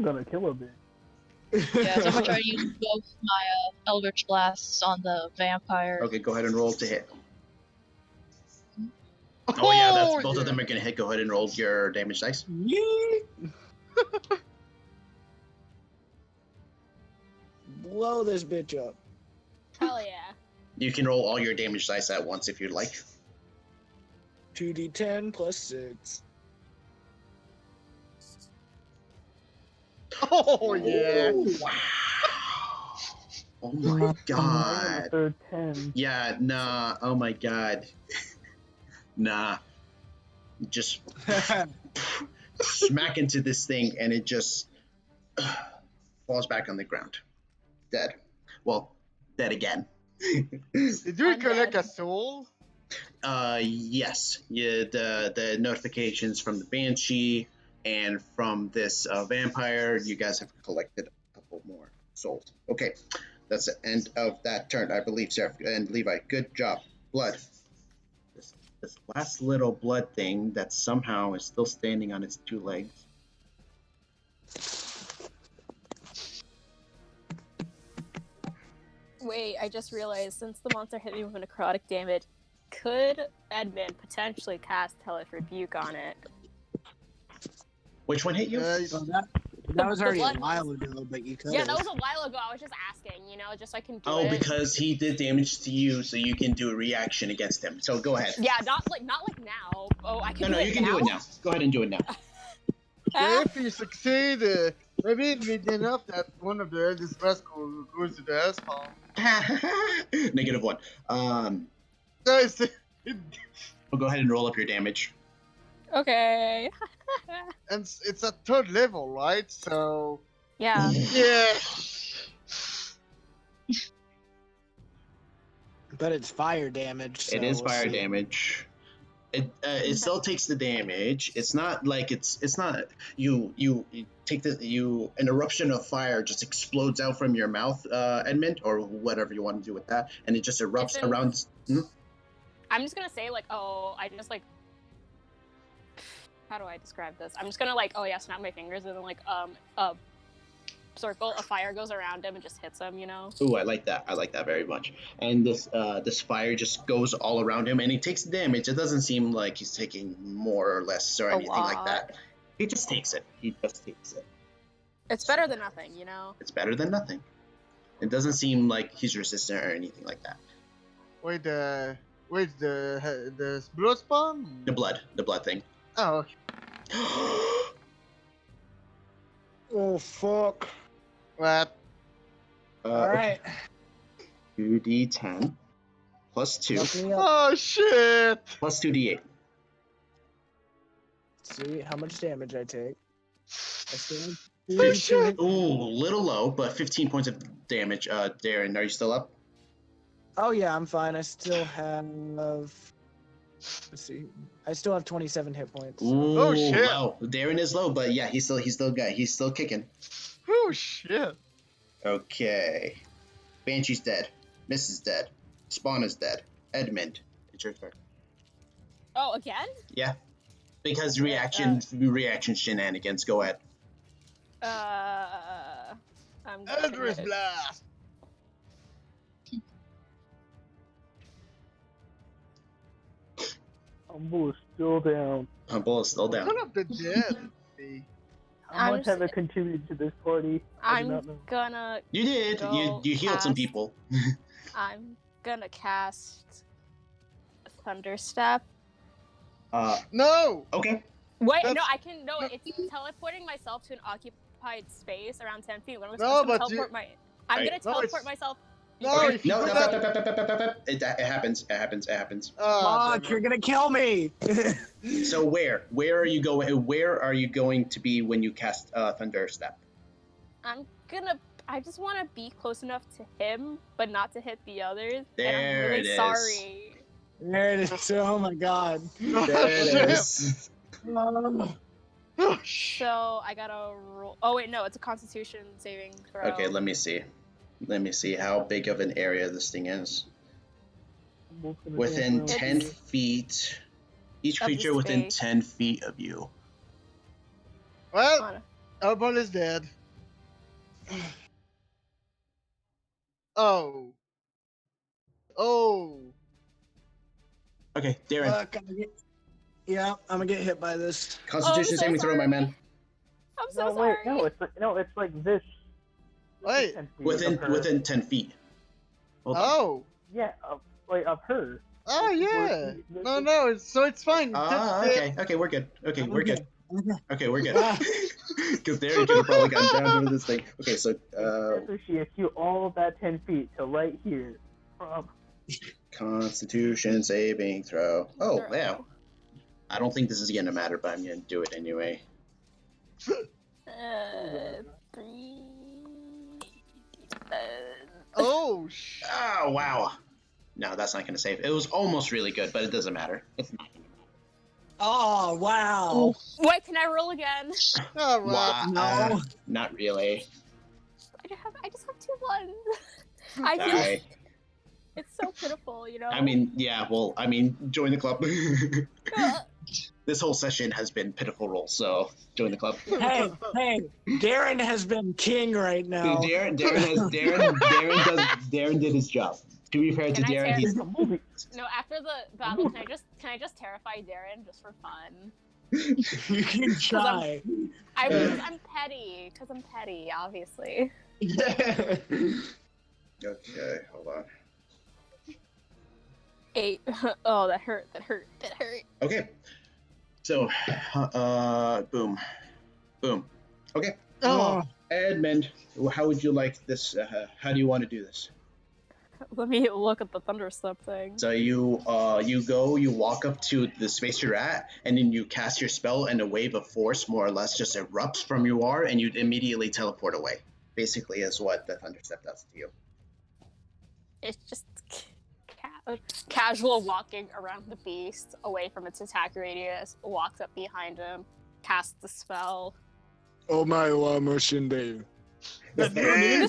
Speaker 4: gonna kill her, bitch.
Speaker 7: Yeah, so I'm gonna try to use both my Eldritch Blasts on the vampire.
Speaker 1: Okay, go ahead and roll to hit. Oh yeah, that's both
Speaker 3: yeah.
Speaker 1: of them are gonna hit. Go ahead and roll your damage dice.
Speaker 2: Yeet. Blow this bitch up.
Speaker 5: Hell yeah.
Speaker 1: You can roll all your damage dice at once if you'd like.
Speaker 2: 2d10 plus 6.
Speaker 3: Oh yeah.
Speaker 1: Wow. Oh my god.
Speaker 4: Third 10.
Speaker 1: Yeah, nah. Oh my god. Nah. Just smack into this thing and it just falls back on the ground. Dead. Well, dead again.
Speaker 3: Did you
Speaker 5: I'm
Speaker 3: collect
Speaker 5: dead.
Speaker 3: a soul?
Speaker 1: Yes. Yeah, the notifications from the Banshee and from this vampire, you guys have collected a couple more souls. Okay, that's the end of that turn, I believe, Seraph and Levi. Good job. Blood. This last little blood thing that somehow is still standing on its 2 legs.
Speaker 5: Wait, I just realized since the monster hit me with necrotic damage, could Edmund potentially cast Hellish Rebuke on it?
Speaker 1: Which one hit you?
Speaker 2: So That was already a
Speaker 5: blood
Speaker 2: while ago, but you could.
Speaker 5: Yeah, that was a while ago. I was just asking, you know, just so I can do
Speaker 1: Oh,
Speaker 5: it.
Speaker 1: because he did damage to you, so you can do a reaction against him. So go ahead.
Speaker 5: Yeah, not like now. Oh, I can
Speaker 1: No,
Speaker 5: do it
Speaker 1: you can
Speaker 5: now?
Speaker 1: do it now. Go ahead and do it now.
Speaker 3: If you succeed, maybe it'd be enough that one of the eldest rascals goes to the house palm.
Speaker 1: -1.
Speaker 3: So it's,
Speaker 1: Well, go ahead and roll up your damage.
Speaker 5: Okay.
Speaker 3: and it's at 3rd level, right? So
Speaker 5: Yeah.
Speaker 3: yeah.
Speaker 2: But it's fire damage. So
Speaker 1: It is
Speaker 2: we'll
Speaker 1: fire
Speaker 2: see.
Speaker 1: damage. It still takes the damage. It's not like it's not you take an eruption of fire just explodes out from your mouth, Edmund, or whatever you want to do with that, and it just erupts
Speaker 5: Listen.
Speaker 1: around.
Speaker 5: I'm just gonna say like, oh, I just like. How do I describe this? I'm just gonna like, oh yeah, snap my fingers and then like a circle of fire goes around him and just hits him, you know.
Speaker 1: Ooh, I like that. I like that very much. And this fire just goes all around him, and he takes damage. It doesn't seem like he's taking more or less or
Speaker 5: A
Speaker 1: anything like
Speaker 5: lot.
Speaker 1: that. He just takes it. He just takes it.
Speaker 5: It's better than nothing, you know.
Speaker 1: It's better than nothing. It doesn't seem like he's resistant or anything like that.
Speaker 3: Wait, the blood spawn?
Speaker 1: The blood thing.
Speaker 3: Oh, okay.
Speaker 2: Oh fuck!
Speaker 3: What?
Speaker 2: All right.
Speaker 1: 2d10 plus 2
Speaker 2: Look me up.
Speaker 3: Oh shit!
Speaker 1: plus 2d8.
Speaker 2: See how much damage I take. I still have
Speaker 3: Oh,
Speaker 2: 32
Speaker 3: shit.
Speaker 2: hit-
Speaker 1: Ooh, little low, but 15 points of damage. Darren, are you still up?
Speaker 2: Oh yeah, I'm fine. I still have. Let's see. I still have 27 hit points.
Speaker 1: Ooh,
Speaker 3: Oh, shit.
Speaker 1: wow. Darren is low, but yeah, he's still kicking.
Speaker 3: Oh shit!
Speaker 1: Okay. Banshee's dead. Miss is dead. Spawn is dead. Edmund, it's your turn.
Speaker 5: Oh, again?
Speaker 1: Yeah. Because reaction shenanigans. Go ahead.
Speaker 5: I'm
Speaker 3: Eldritch
Speaker 5: gonna-
Speaker 3: blast!
Speaker 4: Humble is still down.
Speaker 1: Humble is still down.
Speaker 3: Son of the dead.
Speaker 4: How
Speaker 5: I'm
Speaker 4: much have I
Speaker 5: just-
Speaker 4: contributed to this party? I do
Speaker 5: I'm
Speaker 4: not know.
Speaker 5: gonna
Speaker 1: You did.
Speaker 5: Go
Speaker 1: You healed some
Speaker 5: cast.
Speaker 1: people.
Speaker 5: I'm gonna cast Thunderstep.
Speaker 3: No!
Speaker 1: Okay.
Speaker 5: Wait, no,
Speaker 3: That's-
Speaker 5: I can. No, it's teleporting myself to an occupied space around 10 feet. What am I
Speaker 3: No,
Speaker 5: supposed to
Speaker 3: but
Speaker 5: teleport
Speaker 3: you-
Speaker 5: my? I'm
Speaker 1: Right.
Speaker 5: gonna
Speaker 3: No,
Speaker 5: teleport
Speaker 3: it's-
Speaker 5: myself.
Speaker 3: No,
Speaker 1: Okay.
Speaker 3: if you
Speaker 1: No,
Speaker 3: do
Speaker 1: that... it happens. It happens.
Speaker 3: Oh,
Speaker 2: Fuck! You're gonna kill me.
Speaker 1: So where are you going? Where are you going to be when you cast Thunder Step?
Speaker 5: I'm gonna. I just want to be close enough to him, but not to hit the others.
Speaker 1: There
Speaker 5: and I'm really
Speaker 1: it is.
Speaker 5: sorry.
Speaker 2: There it is. Oh my god.
Speaker 1: There it is.
Speaker 3: Oh, shit.
Speaker 5: So I gotta roll. Oh wait, no, it's a Constitution saving throw.
Speaker 1: Okay, let me see. Let me see how big of an area this thing is.
Speaker 4: Humble's gonna
Speaker 1: Within
Speaker 4: dance around.
Speaker 1: 10 feet. Each
Speaker 5: Of the
Speaker 1: creature within
Speaker 5: space.
Speaker 1: 10 feet of you.
Speaker 3: Well, Elbow is dead. Oh. Oh.
Speaker 1: Okay, Darren.
Speaker 2: Fuck, yeah, I'm gonna get hit by this.
Speaker 1: Constitution
Speaker 5: I'm so
Speaker 1: saving throw, my man.
Speaker 5: I'm so
Speaker 4: No,
Speaker 5: sorry.
Speaker 4: wait, no, it's like this.
Speaker 3: Wait.
Speaker 4: 10 feet
Speaker 1: Within
Speaker 4: of her.
Speaker 1: within 10 feet. Hold on.
Speaker 3: Oh.
Speaker 4: Yeah, of her.
Speaker 3: Oh, yeah. No, it's fine.
Speaker 1: Ah,
Speaker 3: Just,
Speaker 1: okay. Okay, we're good. Okay, we're good. Okay, we're good.
Speaker 2: Ah.
Speaker 1: Because Darren could have probably gotten down to this thing. Okay, so
Speaker 4: So she has you all of that 10 feet to right here. From
Speaker 1: Constitution saving throw. Oh,
Speaker 5: Throw.
Speaker 1: wow. I don't think this is gonna matter, but I'm gonna do it anyway.
Speaker 5: 3.
Speaker 3: oh,
Speaker 1: Oh, wow. No, that's not gonna save. It was almost really good, but it doesn't matter. It's not gonna
Speaker 2: Oh wow.
Speaker 5: Wait, can I roll again?
Speaker 3: all
Speaker 1: matter.
Speaker 3: right.
Speaker 2: No.
Speaker 1: Not really.
Speaker 5: I just have 2 ones. I feel
Speaker 1: Alright.
Speaker 5: it's so pitiful, you know.
Speaker 1: I mean, yeah, well, join the club. This whole session has been pitiful rolls, so join the club.
Speaker 2: Hey, Darren has been king right now.
Speaker 1: Darren did his job. To be fair to
Speaker 5: Can I
Speaker 1: Darren,
Speaker 5: tear-
Speaker 1: he's
Speaker 5: No, after the battle, can I just terrify Darren just for fun?
Speaker 2: You can try.
Speaker 5: I'm petty, because I'm petty, obviously.
Speaker 1: Okay, hold on.
Speaker 5: 8. Oh, that hurt.
Speaker 1: Okay. So, boom. Okay,
Speaker 3: Oh,
Speaker 1: Edmund, how would you like this? How do you want to do this?
Speaker 5: Let me look at the thunderstep thing.
Speaker 1: So you walk up to the space you're at, and then you cast your spell, and a wave of force more or less just erupts from you are, and you immediately teleport away. Basically, is what the thunderstep does to you.
Speaker 5: It's just casual walking around the beast, away from its attack radius, walks up behind him, casts the spell.
Speaker 2: Oh my Lama Shinde.
Speaker 5: This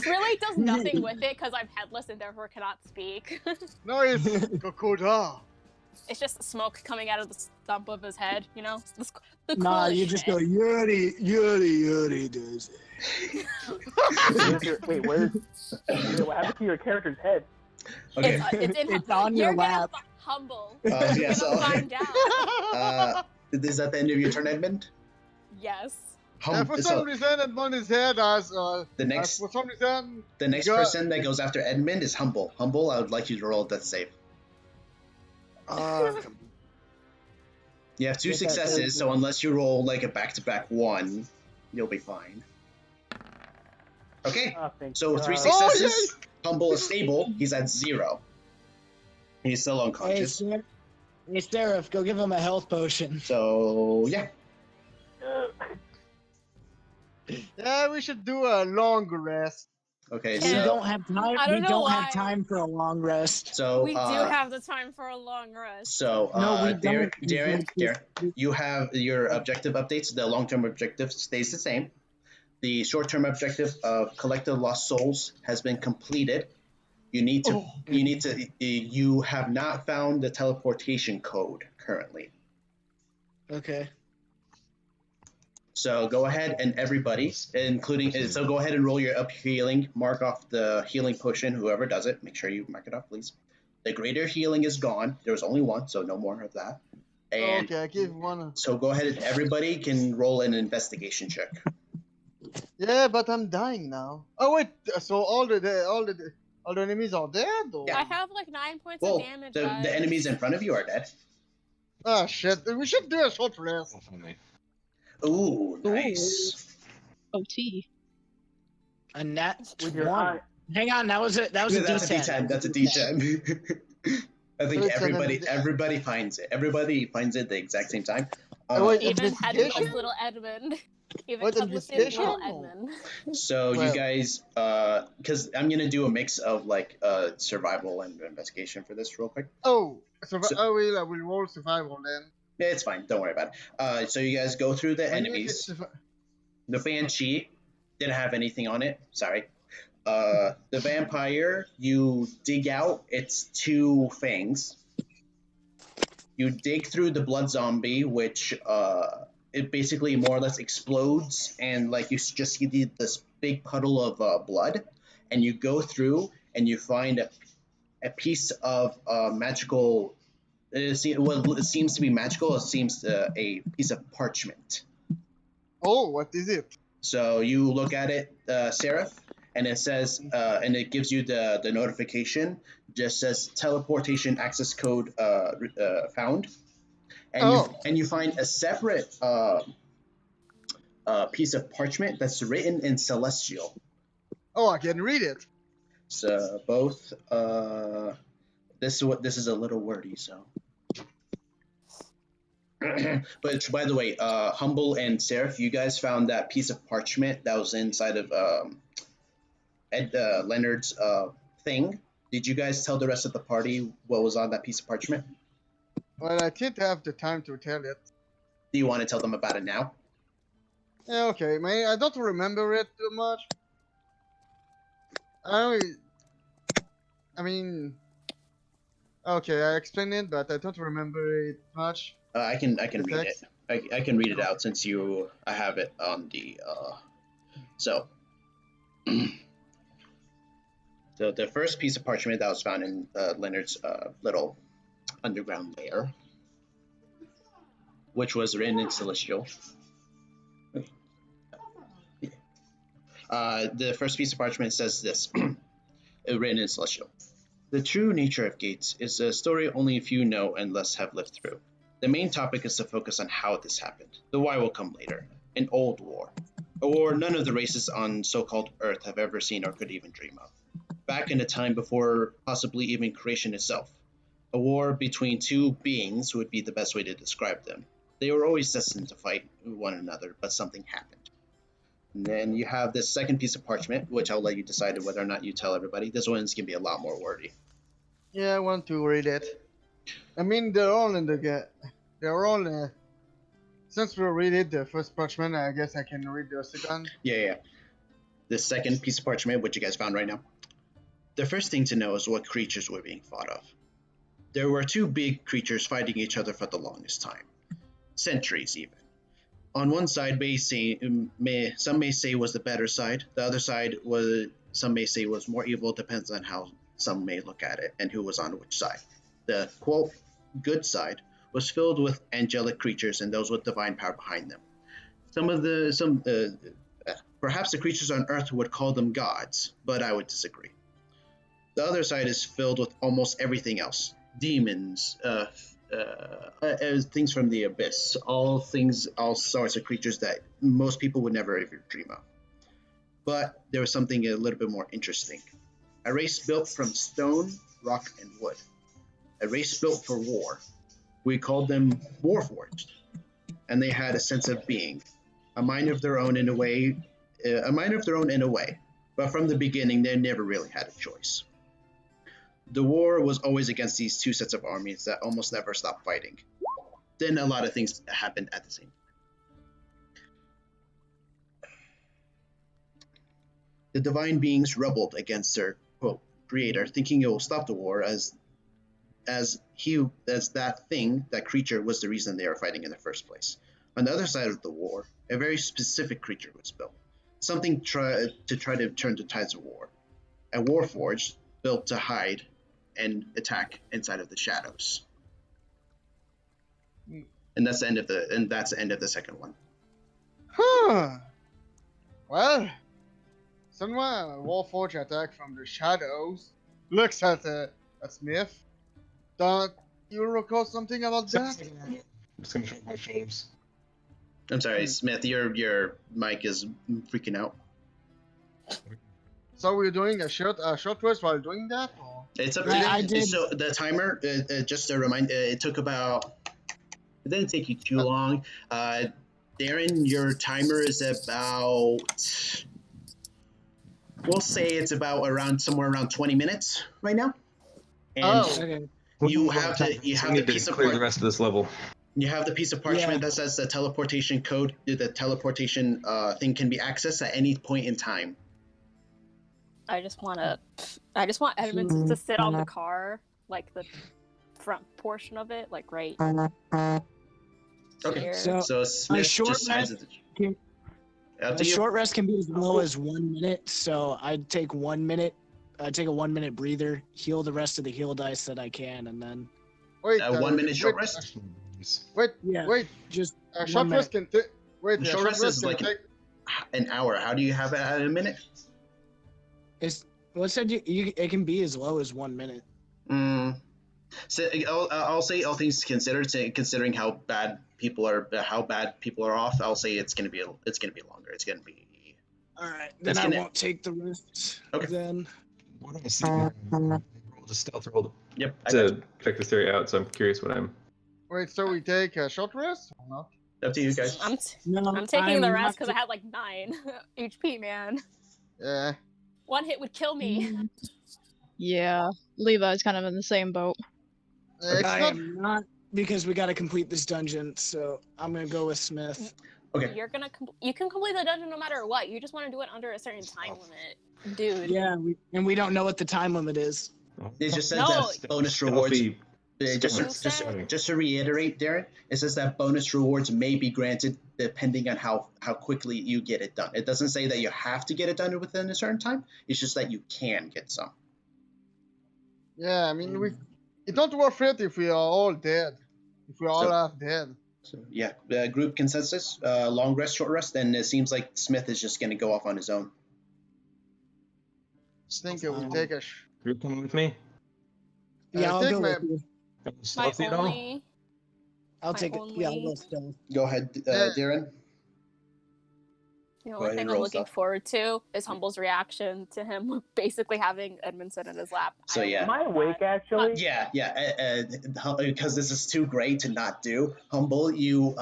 Speaker 5: really does nothing with it because I'm headless and therefore cannot speak.
Speaker 3: no, it's Kokoda.
Speaker 5: It's just smoke coming out of the stump of his head, you know? The
Speaker 2: Nah,
Speaker 5: coolest
Speaker 2: you just
Speaker 5: shit.
Speaker 2: go Yuri does it.
Speaker 4: Wait, what happened to your character's head?
Speaker 1: Okay.
Speaker 5: It's
Speaker 2: on
Speaker 5: You're
Speaker 2: your lap.
Speaker 5: gonna humble.
Speaker 1: Yeah,
Speaker 5: You're
Speaker 1: so-
Speaker 5: gonna find out.
Speaker 1: Is that the end of your turn, Edmund?
Speaker 5: Yes.
Speaker 3: For some reason, Edmund's head as
Speaker 1: the next
Speaker 3: for some reason.
Speaker 1: the next
Speaker 3: got-
Speaker 1: person that goes after Edmund is Humble. Humble, I would like you to roll a death save. You have 2
Speaker 2: Get that
Speaker 1: successes, so unless you roll like a back-to-back 1, you'll be fine. Okay,
Speaker 4: Oh, thank
Speaker 1: so 3
Speaker 4: God.
Speaker 1: successes. Humble is stable. He's at 0. He's still
Speaker 2: Hey,
Speaker 1: unconscious.
Speaker 2: Seraph, go give him a health potion.
Speaker 1: So yeah.
Speaker 3: Yeah, we should do a long rest.
Speaker 1: Okay,
Speaker 2: We
Speaker 5: Yeah.
Speaker 2: don't have time.
Speaker 5: I don't
Speaker 2: We
Speaker 5: know
Speaker 2: don't
Speaker 5: why.
Speaker 2: have time for a long rest.
Speaker 1: so
Speaker 5: We do have the time for a long rest.
Speaker 1: So,
Speaker 2: No, we
Speaker 1: Darren,
Speaker 2: don't.
Speaker 1: you have your objective updates. The long-term objective stays the same. The short-term objective of collect the lost souls has been completed. You have not found the teleportation code currently.
Speaker 2: Okay.
Speaker 1: So go ahead and everybody, so go ahead and roll your up healing. Mark off the healing potion. Whoever does it, make sure you mark it off, please. The greater healing is gone. There was only 1, so no more of that. And
Speaker 3: Okay, I give one.
Speaker 1: so go ahead and everybody can roll an investigation check.
Speaker 3: Yeah, but I'm dying now. Oh wait, so all the enemies are dead? Or?
Speaker 5: I have like 9 points
Speaker 1: Well,
Speaker 5: of damage,
Speaker 1: the
Speaker 5: guys.
Speaker 1: enemies in front of you are dead.
Speaker 3: Ah shit, we should do a short rest.
Speaker 1: Ooh, nice.
Speaker 7: OT.
Speaker 2: A nat
Speaker 4: With your
Speaker 2: 1.
Speaker 4: eye.
Speaker 2: Hang on, that was a
Speaker 1: That's a
Speaker 2: D10.
Speaker 1: D10. That's a D10. I think
Speaker 3: It's an-
Speaker 1: everybody finds it. Everybody finds it at the exact same time.
Speaker 3: Oh, wait,
Speaker 5: Even
Speaker 3: investigation?
Speaker 5: headless little Edmund. Even
Speaker 3: What,
Speaker 5: headless
Speaker 3: investigation?
Speaker 5: little Edmund.
Speaker 1: So you
Speaker 3: Well-
Speaker 1: guys, because I'm gonna do a mix of like survival and investigation for this real quick.
Speaker 3: Oh,
Speaker 1: So-
Speaker 3: I will roll survival then.
Speaker 1: Yeah, it's fine. Don't worry about it. So you guys go through the
Speaker 3: And if
Speaker 1: enemies.
Speaker 3: it's survi-
Speaker 1: The Banshee didn't have anything on it. Sorry. The Vampire, you dig out its 2 fangs. You dig through the Blood Zombie, which it basically more or less explodes, and like you just see this big puddle of blood, and you go through and you find a piece of magical. It seems to be magical. It seems a piece of parchment.
Speaker 3: Oh, what is it?
Speaker 1: So you look at it, Seraph, and it says, and it gives you the notification. Just says teleportation access code found, and you find a separate piece of parchment that's written in Celestial.
Speaker 3: Oh, I can read it.
Speaker 1: So both. This is a little wordy, so. But by the way, Humble and Seraph, you guys found that piece of parchment that was inside of Leonard's thing. Did you guys tell the rest of the party what was on that piece of parchment?
Speaker 3: Well, I didn't have the time to tell it.
Speaker 1: Do you want to tell them about it now?
Speaker 3: Yeah, okay, man. I don't remember it too much. I mean, okay, I explained it, but I don't remember it much.
Speaker 1: I can read it.
Speaker 3: text?
Speaker 1: I can read it out since I have it on the so. So the first piece of parchment that was found in Leonard's little underground lair which was written in Celestial. The first piece of parchment says this, written in Celestial. The true nature of gates is a story only a few know and less have lived through. The main topic is to focus on how this happened. The why will come later. An old war. A war none of the races on so-called Earth have ever seen or could even dream of. Back in a time before possibly even creation itself. A war between two beings would be the best way to describe them. They were always destined to fight one another, but something happened. And then you have this second piece of parchment, which I'll let you decide whether or not you tell everybody. This one's going to be a lot more wordy.
Speaker 3: Yeah, I want to read it. I mean, they're all in the game. They're all. Since we read it, the first parchment, I guess I can read the second.
Speaker 1: Yeah. The second piece of parchment, which you guys found right now. The first thing to know is what creatures were being fought of. There were two big creatures fighting each other for the longest time. Centuries, even. On one side, some may say was the better side. The other side some may say was more evil. Depends on how some may look at it and who was on which side. The quote good side was filled with angelic creatures and those with divine power behind them. Perhaps the creatures on Earth would call them gods, but I would disagree. The other side is filled with almost everything else: demons, things from the abyss, all sorts of creatures that most people would never even dream of. But there was something a little bit more interesting. A race built from stone, rock, and wood. A race built for war. We called them Warforged, and they had a sense of being, a mind of their own in a way. But from the beginning, they never really had a choice. The war was always against these two sets of armies that almost never stopped fighting. Then a lot of things happened at the same time. The divine beings rebelled against their quote creator, thinking it will stop the war as that thing, that creature, was the reason they were fighting in the first place. On the other side of the war, a very specific creature was built, something to try to turn the tides of war. A warforged built to hide and attack inside of the shadows. And that's the end of the second one.
Speaker 3: Huh. Well, someone Warforged attack from the shadows. Looks at Smith. Don't you recall something about that?
Speaker 6: I'm just gonna show my shoulders.
Speaker 1: I'm sorry, Smith, your mic is freaking out.
Speaker 3: So we're doing a short rest while doing that? Or?
Speaker 1: It's up
Speaker 2: Yeah,
Speaker 1: to
Speaker 2: I
Speaker 1: you.
Speaker 2: did.
Speaker 1: So the timer, just to remind, it didn't take you too long. Darren, your timer is about, we'll say it's about somewhere around 20 minutes right now. And
Speaker 2: Okay.
Speaker 1: you have the piece of
Speaker 6: clear the rest of this level.
Speaker 1: You have the piece of parchment
Speaker 2: Yeah.
Speaker 1: that says the teleportation code. The teleportation thing can be accessed at any point in time.
Speaker 5: I just want Edmund to sit on the car, like the front portion of it, like right
Speaker 1: Okay.
Speaker 5: here.
Speaker 1: So Smith
Speaker 2: short
Speaker 1: just signs
Speaker 2: rest
Speaker 1: it. Up to
Speaker 2: A
Speaker 1: you.
Speaker 2: short rest can be as low as 1 minute, so I'd take 1 minute. Take a 1 minute breather, heal the rest of the heal dice that I can, and then
Speaker 3: Wait,
Speaker 1: 1 minute short rest.
Speaker 3: Wait,
Speaker 2: yeah,
Speaker 3: wait.
Speaker 2: just
Speaker 3: A
Speaker 2: 1
Speaker 3: short
Speaker 2: minute.
Speaker 3: rest can take. Wait,
Speaker 1: The
Speaker 3: a
Speaker 1: short rest is
Speaker 3: can
Speaker 1: like
Speaker 3: take.
Speaker 1: an hour. How do you have it at a minute?
Speaker 2: It's well, it said it can be as low as 1 minute.
Speaker 1: So I'll say all things considered, considering how bad people are off. I'll say it's gonna be longer. It's gonna be.
Speaker 2: All right, then I won't take the risks.
Speaker 1: Okay.
Speaker 2: Then.
Speaker 6: What do I see? Roll a stealth roll
Speaker 1: Yep.
Speaker 6: to check this theory out. So I'm curious what I'm.
Speaker 3: Wait, so we take a short rest or not?
Speaker 1: Up to you guys.
Speaker 5: I'm taking the rest because I had like 9 HP, man.
Speaker 3: Yeah.
Speaker 5: 1 hit would kill me.
Speaker 7: Yeah, Levi's kind of in the same boat.
Speaker 3: It's
Speaker 2: I
Speaker 3: not.
Speaker 2: am not, because we got to complete this dungeon, so I'm gonna go with Smith.
Speaker 1: Okay.
Speaker 5: You can complete the dungeon no matter what. You just want to do it under a certain time limit, dude.
Speaker 2: Yeah, we don't know what the time limit is.
Speaker 1: It just says
Speaker 5: No.
Speaker 1: that bonus rewards.
Speaker 6: Stealthy-
Speaker 1: Just to reiterate, Darren, it says that bonus rewards may be granted depending on how quickly you get it done. It doesn't say that you have to get it done within a certain time. It's just that you can get some.
Speaker 3: Yeah, I mean, it's not worth it if we are all dead. If we all are dead.
Speaker 1: So yeah, group consensus, long rest, short rest, and it seems like Smith is just going to go off on his own.
Speaker 3: I think it would take a.
Speaker 6: Group coming with me?
Speaker 2: Yeah, I'll
Speaker 3: take
Speaker 2: go
Speaker 3: my-
Speaker 2: with you.
Speaker 6: Stealthy at all?
Speaker 2: I'll
Speaker 5: My
Speaker 2: take it. Yeah, I'll
Speaker 5: only-
Speaker 2: go stealth.
Speaker 1: Go ahead,
Speaker 3: Yeah.
Speaker 1: Darren.
Speaker 5: The
Speaker 1: Go
Speaker 5: only
Speaker 1: ahead
Speaker 5: thing
Speaker 1: and
Speaker 5: I'm
Speaker 1: roll
Speaker 5: looking
Speaker 1: stuff.
Speaker 5: forward to is Humble's reaction to him basically having Edmondson in his lap.
Speaker 1: So, yeah.
Speaker 4: Am I awake actually?
Speaker 1: Yeah, because this is too great to not do. Humble, you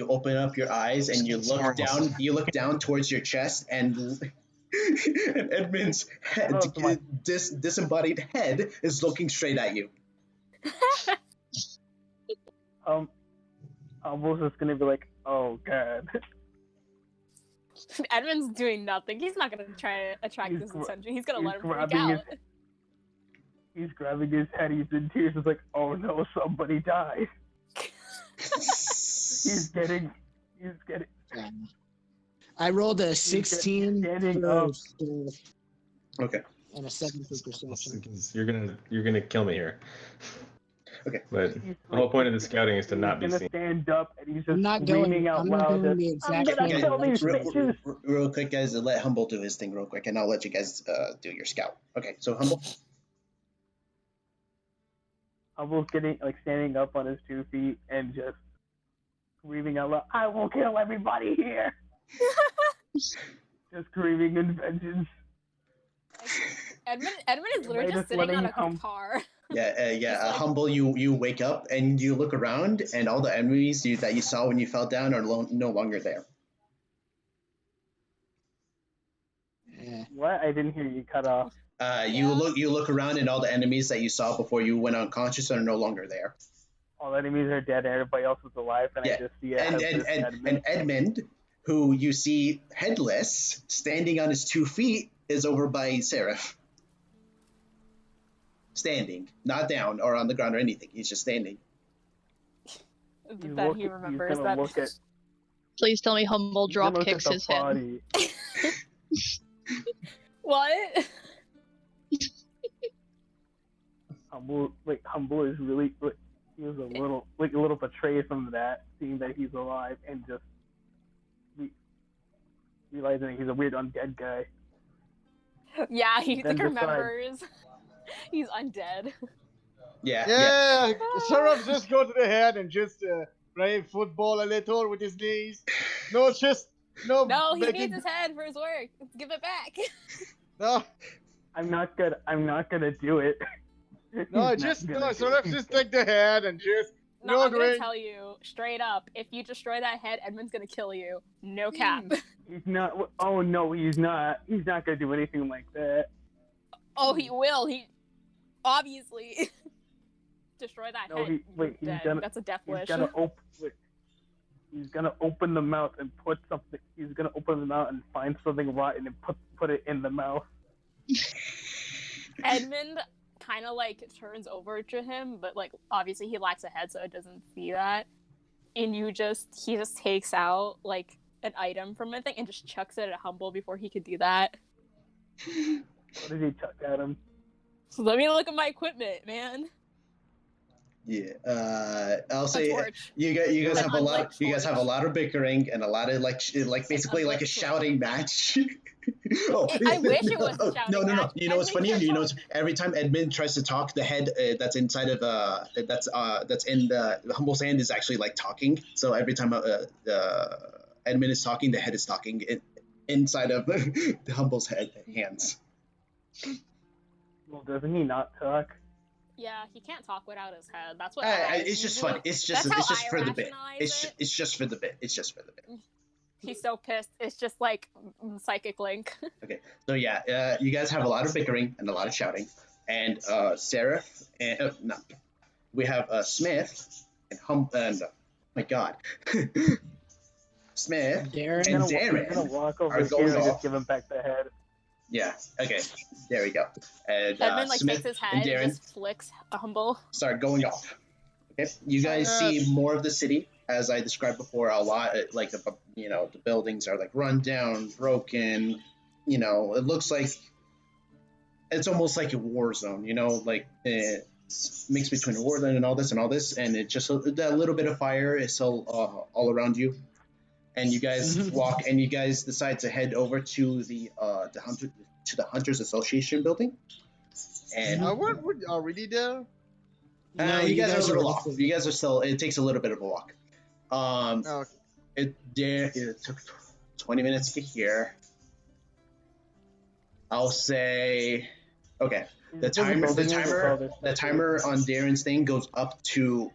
Speaker 1: open up your eyes and you look down. You look down towards your chest, and Edmund's head,
Speaker 4: Oh, come on.
Speaker 1: disembodied head is looking straight at you.
Speaker 4: Humble's just gonna be like, oh god.
Speaker 5: Edmund's doing nothing. He's not gonna try to attract
Speaker 4: He's
Speaker 5: his
Speaker 4: gra-
Speaker 5: attention. He's gonna
Speaker 4: he's
Speaker 5: let him freak
Speaker 4: grabbing
Speaker 5: out.
Speaker 4: He's grabbing his head, he's in tears, he's like, oh no, somebody died. He's getting
Speaker 2: I rolled a
Speaker 4: He's
Speaker 2: 16
Speaker 4: standing
Speaker 2: for
Speaker 4: up.
Speaker 2: stealth
Speaker 1: Okay.
Speaker 2: and a 7 for perception.
Speaker 6: You're gonna kill me here.
Speaker 1: Okay.
Speaker 6: But the whole point of the scouting is to not be
Speaker 4: He's gonna
Speaker 6: seen.
Speaker 4: stand up and he's just
Speaker 2: I'm not
Speaker 4: screaming
Speaker 2: going.
Speaker 4: out
Speaker 2: I'm not
Speaker 4: loud.
Speaker 2: doing the
Speaker 4: I'm
Speaker 2: exact
Speaker 4: gonna
Speaker 2: thing.
Speaker 4: kill these bitches.
Speaker 1: Real quick, guys, let Humble do his thing real quick, and I'll let you guys do your scout. Okay, so Humble.
Speaker 4: Humble's getting standing up on his 2 feet and just screaming out loud, I will kill everybody here. Just screaming in vengeance.
Speaker 5: Edmund is literally
Speaker 4: By
Speaker 5: just
Speaker 4: just
Speaker 5: sitting on
Speaker 4: letting
Speaker 5: a
Speaker 4: him-
Speaker 5: car.
Speaker 1: Yeah.
Speaker 5: like-
Speaker 1: Humble, you wake up and you look around, and all the enemies that you saw when you fell down are no longer there.
Speaker 2: Yeah.
Speaker 4: What? I didn't hear you cut off.
Speaker 1: You look around, and all the enemies that you saw before you went unconscious are no longer there.
Speaker 4: All the enemies are dead and everybody else is alive, and
Speaker 1: Yeah.
Speaker 4: I just see a
Speaker 1: And
Speaker 4: headless Edmund.
Speaker 1: and Edmund, who you see headless, standing on his 2 feet, is over by Seraph. Standing, not down or on the ground or anything. He's just standing.
Speaker 5: That he remembers
Speaker 4: he's gonna
Speaker 5: that.
Speaker 4: Look at,
Speaker 7: Please tell me Humble
Speaker 4: he's gonna
Speaker 7: drop
Speaker 4: look at
Speaker 7: kicks
Speaker 4: the
Speaker 7: his head.
Speaker 4: body.
Speaker 5: What?
Speaker 4: Humble is really he was a little betrayed from that, seeing that he's alive and just realizing he's a weird undead guy.
Speaker 5: Yeah, he
Speaker 4: Then
Speaker 5: remembers. He's undead.
Speaker 1: Yeah.
Speaker 3: Yeah, Seraph just go to the head and just play football a little with his knees. No,
Speaker 5: No, he
Speaker 3: making-
Speaker 5: needs his head for his work. Let's give it back.
Speaker 3: No,
Speaker 4: I'm not gonna do it.
Speaker 3: no,
Speaker 4: He's
Speaker 3: just
Speaker 4: not
Speaker 3: no.
Speaker 4: gonna do
Speaker 3: Seraph
Speaker 4: it.
Speaker 3: just take the head and just
Speaker 5: No, I'm gonna
Speaker 3: doing.
Speaker 5: tell you straight up. If you destroy that head, Edmund's gonna kill you. No cap.
Speaker 4: He's not. Oh no, he's not. He's not gonna do anything like that.
Speaker 5: Oh, he will. He obviously destroy that
Speaker 4: No,
Speaker 5: head.
Speaker 4: he's
Speaker 5: Dead.
Speaker 4: gonna.
Speaker 5: That's a death
Speaker 4: He's
Speaker 5: wish.
Speaker 4: gonna He's gonna open the mouth and put something. He's gonna open the mouth and find something rotten and put it in the mouth.
Speaker 5: Edmund kind of turns over to him, but obviously he lacks a head, so it doesn't see that. And he just takes out an item from a thing and just chucks it at Humble before he could do that.
Speaker 4: What did he chuck at him?
Speaker 5: So let me look at my equipment, man.
Speaker 1: Yeah. I'll
Speaker 5: A
Speaker 1: say
Speaker 5: torch.
Speaker 1: you guys
Speaker 5: An
Speaker 1: have a lot.
Speaker 5: unlit
Speaker 1: You guys have a
Speaker 5: torch.
Speaker 1: lot of bickering and a lot of basically
Speaker 5: unlit
Speaker 1: a
Speaker 5: torch.
Speaker 1: shouting match.
Speaker 5: I wish it was a shouting
Speaker 1: No.
Speaker 5: match.
Speaker 1: You know what's
Speaker 5: Edmund
Speaker 1: funny?
Speaker 5: can't
Speaker 1: You know,
Speaker 5: talk.
Speaker 1: every time Edmund tries to talk, the head that's inside of that's in the Humble's hand is actually talking. So every time Edmund is talking, the head is talking inside of the Humble's hands.
Speaker 4: Well, doesn't he not talk?
Speaker 5: Yeah, he can't talk without his head. That's what.
Speaker 1: It's just fun. It's just for the bit. It's just for the bit. It's just for the bit.
Speaker 5: He's so pissed. It's just psychic link.
Speaker 1: Okay, so yeah, you guys have a lot of bickering and a lot of shouting, and Sarah and we have Smith and my God, Smith
Speaker 2: Darren.
Speaker 1: and
Speaker 4: He's gonna
Speaker 1: Darren
Speaker 4: walk over
Speaker 1: are
Speaker 4: here
Speaker 1: going
Speaker 4: and
Speaker 1: off.
Speaker 4: just give him back the head.
Speaker 1: Yeah. Okay. There we go. And
Speaker 5: Edmund
Speaker 1: Smith
Speaker 5: takes his
Speaker 1: and
Speaker 5: head
Speaker 1: Darren
Speaker 5: and just flicks a Humble.
Speaker 1: start going off. Okay. You guys see more of the city as I described before. A lot the buildings are run down, broken. It looks like it's almost like a war zone. mixed between a woodland and all this, and it just that little bit of fire is still all around you. And you guys walk, and you guys decide to head over to the Hunters Association building. And
Speaker 3: We're already there.
Speaker 2: No,
Speaker 1: you guys are a little off.
Speaker 2: resting.
Speaker 1: You guys are still. It takes a little bit of a walk.
Speaker 3: Okay.
Speaker 1: It took 20 minutes to get here. I'll say, okay. The timer on Darren's thing goes up to.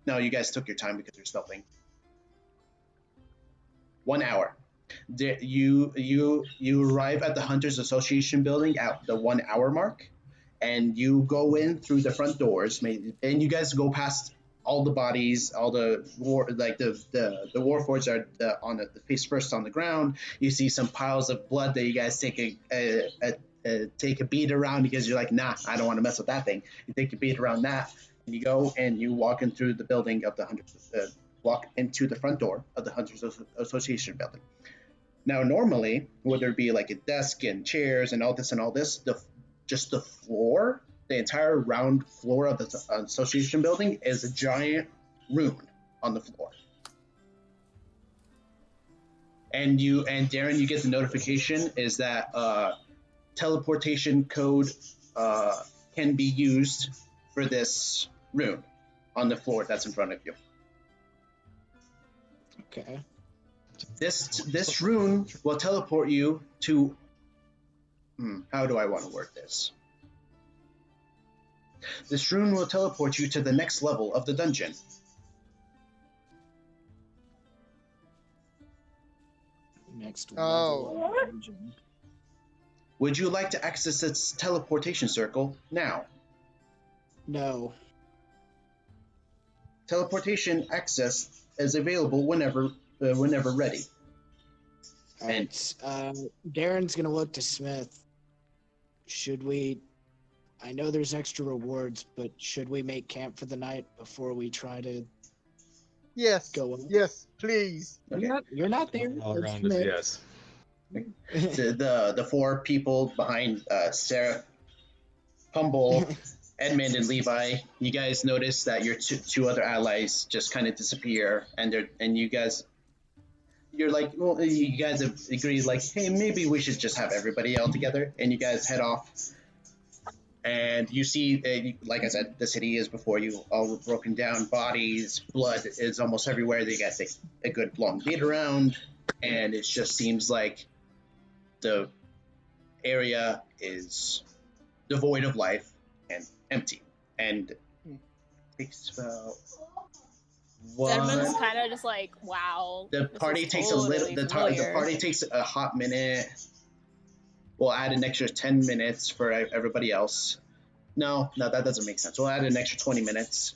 Speaker 1: No, you guys took your time because you're stealthing. 1 hour. You arrive at the Hunters Association building at the 1 hour mark, and you go in through the front doors. And you guys go past all the bodies, all the the warforged are on the face first on the ground. You see some piles of blood that you guys take a beat around because you're like, nah, I don't want to mess with that thing. You take a beat around that, and you go and you walk in through the building of the Hunters. Walk into the front door of the Hunters Association building. Now, normally, would there be like a desk and chairs and all this, just the floor, the entire round floor of the association building is a giant rune on the floor. And Darren, you get the notification is that teleportation code can be used for this rune on the floor that's in front of you.
Speaker 2: Okay.
Speaker 1: This rune will teleport you to. How do I want to word this? This rune will teleport you to the next level of the dungeon.
Speaker 2: Next
Speaker 3: Oh.
Speaker 2: dungeon.
Speaker 1: Would you like to access its teleportation circle now?
Speaker 2: No.
Speaker 1: Teleportation access is available whenever ready.
Speaker 2: All right. Darren's gonna look to Smith. Should we? I know there's extra rewards, but should we make camp for the night before we try to
Speaker 3: Yes.
Speaker 2: go on?
Speaker 3: Yes, please.
Speaker 1: Okay.
Speaker 2: You're not there.
Speaker 6: All
Speaker 2: It's
Speaker 6: around is
Speaker 2: Smith.
Speaker 6: yes.
Speaker 1: The four people behind Sarah, Humble, Edmund, and Levi, you guys notice that your two other allies just kind of disappear, and you guys, you're like, well, you guys have agreed, like, hey, maybe we should just have everybody all together, and you guys head off. And you see, like I said, the city is before you, all broken down bodies, blood is almost everywhere. They guys take a good long beat around, and it just seems like the area is devoid of life and empty. And takes about
Speaker 5: Edmund's
Speaker 1: one.
Speaker 5: kind of just like, wow.
Speaker 1: The
Speaker 5: this
Speaker 1: party
Speaker 5: is
Speaker 1: takes
Speaker 5: totally
Speaker 1: the
Speaker 5: familiar.
Speaker 1: party takes a hot minute. We'll add an extra 10 minutes for everybody else. No, that doesn't make sense. We'll add an extra 20 minutes.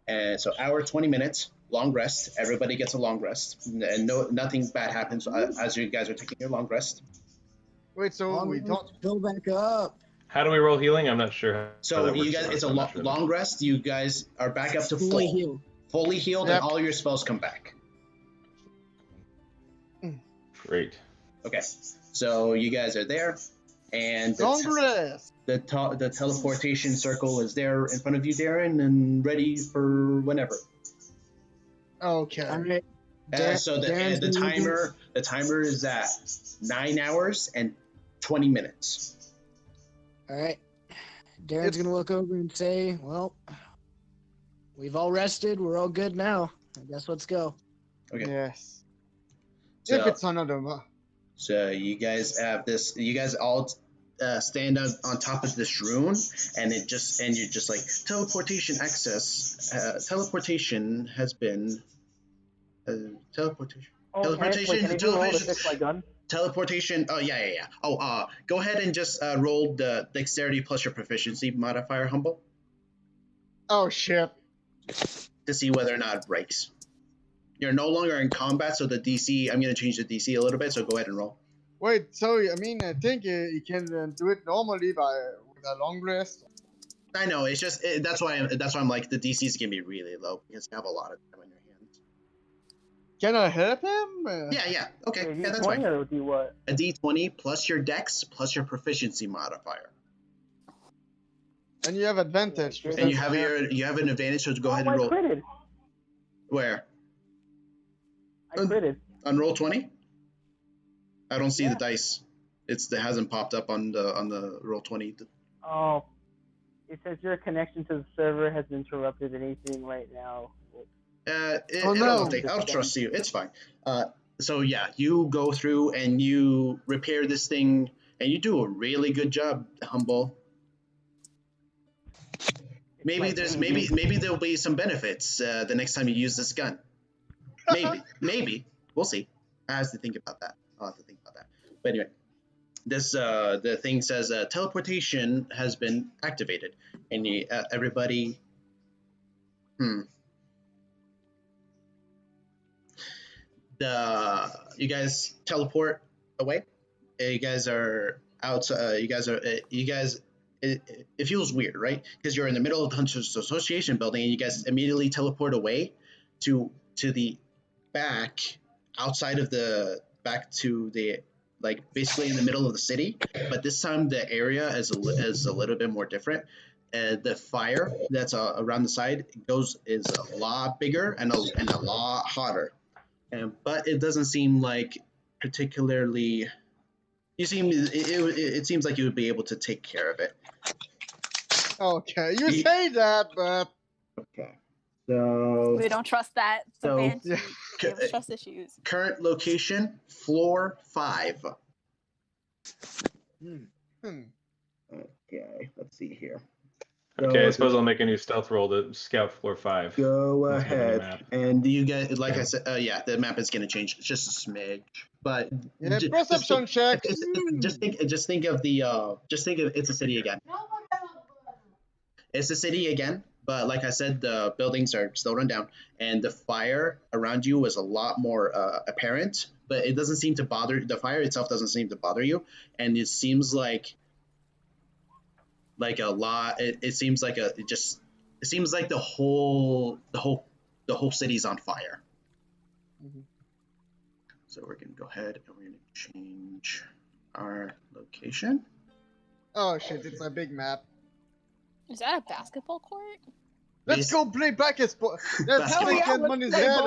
Speaker 1: And so hour, 20 minutes, long rest. Everybody gets a long rest. And nothing bad happens as you guys are taking your long rest.
Speaker 3: Wait, so we don't.
Speaker 2: Fill back up.
Speaker 6: How do we roll healing? I'm not sure. How
Speaker 1: So
Speaker 6: that
Speaker 1: you
Speaker 6: works.
Speaker 1: guys, it's a
Speaker 6: I'm not sure.
Speaker 1: long rest. You guys are back up to
Speaker 2: Fully
Speaker 1: full.
Speaker 2: healed.
Speaker 1: Fully healed,
Speaker 3: Yep.
Speaker 1: and all your spells come back.
Speaker 6: Great.
Speaker 1: Okay, so you guys are there, and
Speaker 3: Long rest.
Speaker 1: the teleportation circle is there in front of you, Darren, and ready for whenever.
Speaker 3: Okay.
Speaker 2: All right.
Speaker 1: So
Speaker 2: Darren's
Speaker 1: the
Speaker 2: gonna
Speaker 1: timer is at 9 hours and 20 minutes.
Speaker 2: All right. Darren's gonna look over and say, "Well, we've all rested. We're all good now. I guess let's go."
Speaker 1: Okay.
Speaker 3: Yes.
Speaker 1: So,
Speaker 3: If it's another one.
Speaker 1: so you guys have this. You guys all stand on top of this rune, and you're just like teleportation access. Teleportation has been teleportation. Teleportation.
Speaker 4: Can you roll to fix my gun?
Speaker 1: Teleportation. Oh yeah. Oh, go ahead and just roll the dexterity plus your proficiency modifier, Humble,
Speaker 3: Oh shit.
Speaker 1: to see whether or not it breaks. You're no longer in combat, so the DC. I'm gonna change the DC a little bit. So go ahead and roll.
Speaker 3: Wait, so I mean, I think you can do it normally with a long rest.
Speaker 1: I know. It's just that's why I'm like the DC is gonna be really low because you have a lot of time on your hands.
Speaker 3: Can I help him?
Speaker 1: Yeah. Okay.
Speaker 4: Do
Speaker 1: Yeah, that's
Speaker 4: D20
Speaker 1: fine.
Speaker 4: or do what?
Speaker 1: A D20 plus your dex plus your proficiency modifier.
Speaker 3: And you have advantage.
Speaker 4: Yeah,
Speaker 1: And you have an advantage, so go ahead and roll.
Speaker 4: I critted.
Speaker 1: Where?
Speaker 4: I critted.
Speaker 1: On roll 20? I don't see
Speaker 4: Yeah.
Speaker 1: the dice. It hasn't popped up on the roll 20.
Speaker 4: Oh, it says your connection to the server has been interrupted. Anything right now?
Speaker 1: I'll trust you. It's fine. So yeah, you go through and you repair this thing, and you do a really good job, Humble. Maybe there'll be some benefits the next time you use this gun. Maybe we'll see. I have to think about that. I'll have to think about that. But anyway, this the thing says teleportation has been activated, and everybody. You guys teleport away. You guys are out. It feels weird, right? Because you're in the middle of the Hunters Association building, and you guys immediately teleport away to the back, outside of the back to the basically in the middle of the city. But this time the area is a little bit more different. The fire that's around the side is a lot bigger and a lot hotter. But it doesn't seem like particularly. It seems like you would be able to take care of it.
Speaker 3: Okay, you say that, but
Speaker 1: okay. So
Speaker 5: we don't trust that. It's a Banshee.
Speaker 3: Yeah.
Speaker 5: We have trust issues.
Speaker 1: Current location: floor 5. Okay, let's see here.
Speaker 6: Okay, I suppose I'll make a new stealth roll to scout floor 5.
Speaker 1: Go
Speaker 6: Let's get a new
Speaker 1: ahead,
Speaker 6: map.
Speaker 1: and you get I said, the map is going to change just a smidge, but
Speaker 3: yeah, perception check.
Speaker 1: Just think of it's a city again. It's a city again, but like I said, the buildings are still run down, and the fire around you is a lot more apparent. But it doesn't seem to bother the fire itself. Doesn't seem to bother you, and it seems like a lot. It seems like the whole city's on fire.
Speaker 3: Mm-hmm.
Speaker 1: So we're gonna go ahead and we're gonna change our location.
Speaker 3: Oh shit! It's a big map.
Speaker 5: Is that a basketball court?
Speaker 3: Let's go play basketball. Let's play Kid Money's head.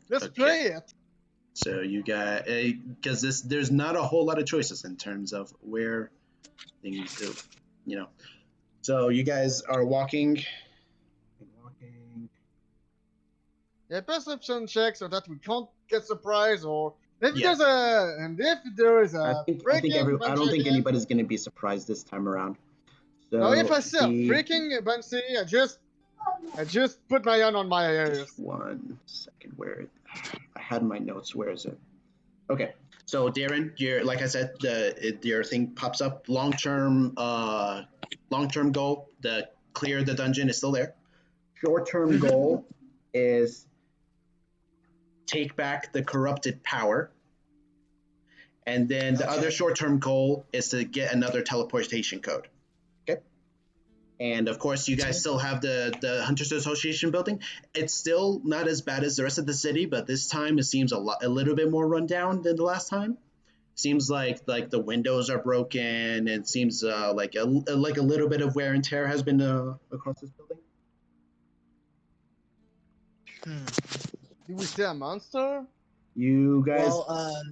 Speaker 3: Let's play it.
Speaker 1: So you got because there's not a whole lot of choices in terms of where things go, So you guys are walking.
Speaker 3: Yeah, perception check so that we can't get surprised, or if
Speaker 1: Yeah.
Speaker 3: there is a
Speaker 1: I don't think anybody's gonna be surprised this time around. So
Speaker 3: no, if I see a freaking Banshee, I just put my hand on my ears.
Speaker 1: 1 second, I had my notes. Where is it? Okay, so Darren, like I said, your thing pops up. Long-term goal, the clear the dungeon is still there. Short-term goal is take back the corrupted power. And then the other short-term goal is to get another teleportation code. Okay. And of course, you guys still have the Hunters Association building. It's still not as bad as the rest of the city, but this time it seems a little bit more run down than the last time. Seems like the windows are broken, and it seems like a little bit of wear and tear has been across this building.
Speaker 3: Do we see a monster?
Speaker 1: You guys.
Speaker 2: Well,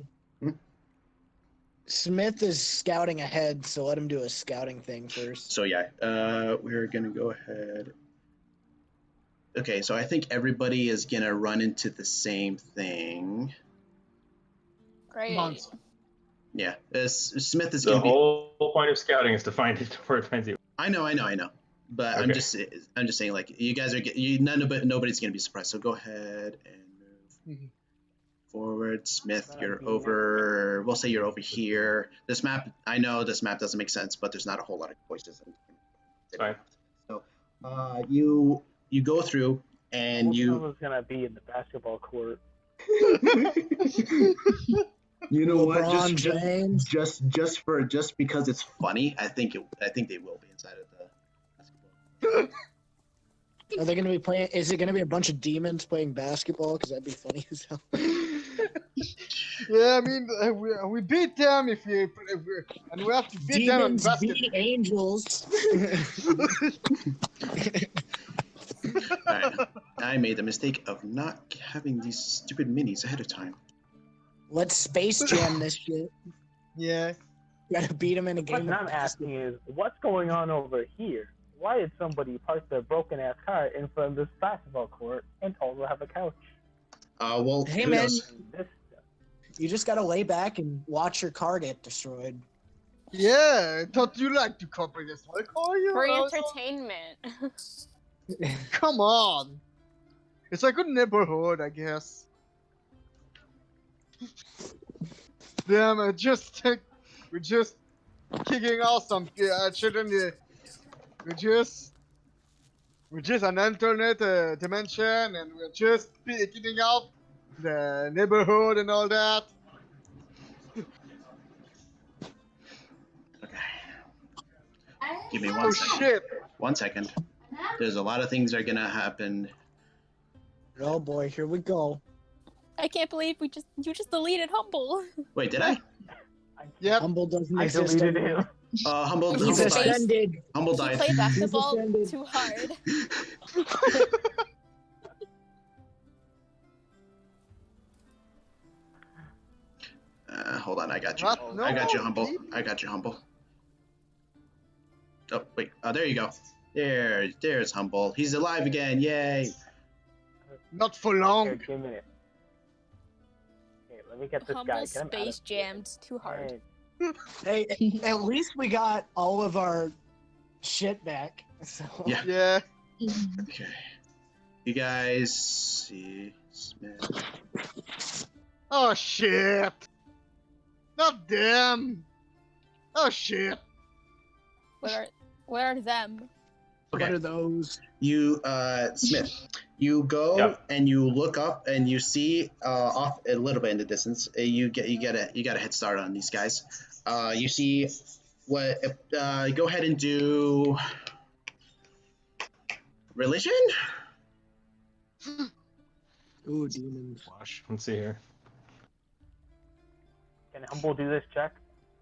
Speaker 2: Smith is scouting ahead, so let him do a scouting thing first.
Speaker 1: So yeah, we're gonna go ahead. Okay, so I think everybody is gonna run into the same thing.
Speaker 5: Great.
Speaker 3: Monster.
Speaker 1: Yeah, Smith is
Speaker 6: The
Speaker 1: gonna be.
Speaker 6: whole point of scouting is to find it where it finds you.
Speaker 1: I know. But
Speaker 6: Okay.
Speaker 1: I'm just saying, like, you guys are nobody's gonna be surprised. So go ahead and move forward. Smith, you're over. We'll say you're over here. This map, I know this map doesn't make sense, but there's not a whole lot of choices.
Speaker 6: Fine.
Speaker 1: So, you go through and you.
Speaker 4: was gonna be in the basketball court.
Speaker 1: You know what?
Speaker 2: LeBron James.
Speaker 1: Just because it's funny, I think they will be inside of the basketball.
Speaker 2: Are they going to be playing? Is it going to be a bunch of demons playing basketball? Because that'd be funny as hell.
Speaker 3: Yeah, I mean, we beat them and we have to beat them on
Speaker 2: Demons
Speaker 3: basket.
Speaker 2: beat angels.
Speaker 1: Alright. I made the mistake of not having these stupid minis ahead of time.
Speaker 2: Let's space jam this shit.
Speaker 3: Yeah.
Speaker 2: Gotta beat him in a
Speaker 4: The
Speaker 2: game
Speaker 4: question
Speaker 2: of
Speaker 4: I'm
Speaker 2: basket.
Speaker 4: asking is, what's going on over here? Why did somebody park their broken ass car in front of this basketball court and also have a couch?
Speaker 1: Well,
Speaker 2: Hey,
Speaker 1: who
Speaker 2: man.
Speaker 1: knows?
Speaker 4: This
Speaker 2: You just gotta lay back and watch your car get destroyed.
Speaker 3: Yeah, I thought you like to copy this. Like, oh, you
Speaker 5: For
Speaker 3: know,
Speaker 5: entertainment.
Speaker 3: come on. It's a good neighborhood, I guess. Damn, we're just kicking off some children. We're just an alternate dimension, and we're just kicking off the neighborhood and all that.
Speaker 1: Okay. Give me
Speaker 3: Oh
Speaker 1: 1 second.
Speaker 3: shit!
Speaker 1: 1 second. There's a lot of things that are gonna happen.
Speaker 2: Oh boy, here we go.
Speaker 5: I can't believe you just deleted Humble.
Speaker 1: Wait, did I?
Speaker 3: Yep.
Speaker 2: Humble doesn't
Speaker 4: I
Speaker 2: exist
Speaker 4: deleted
Speaker 2: anymore.
Speaker 4: him.
Speaker 1: Humble
Speaker 2: He's
Speaker 1: died.
Speaker 2: ascended.
Speaker 1: Humble
Speaker 5: He
Speaker 1: died.
Speaker 5: played basketball
Speaker 2: ascended.
Speaker 5: too hard.
Speaker 1: Hold on, I got you.
Speaker 3: What? No,
Speaker 1: I got you, Humble.
Speaker 3: please.
Speaker 1: I got you, Humble. Oh, wait. Oh, there you go. There's Humble. He's alive again. Yay.
Speaker 3: Not for long.
Speaker 4: Here, 2 minutes. Okay, let me get this
Speaker 5: Humble
Speaker 4: guy. Get him out
Speaker 5: space
Speaker 4: of here.
Speaker 5: jammed too hard.
Speaker 2: Hey, at least we got all of our shit back. So.
Speaker 1: Yeah.
Speaker 3: Yeah.
Speaker 1: Okay. You guys see Smith.
Speaker 3: Oh shit! Not them! Oh shit!
Speaker 5: What are them?
Speaker 2: What
Speaker 1: Okay.
Speaker 2: are those?
Speaker 1: You, Smith, you go
Speaker 6: Yep.
Speaker 1: and you look up and you see off a little bit in the distance. You get a head start on these guys. You see what? Go ahead and do religion.
Speaker 2: Ooh, demons.
Speaker 6: Wash. Let's see here.
Speaker 4: Can Humble do this check?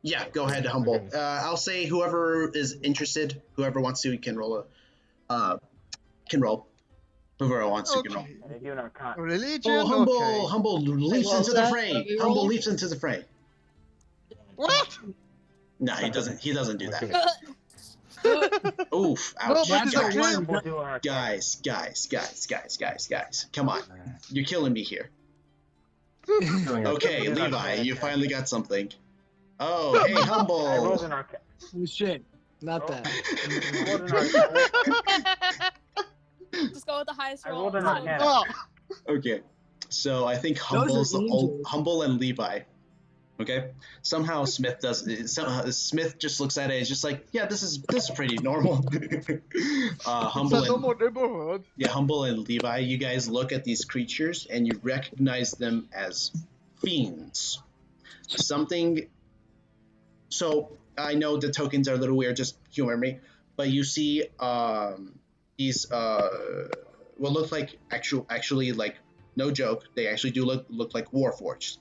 Speaker 1: Yeah, go ahead, Humble. I'll say whoever is interested, whoever wants to, can roll can roll. Whoever wants to can roll.
Speaker 3: Okay.
Speaker 4: Can I do an Arcana?
Speaker 3: Religion?
Speaker 1: Oh, Humble!
Speaker 3: Okay.
Speaker 1: Humble leaps
Speaker 7: what was
Speaker 1: into the
Speaker 7: that?
Speaker 1: fray.
Speaker 7: What did you
Speaker 1: Humble
Speaker 7: roll?
Speaker 1: leaps into the fray.
Speaker 3: What?
Speaker 1: No, he doesn't. He doesn't do that. Oof!
Speaker 3: No,
Speaker 1: Ouch!
Speaker 3: but it's
Speaker 2: That's
Speaker 3: okay.
Speaker 4: Humble do an Arcana.
Speaker 1: Guys! Come on, you're killing me here.
Speaker 6: Doing a-
Speaker 1: Okay,
Speaker 4: Doing an
Speaker 1: Levi,
Speaker 4: Arcana
Speaker 1: you
Speaker 4: check.
Speaker 1: finally got something. Oh, hey,
Speaker 4: I rolled
Speaker 1: Humble.
Speaker 4: an Arcana.
Speaker 2: Oh, shit. Not
Speaker 4: Oh.
Speaker 2: that.
Speaker 4: I rolled an Arcana.
Speaker 5: Just go with the highest
Speaker 4: I
Speaker 5: roll.
Speaker 4: rolled an
Speaker 5: It's
Speaker 4: Arcana.
Speaker 3: Oh,
Speaker 1: Okay, so I think
Speaker 2: Those are angels.
Speaker 1: Humble and Levi. Okay, somehow Smith does. Somehow Smith just looks at it. It's just like, yeah, this is pretty normal.
Speaker 3: it's
Speaker 1: Humble
Speaker 3: a
Speaker 1: and
Speaker 3: normal neighborhood.
Speaker 1: Yeah, Humble and Levi, you guys look at these creatures and you recognize them as fiends. Something. So I know the tokens are a little weird, just humor me. But you see these what look like actually like no joke, they actually do look like Warforged.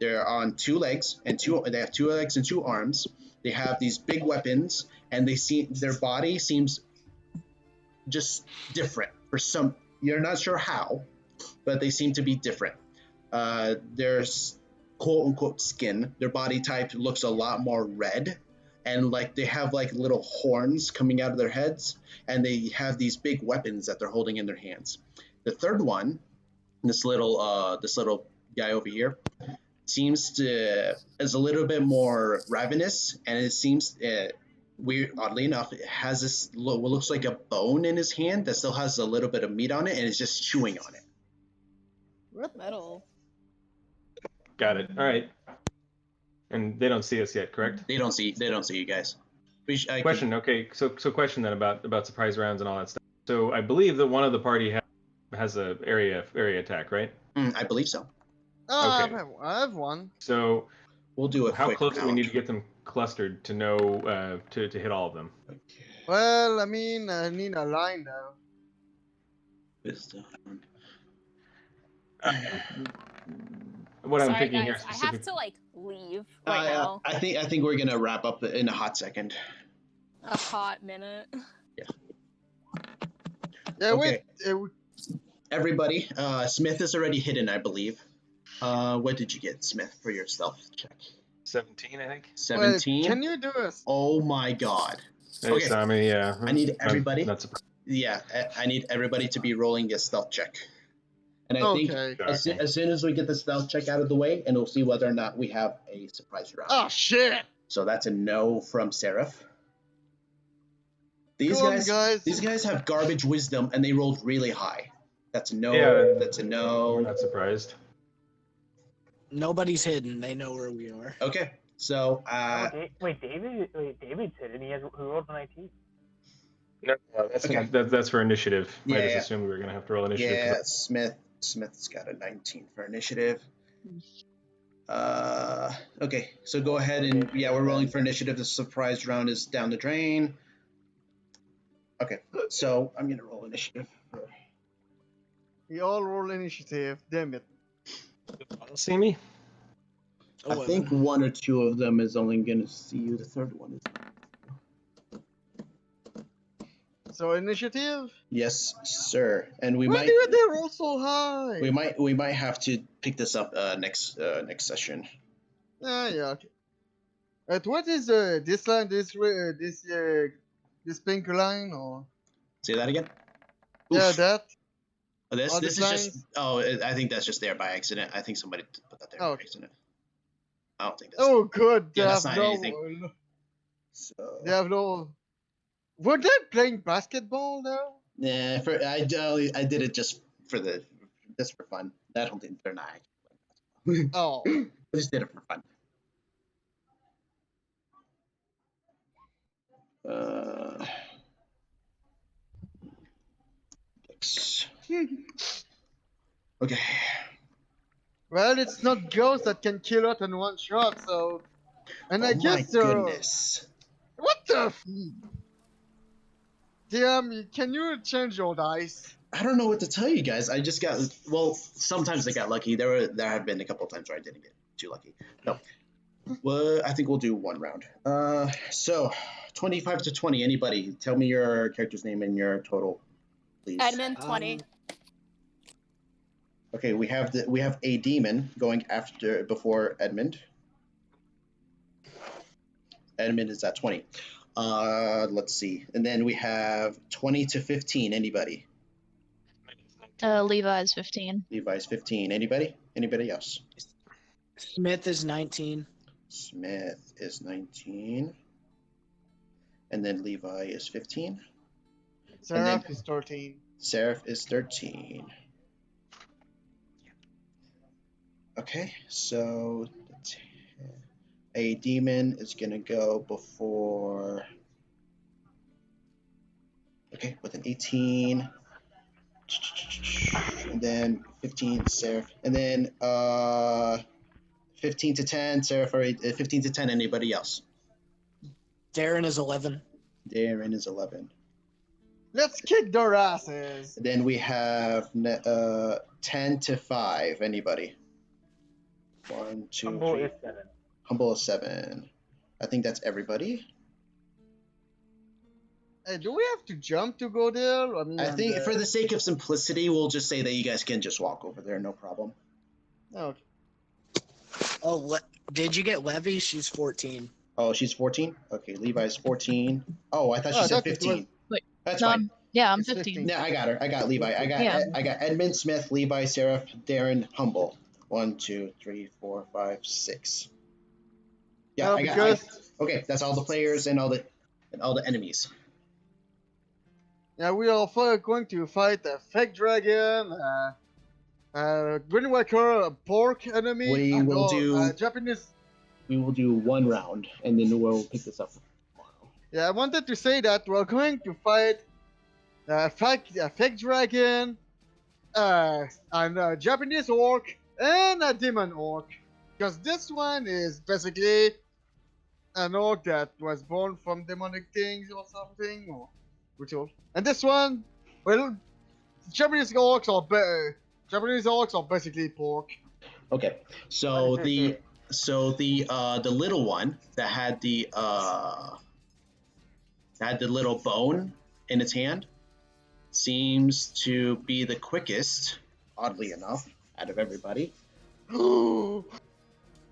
Speaker 1: They're on two legs and they have 2 legs and 2 arms. They have these big weapons and their body seems just different for some. You're not sure how, but they seem to be different. There's quote unquote skin. Their body type looks a lot more red, and like they have like little horns coming out of their heads, and they have these big weapons that they're holding in their hands. The third one, this little guy over here, is a little bit more ravenous, and it seems weird, oddly enough, it has this what looks like a bone in his hand that still has a little bit of meat on it, and is just chewing on it.
Speaker 5: metal.
Speaker 6: Got it. All right. And they don't see us yet, correct?
Speaker 1: They don't see you guys.
Speaker 6: Question. Okay. So question then about surprise rounds and all that stuff. So I believe that one of the party has a area attack, right?
Speaker 1: I believe so.
Speaker 3: Oh,
Speaker 6: Okay.
Speaker 3: I have one.
Speaker 6: So
Speaker 1: We'll do a
Speaker 6: how
Speaker 1: quick
Speaker 6: close do we
Speaker 1: count.
Speaker 6: need to get them clustered to know to hit all of them?
Speaker 3: Well, I mean, I need a line though.
Speaker 1: Wisdom.
Speaker 6: What I'm
Speaker 5: Sorry,
Speaker 6: thinking here
Speaker 5: guys. I have
Speaker 6: specifically.
Speaker 5: to like leave right now.
Speaker 1: I think we're gonna wrap up in a hot second.
Speaker 5: A hot minute.
Speaker 3: Yeah,
Speaker 1: Okay.
Speaker 3: wait.
Speaker 1: Everybody, Smith is already hidden, I believe. What did you get, Smith, for your stealth check?
Speaker 6: 17, I think.
Speaker 3: Wait,
Speaker 1: 17.
Speaker 3: can you do a
Speaker 1: Oh my God.
Speaker 6: They
Speaker 1: Okay.
Speaker 6: saw me, yeah.
Speaker 1: I need everybody.
Speaker 6: Not surprised.
Speaker 1: Yeah, I need everybody to be rolling a stealth check. And I think
Speaker 3: Okay.
Speaker 1: as soon as we get the stealth check out of the way, and we'll see whether or not we have a surprise round.
Speaker 3: Oh shit!
Speaker 1: So that's a no from Seraph. These
Speaker 3: Come on,
Speaker 1: guys,
Speaker 3: guys.
Speaker 1: these guys have garbage wisdom, and they rolled really high. That's a no.
Speaker 6: Yeah.
Speaker 1: That's a no.
Speaker 6: We're not surprised.
Speaker 2: Nobody's hidden. They know where we are.
Speaker 1: Okay, so
Speaker 4: Wait, David's hidden. Who rolled a 19?
Speaker 6: No, that's
Speaker 1: Okay.
Speaker 6: that's for initiative. I
Speaker 1: Yeah,
Speaker 6: just
Speaker 1: yeah.
Speaker 6: assumed we were gonna have to roll initiative. 'cause
Speaker 1: yeah, Smith's got a 19 for initiative. Okay, so go ahead and we're rolling for initiative. The surprise round is down the drain. Okay, so I'm gonna roll initiative.
Speaker 3: We all roll initiative. Damn it.
Speaker 6: I'll see me.
Speaker 1: I think one or two of them is only gonna see you. The third one is.
Speaker 3: So initiative.
Speaker 1: Yes, sir. And we
Speaker 3: Why
Speaker 1: might
Speaker 3: do they roll so high?
Speaker 1: we might have to pick this up next session.
Speaker 3: Yeah. Okay. What is this line? This pink line or?
Speaker 1: Say that again.
Speaker 3: Yeah,
Speaker 1: Oof.
Speaker 3: that.
Speaker 1: Oh, this
Speaker 3: All
Speaker 1: this
Speaker 3: the
Speaker 1: is just. Oh, I think that's just there by accident. I think somebody put that there
Speaker 3: Oh,
Speaker 1: by
Speaker 3: okay.
Speaker 1: accident. I don't think that's.
Speaker 3: Oh, good. They
Speaker 1: Yeah, that's
Speaker 3: have
Speaker 1: not
Speaker 3: no.
Speaker 1: anything. So.
Speaker 3: They have no. Were they playing basketball now?
Speaker 1: Yeah, I did it just for fun. I don't think they're not.
Speaker 3: Oh.
Speaker 1: I just did it for fun. Okay.
Speaker 3: Well, it's not ghosts that can kill us in one shot, so. And I
Speaker 1: Oh my
Speaker 3: guess.
Speaker 1: goodness.
Speaker 3: What the? Damn! Can you change your dice?
Speaker 1: I don't know what to tell you guys. I just got sometimes I got lucky. There have been a couple of times where I didn't get too lucky. No. Well, I think we'll do one round. So 25 to 20. Anybody? Tell me your character's name and your total, please.
Speaker 5: Edmund 20.
Speaker 1: Okay, we have a demon going before Edmund. Edmund is at 20. Let's see. And then we have 20 to 15. Anybody?
Speaker 7: Levi's 15.
Speaker 1: Levi's 15. Anybody? Anybody else?
Speaker 2: Smith is 19.
Speaker 1: Smith is 19. And then Levi is 15.
Speaker 3: Seraph is 13.
Speaker 1: Seraph is 13. Okay, so a demon is going to go before. Okay, with an 18. And then 15, Seraph. And then 15 to 10, Seraph. 15 to 10, anybody else?
Speaker 2: Darren is 11.
Speaker 1: Darren is 11.
Speaker 3: Let's kick their asses.
Speaker 1: Then we have 10 to 5, anybody? 1, 2,
Speaker 4: Humble
Speaker 1: 3.
Speaker 4: is 7.
Speaker 1: Humble is 7. I think that's everybody.
Speaker 3: Hey, do we have to jump to go there? I mean,
Speaker 1: I think for the sake of simplicity, we'll just say that you guys can just walk over there, no problem.
Speaker 3: Okay.
Speaker 2: Oh, did you get Levy? She's 14.
Speaker 1: Oh, she's 14? Okay, Levi's 14. Oh, I thought she said 15.
Speaker 7: Wait,
Speaker 1: That's
Speaker 7: no,
Speaker 1: fine.
Speaker 7: Yeah, I'm
Speaker 3: It's
Speaker 7: 15.
Speaker 1: Yeah, I got her. I got Levi. I got
Speaker 7: Yeah.
Speaker 1: I got Edmund, Smith, Levi, Seraph, Darren, Humble. 1, 2, 3, 4, 5, 6. Yeah, I got. Okay, that's all the players and all the enemies.
Speaker 3: Yeah, we are going to fight a fake dragon, Greenwalker, a pork enemy,
Speaker 1: We
Speaker 3: and
Speaker 1: will do.
Speaker 3: Japanese.
Speaker 1: We will do one round, and then we'll pick this up tomorrow.
Speaker 3: Yeah, I wanted to say that we're going to fight a fake dragon, and a Japanese orc, and a demon orc. Because this one is basically an orc that was born from demonic things or something, or ritual. And this one, well, Japanese orcs are basically pork.
Speaker 1: Okay, so the little one that had the little bone in its hand seems to be the quickest, oddly enough, out of everybody.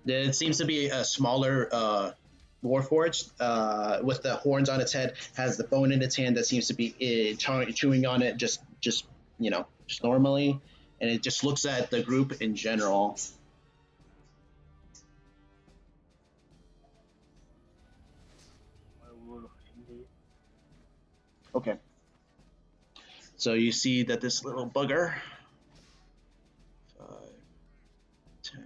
Speaker 1: It seems to be a smaller Warforged with the horns on its head, has the bone in its hand that seems to be chewing on it just normally, and it just looks at the group in general. Okay. So you see that this little bugger. 5, 10.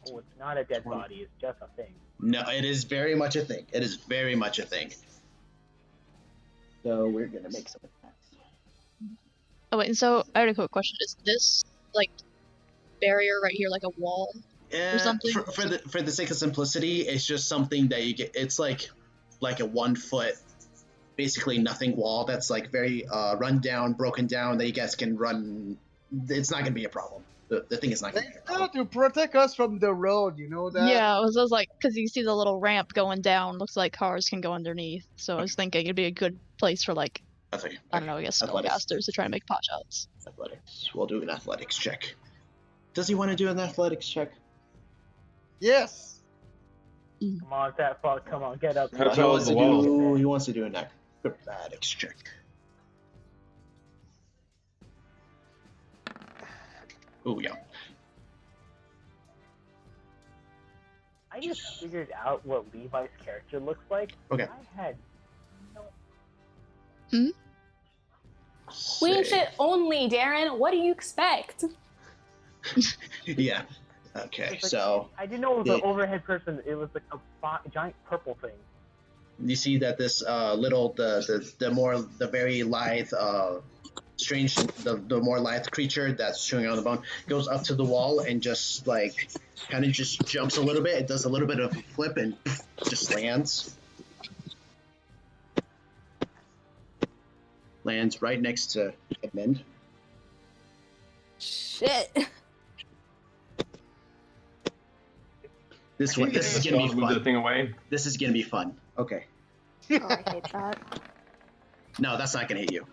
Speaker 4: Oh, it's not a dead
Speaker 1: 20.
Speaker 4: body. It's just a thing.
Speaker 1: No, it is very much a thing. It is very much a thing. So we're gonna make some attacks.
Speaker 7: Oh wait, and so I had a quick question. Is this like barrier right here like a wall or something?
Speaker 1: For the sake of simplicity, it's just something that you get. It's like a 1 foot, basically nothing wall that's like very run down, broken down that you guys can run. It's not gonna be a problem. The thing is not gonna be a
Speaker 3: It's
Speaker 1: problem.
Speaker 3: there to protect us from the road, you know that?
Speaker 7: Yeah, I was like, because you see the little ramp going down, looks like cars can go underneath. So I was thinking it'd be a good place for like,
Speaker 1: That's okay.
Speaker 7: I don't know, I guess
Speaker 1: Athletics.
Speaker 7: spellcasters to try to make pot shots.
Speaker 1: Athletics. We'll do an athletics check. Does he want to do an athletics check?
Speaker 3: Yes.
Speaker 4: Come on, fat fuck. Come on, get up.
Speaker 6: How
Speaker 1: He
Speaker 6: tall
Speaker 1: wants
Speaker 6: is
Speaker 1: to
Speaker 6: the wall?
Speaker 1: do. He wants to do an acrobatics check. Oh yeah.
Speaker 4: I just figured out what Levi's character looks like.
Speaker 1: Okay.
Speaker 4: I had no.
Speaker 5: Queen
Speaker 1: Say-
Speaker 5: shit only, Darren. What do you expect?
Speaker 1: Yeah. Okay.
Speaker 4: It's like-
Speaker 1: So
Speaker 4: I didn't know it was
Speaker 1: Yeah.
Speaker 4: an overhead person. It was like a giant purple thing.
Speaker 1: you see that this the very lithe strange the more lithe creature that's chewing on the bone goes up to the wall and just like kind of just jumps a little bit. It does a little bit of a flip and just lands right next to Edmund.
Speaker 5: Shit.
Speaker 1: This
Speaker 6: Can
Speaker 1: one
Speaker 6: you
Speaker 1: this
Speaker 6: get
Speaker 1: is
Speaker 6: the
Speaker 1: gonna be
Speaker 6: spell to move that
Speaker 1: fun.
Speaker 6: thing away?
Speaker 1: This is gonna be fun. Okay.
Speaker 5: Oh, I hate that.
Speaker 1: No, that's not gonna hit you.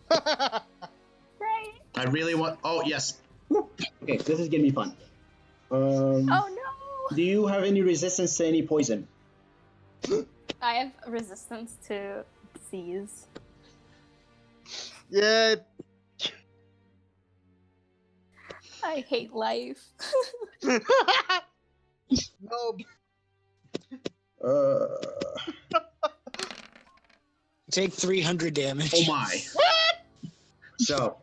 Speaker 5: Great.
Speaker 1: I really want. Oh yes. Okay, this is gonna be fun.
Speaker 5: Oh no.
Speaker 1: Do you have any resistance to any poison?
Speaker 5: I have resistance to disease.
Speaker 3: Yeah.
Speaker 5: I hate life.
Speaker 3: No.
Speaker 2: Take 300 damage.
Speaker 1: Oh my. So,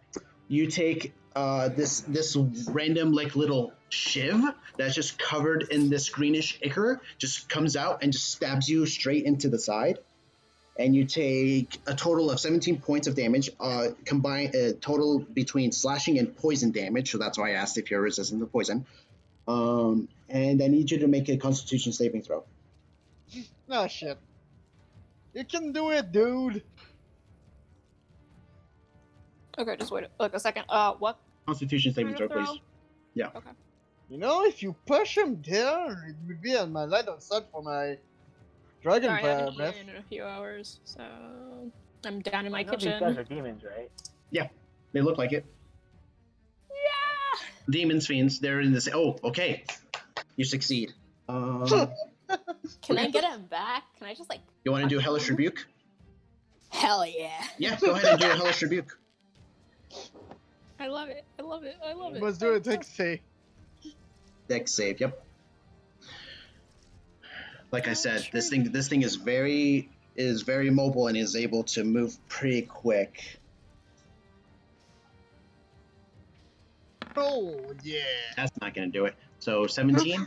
Speaker 1: you take this random like little shiv that's just covered in this greenish ichor, just comes out and just stabs you straight into the side, and you take a total of 17 points of damage, combined total between slashing and poison damage. So that's why I asked if you're resistant to poison. And I need you to make a Constitution saving throw.
Speaker 3: No shit. You can do it, dude.
Speaker 5: Okay, just wait like a second. What
Speaker 1: Constitution saving
Speaker 5: kind
Speaker 1: throw,
Speaker 5: of
Speaker 1: please.
Speaker 5: throw?
Speaker 3: You know, if you push him there, it would be on my line of sight for my dragon
Speaker 5: Sorry, I haven't
Speaker 3: breath.
Speaker 5: eaten in a few hours, so I'm down in my
Speaker 4: I know these guys
Speaker 5: kitchen.
Speaker 4: are demons, right?
Speaker 1: They look like it.
Speaker 5: Yeah.
Speaker 1: Demons, fiends, they're in this. Oh, okay. You succeed.
Speaker 5: Can I get him back? Can I just like?
Speaker 1: You want to do Hellish Rebuke?
Speaker 5: Hell yeah!
Speaker 1: Yeah, go ahead and do a Hellish Rebuke.
Speaker 5: I love it. I love it. I love it.
Speaker 3: Must do it, take say.
Speaker 1: Dex save. Yep. Like I said, this thing is very mobile and is able to move pretty quick.
Speaker 3: Oh yeah.
Speaker 1: That's not gonna do it. So 17.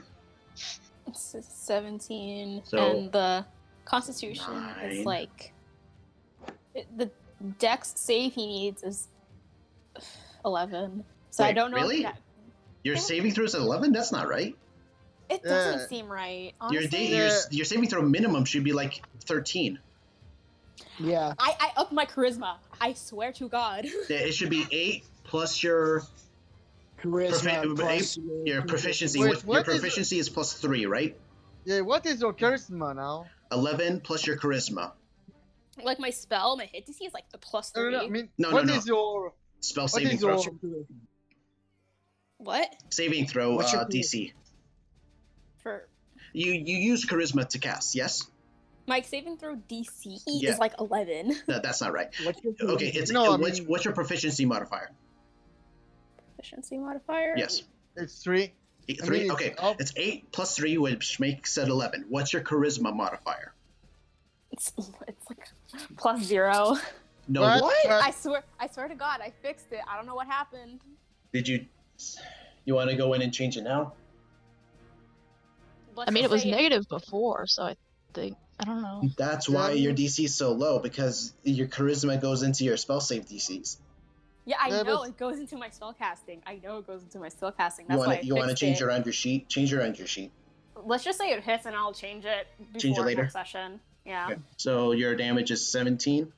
Speaker 5: It's 17,
Speaker 1: So,
Speaker 5: and the Constitution
Speaker 1: 9.
Speaker 5: is like the Dex save he needs is 11. So I
Speaker 1: Wait,
Speaker 5: don't know.
Speaker 1: really?
Speaker 5: If that,
Speaker 1: Your saving throw is 11. That's not right.
Speaker 5: it doesn't
Speaker 3: Yeah.
Speaker 5: seem right.
Speaker 1: Your
Speaker 5: Honestly,
Speaker 1: your saving throw minimum should be like 13.
Speaker 2: Yeah.
Speaker 5: I upped my charisma. I swear to God.
Speaker 1: It should be 8 plus your
Speaker 2: charisma plus
Speaker 1: your proficiency.
Speaker 3: Wait,
Speaker 1: Your
Speaker 3: what is-
Speaker 1: proficiency is +3, right?
Speaker 3: Yeah, what is your charisma now?
Speaker 1: 11 plus your charisma.
Speaker 5: Like my spell, my hit DC is like the +3.
Speaker 3: No, I mean,
Speaker 1: No,
Speaker 3: what
Speaker 1: no, no.
Speaker 3: is your
Speaker 1: Spell
Speaker 3: What
Speaker 1: saving
Speaker 3: is
Speaker 1: throw.
Speaker 3: your-
Speaker 5: What?
Speaker 1: Saving throw
Speaker 2: What's your
Speaker 1: DC.
Speaker 5: For
Speaker 1: You use charisma to cast, yes?
Speaker 5: my saving throw DC
Speaker 1: Yeah.
Speaker 5: is like 11.
Speaker 1: No, that's not right.
Speaker 2: What's your
Speaker 1: Okay, it's
Speaker 3: No, I
Speaker 1: what's,
Speaker 3: mean-
Speaker 1: what's your proficiency modifier?
Speaker 5: Efficiency modifier?
Speaker 1: Yes.
Speaker 3: It's 3. I
Speaker 1: 3?
Speaker 3: mean, it's
Speaker 1: Okay,
Speaker 3: up.
Speaker 1: it's 8 plus 3, which makes it 11. What's your charisma modifier?
Speaker 5: It's like +0.
Speaker 1: No,
Speaker 3: What?
Speaker 5: I swear to God, I fixed it. I don't know what happened.
Speaker 1: did you want to go in and change it now?
Speaker 5: Let's
Speaker 7: I mean,
Speaker 5: just
Speaker 7: it was
Speaker 5: say
Speaker 7: negative before, so I think I don't know.
Speaker 1: That's why
Speaker 3: Yeah.
Speaker 1: your DC is so low, because your charisma goes into your spell save DCs.
Speaker 5: Yeah, I
Speaker 3: Yeah,
Speaker 5: know
Speaker 3: but-
Speaker 5: it goes into my spell casting. I know it goes into my spell casting.
Speaker 1: You
Speaker 5: That's why I
Speaker 1: want to
Speaker 5: fixed
Speaker 1: change
Speaker 5: it.
Speaker 1: around your sheet? Change around your sheet.
Speaker 5: Let's just say it hits, and I'll change it before
Speaker 1: Change it later?
Speaker 5: next session. Yeah.
Speaker 1: Okay. So your damage is 17.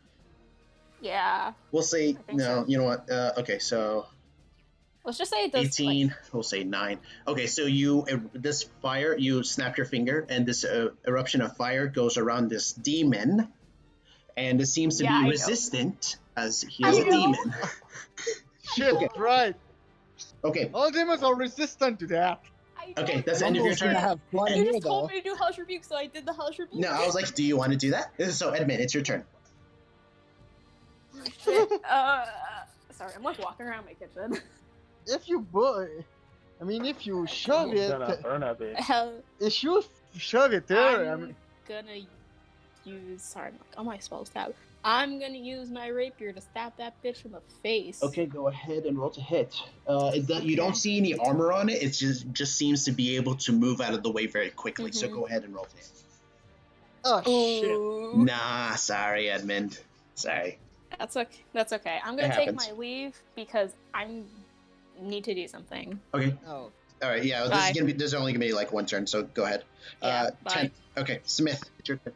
Speaker 5: Yeah.
Speaker 1: We'll say
Speaker 5: think
Speaker 1: no.
Speaker 5: so.
Speaker 1: You know what? Okay, so
Speaker 5: Let's just say it does.
Speaker 1: 18.
Speaker 5: Like,
Speaker 1: We'll say 9. Okay, so this fire, you snap your finger, and this eruption of fire goes around this demon, and it seems to
Speaker 5: Yeah, I
Speaker 1: be
Speaker 5: know.
Speaker 1: resistant as he
Speaker 5: I
Speaker 1: is a
Speaker 5: know.
Speaker 1: demon.
Speaker 3: Shit, right.
Speaker 1: Okay,
Speaker 3: All demons are resistant to that.
Speaker 5: I
Speaker 1: Okay,
Speaker 5: don't
Speaker 1: that's the end of
Speaker 5: know.
Speaker 1: your
Speaker 2: Rumble's gonna
Speaker 1: turn.
Speaker 2: have fun
Speaker 5: You
Speaker 2: here,
Speaker 5: just told
Speaker 2: though.
Speaker 5: me to do Hellish Rebuke, so I did the Hellish Rebuke.
Speaker 1: no, I was like, do you want to do that? So Edmund, it's your turn.
Speaker 5: Shit. Sorry, I'm like walking around my kitchen.
Speaker 3: If you if you shove it,
Speaker 4: Gonna burn a bit.
Speaker 5: Hell,
Speaker 3: if you shove it there, I
Speaker 5: I'm
Speaker 3: mean,
Speaker 5: gonna use. Sorry, I'm like on my spell tab. I'm gonna use my rapier to stab that bitch in the face.
Speaker 1: Okay, go ahead and roll to hit. You don't see any armor on it. It just seems to be able to move out of the way very quickly. So
Speaker 5: Mhm.
Speaker 1: go ahead and roll to hit.
Speaker 3: oh shit.
Speaker 5: Ooh.
Speaker 1: Nah, sorry, Edmund. Sorry.
Speaker 5: That's okay. That's okay. I'm gonna
Speaker 1: It
Speaker 5: take
Speaker 1: happens.
Speaker 5: my leave because I need to do something.
Speaker 1: Okay.
Speaker 3: Oh,
Speaker 1: All right. Yeah.
Speaker 5: Bye.
Speaker 1: This is only gonna be like one turn. So go ahead.
Speaker 5: Yeah, bye.
Speaker 1: 10. Okay, Smith. It's your turn.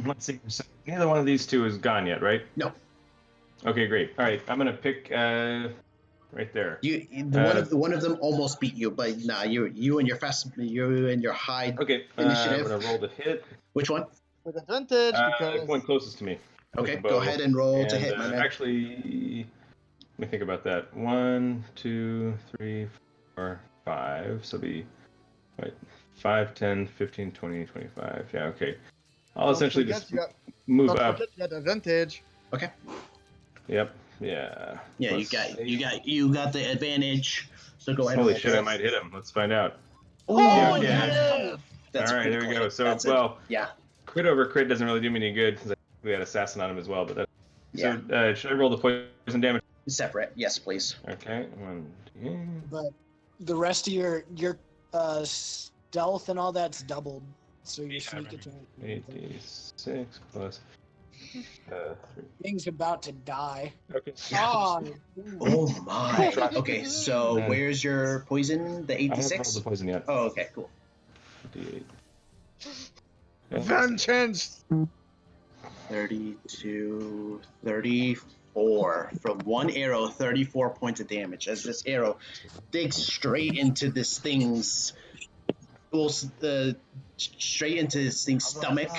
Speaker 6: Let's see. So neither one of these two is gone yet, right?
Speaker 1: No.
Speaker 6: Okay, great. All right, I'm gonna pick right there.
Speaker 1: One of them almost beat you, but nah. You and your high.
Speaker 6: Okay, I'm
Speaker 1: Initiative.
Speaker 6: gonna roll to hit.
Speaker 1: Which one?
Speaker 3: with advantage
Speaker 6: The
Speaker 3: because
Speaker 6: one closest to me.
Speaker 1: Okay,
Speaker 6: With the
Speaker 1: go
Speaker 6: bow.
Speaker 1: ahead and roll to
Speaker 6: And,
Speaker 1: hit, my man.
Speaker 6: Actually, let me think about that. 1, 2, 3, 4, 5. So it'll be 5, 10, 15, 20, 25. Yeah, okay. I'll
Speaker 3: don't
Speaker 6: essentially
Speaker 3: forget
Speaker 6: just
Speaker 3: you got-
Speaker 6: move
Speaker 3: don't
Speaker 6: up.
Speaker 3: forget you got advantage.
Speaker 1: Okay.
Speaker 6: Yep. Yeah.
Speaker 1: Yeah,
Speaker 6: Plus-
Speaker 1: you got the advantage. So go ahead. and
Speaker 6: Holy
Speaker 1: roll
Speaker 6: shit!
Speaker 1: to
Speaker 6: I
Speaker 1: hit.
Speaker 6: might hit him. Let's find out.
Speaker 1: Oh,
Speaker 6: Yeah,
Speaker 3: yeah.
Speaker 1: That's
Speaker 6: All
Speaker 1: a
Speaker 6: right, there we
Speaker 1: critical
Speaker 6: go.
Speaker 1: hit.
Speaker 6: So,
Speaker 1: That's it.
Speaker 6: well,
Speaker 1: Yeah.
Speaker 6: crit over crit doesn't really do me any good because we had assassin on him as well. But that.
Speaker 1: Yeah.
Speaker 6: So should I roll the poison damage?
Speaker 1: Separate. Yes, please.
Speaker 6: Okay. 1, 2.
Speaker 2: But the rest of your stealth and all that's doubled, so your
Speaker 6: Yeah,
Speaker 2: sneak
Speaker 6: right.
Speaker 2: attack.
Speaker 6: 86 plus 3.
Speaker 2: Thing's about to die.
Speaker 6: Okay.
Speaker 2: Oh,
Speaker 1: Oh my. Okay, so
Speaker 6: Yeah.
Speaker 1: where's your poison? The
Speaker 6: I haven't rolled
Speaker 1: 86?
Speaker 6: the poison yet.
Speaker 1: Oh, okay, cool.
Speaker 6: 58.
Speaker 3: Vengeance.
Speaker 1: 32, 34. From one arrow, 34 points of damage. As this arrow digs straight into this thing's, straight into this thing's stomach.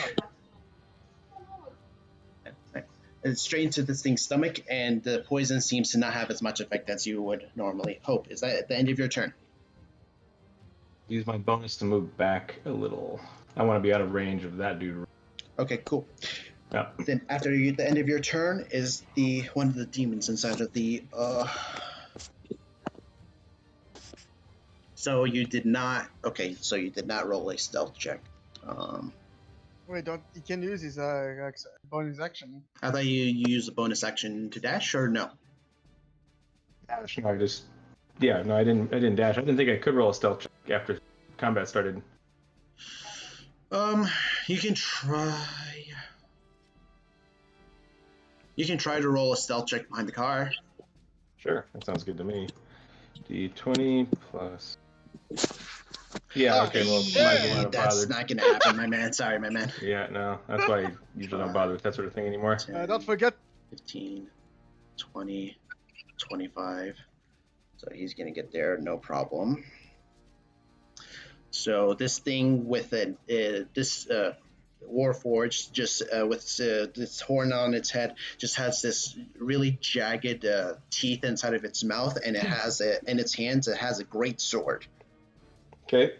Speaker 1: Straight into this thing's stomach, and the poison seems to not have as much effect as you would normally hope. Is that at the end of your turn?
Speaker 6: Use my bonus to move back a little. I want to be out of range of that dude.
Speaker 1: Okay, cool.
Speaker 6: Yeah.
Speaker 1: Then after the end of your turn is one of the demons inside of the. So you did not. Okay, so you did not roll a stealth check.
Speaker 3: Wait, he can use his bonus action.
Speaker 1: I thought you used a bonus action to dash, or no?
Speaker 6: Dash. No, I didn't dash. I didn't think I could roll a stealth check after combat started.
Speaker 1: You can try. You can try to roll a stealth check behind the car.
Speaker 6: Sure, that sounds good to me. D20 plus. Yeah. Okay. Well, might as well not
Speaker 1: That's
Speaker 6: bother.
Speaker 1: not gonna happen, my man. Sorry, my man.
Speaker 6: Yeah. No, that's why I usually don't bother with that sort of thing anymore.
Speaker 1: 10,
Speaker 3: Don't forget.
Speaker 1: 15, 20, 25. So he's gonna get there, no problem. So this thing with this Warforged, just with this horn on its head, just has this really jagged teeth inside of its mouth, and it has in its hands it has a great sword.
Speaker 6: Okay.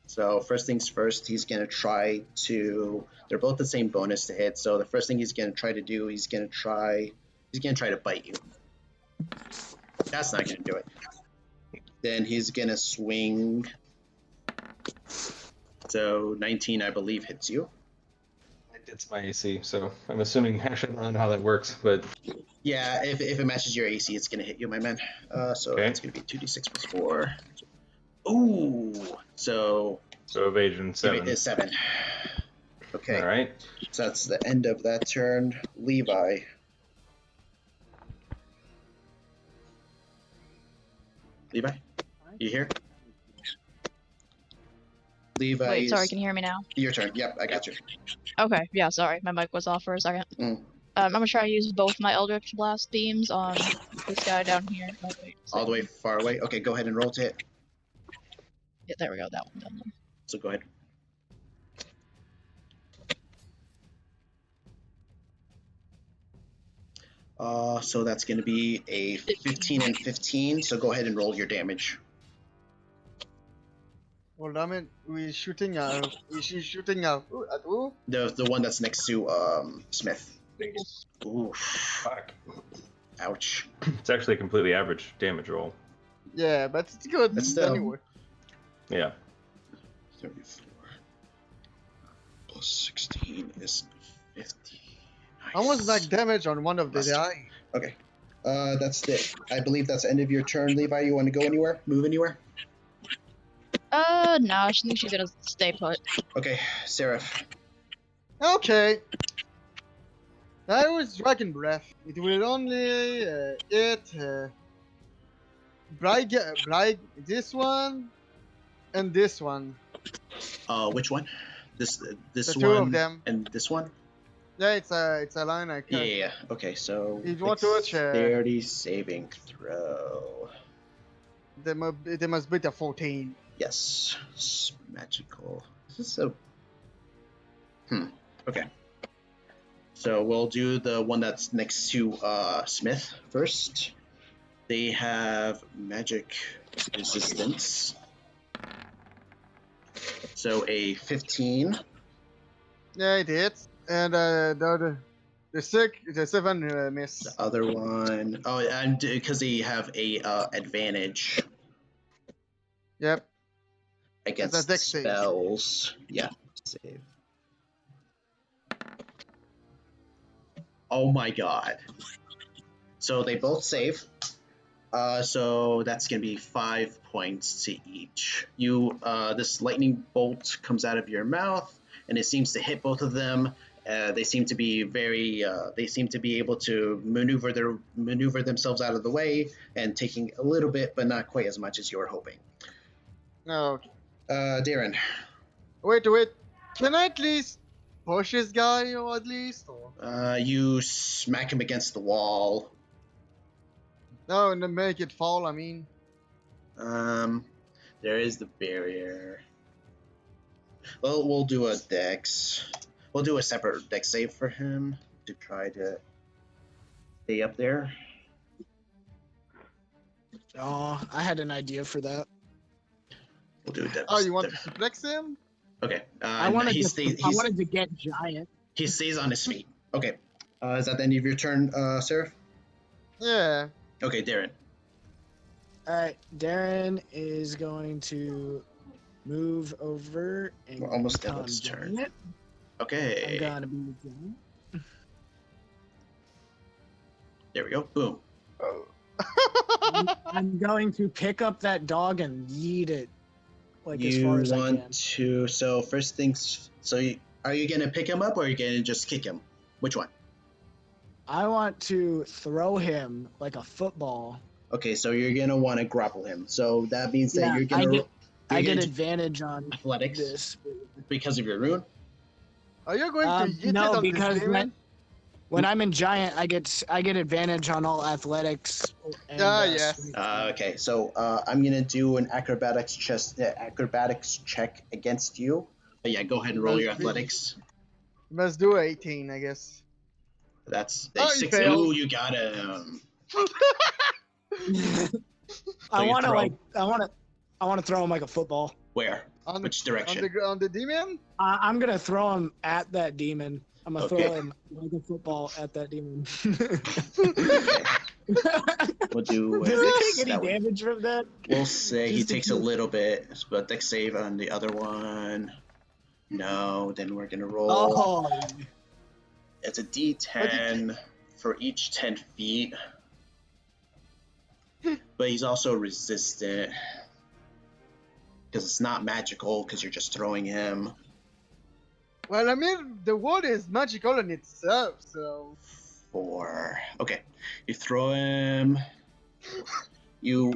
Speaker 1: So first things first, he's gonna try to. They're both the same bonus to hit. So the first thing he's gonna try to do, he's gonna try to bite you. That's not gonna do it. Then he's gonna swing. So 19, I believe, hits you.
Speaker 6: It's my AC, so I'm assuming actually I don't know how that works, but
Speaker 1: Yeah, if it matches your AC, it's gonna hit you, my man. So
Speaker 6: Okay.
Speaker 1: that's gonna be 2d6 plus 4. Ooh, so
Speaker 6: evasion 7.
Speaker 1: Is 7. Okay,
Speaker 6: All right.
Speaker 1: so that's the end of that turn. Levi. Levi, you here? Levi.
Speaker 7: Wait, sorry, can you hear me now?
Speaker 1: Your turn. Yep, I got you.
Speaker 7: Okay, yeah, sorry, my mic was off for a second.
Speaker 1: Mm.
Speaker 7: I'm gonna try to use both my Eldritch Blast beams on this guy down here. Oh, wait,
Speaker 1: All the way far away. Okay, go ahead and roll to hit.
Speaker 7: Yeah, there we go, that one done.
Speaker 1: So go ahead. So that's going to be a 15 and 15. So go ahead and roll your damage.
Speaker 3: Well, damn it, we're shooting at. Is she shooting at who?
Speaker 1: The one that's next to Smith. Ooh,
Speaker 6: Fuck.
Speaker 1: ouch.
Speaker 6: It's actually a completely average damage roll.
Speaker 3: Yeah, but it's good.
Speaker 1: But still.
Speaker 3: Anyway.
Speaker 6: Yeah.
Speaker 1: 34 plus 16 is 50. Nice.
Speaker 3: Almost like damage on one of the
Speaker 1: Must-
Speaker 3: die.
Speaker 1: Okay. That's it. I believe that's the end of your turn, Levi. You want to go anywhere? Move anywhere?
Speaker 7: No, I think she's gonna stay put.
Speaker 1: Okay, Seraph.
Speaker 3: Okay. That was Dragon Breath. It will only hit Bride, this one, and this one.
Speaker 1: Which one? This
Speaker 3: The
Speaker 1: one
Speaker 3: two of them.
Speaker 1: and this one?
Speaker 3: Yeah, it's a line I can.
Speaker 1: Yeah. Okay, so
Speaker 3: You want to watch,
Speaker 1: 30 saving throw.
Speaker 3: They must beat a 14.
Speaker 1: Yes, it's magical. This is so. Okay. So we'll do the one that's next to Smith first. They have magic resistance. So a 15.
Speaker 3: Yeah, it hits. And the 7 miss.
Speaker 1: The other one, oh, and because they have a advantage
Speaker 3: Yep.
Speaker 1: against
Speaker 3: It's a dex save.
Speaker 1: spells. Yeah, save. Oh my god. So they both save. So that's gonna be 5 points to each. This lightning bolt comes out of your mouth, and it seems to hit both of them. They seem to be they seem to be able to maneuver themselves out of the way and taking a little bit, but not quite as much as you were hoping.
Speaker 3: No.
Speaker 1: Darren.
Speaker 3: Wait. Can I at least push this guy, or at least? Or...
Speaker 1: You smack him against the wall.
Speaker 3: No, and then make it fall, I mean.
Speaker 1: There is the barrier. Well, we'll do a dex. We'll do a separate dex save for him to try to stay up there.
Speaker 2: Oh, I had an idea for that.
Speaker 1: We'll do a dex.
Speaker 3: Oh, you want to suplex him?
Speaker 1: Okay.
Speaker 2: I wanted
Speaker 1: I
Speaker 2: to get giant.
Speaker 1: He stays on his feet. Okay. Is that the end of your turn, Seraph?
Speaker 3: Yeah.
Speaker 1: Okay, Darren.
Speaker 2: All right, Darren is going to move over and
Speaker 1: We're almost done
Speaker 2: become
Speaker 1: with this turn.
Speaker 2: giant. I'm
Speaker 1: Okay.
Speaker 2: gonna be giant.
Speaker 1: There we go. Boom.
Speaker 2: I'm going to pick up that dog and yeet it like as
Speaker 1: You
Speaker 2: far as I
Speaker 1: want
Speaker 2: can.
Speaker 1: to? So first things. So are you gonna pick him up or are you gonna just kick him? Which one?
Speaker 2: I want to throw him like a football.
Speaker 1: Okay, so you're gonna want to grapple him. So that means that you're gonna
Speaker 2: I get
Speaker 1: gonna-
Speaker 2: advantage on
Speaker 1: athletics
Speaker 2: this.
Speaker 1: because of your rune.
Speaker 3: Are you going to hit it
Speaker 2: No,
Speaker 3: on
Speaker 2: because
Speaker 3: this demon?
Speaker 2: When I'm in giant, I get advantage on all athletics. And,
Speaker 3: Yes.
Speaker 2: strength.
Speaker 1: Okay, so I'm gonna do an acrobatics check against you. But yeah, go ahead and roll your athletics.
Speaker 3: You must do 18, I guess.
Speaker 1: That's
Speaker 3: Oh, you
Speaker 1: 6.
Speaker 3: failed.
Speaker 1: Ooh, you got him.
Speaker 2: I
Speaker 1: you
Speaker 2: want to
Speaker 1: throw.
Speaker 2: I want to throw him like a football.
Speaker 1: Where?
Speaker 3: On
Speaker 1: Which direction?
Speaker 3: on the demon?
Speaker 2: I'm gonna throw him at that demon. I'm gonna
Speaker 1: Okay.
Speaker 2: throw him like a football at that demon.
Speaker 1: We'll do
Speaker 2: Does he take any
Speaker 1: that one.
Speaker 2: damage from that?
Speaker 1: We'll say he
Speaker 2: Just
Speaker 1: takes a
Speaker 2: because-
Speaker 1: little bit, but dex save on the other one. No, then we're gonna roll.
Speaker 2: Oh,
Speaker 1: It's a D10 for each 10 feet. But he's also resistant. Because it's not magical, because you're just throwing him.
Speaker 3: Well, I mean, the wood is magical in itself, so.
Speaker 1: 4. Okay, you throw him. You